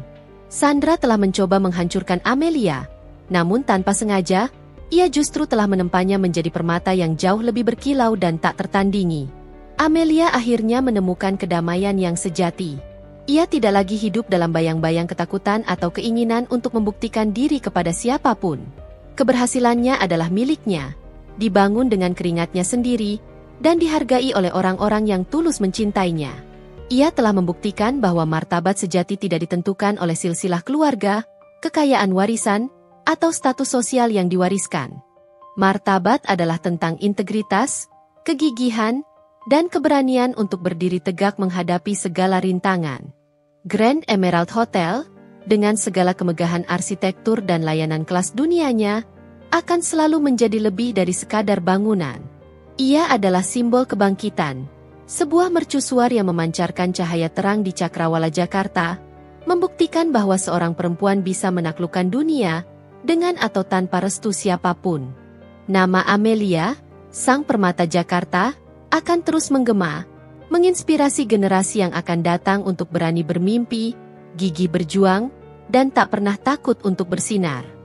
Sandra telah mencoba menghancurkan Amelia, namun tanpa sengaja, ia justru telah menempanya menjadi permata yang jauh lebih berkilau dan tak tertandingi. Amelia akhirnya menemukan kedamaian yang sejati. Ia tidak lagi hidup dalam bayang-bayang ketakutan atau keinginan untuk membuktikan diri kepada siapapun. Keberhasilannya adalah miliknya, dibangun dengan keringatnya sendiri, dan dihargai oleh orang-orang yang tulus mencintainya. Ia telah membuktikan bahwa martabat sejati tidak ditentukan oleh silsilah keluarga, kekayaan warisan, atau status sosial yang diwariskan. Martabat adalah tentang integritas, kegigihan, dan keberanian untuk berdiri tegak menghadapi segala rintangan. Grand Emerald Hotel, dengan segala kemegahan arsitektur dan layanan kelas dunianya, akan selalu menjadi lebih dari sekadar bangunan. Ia adalah simbol kebangkitan, sebuah mercusuar yang memancarkan cahaya terang di Cakrawala Jakarta, membuktikan bahwa seorang perempuan bisa menaklukkan dunia, dengan atau tanpa restu siapapun. Nama Amelia, sang permata Jakarta, akan terus menggema, menginspirasi generasi yang akan datang untuk berani bermimpi, gigih berjuang, dan tak pernah takut untuk bersinar.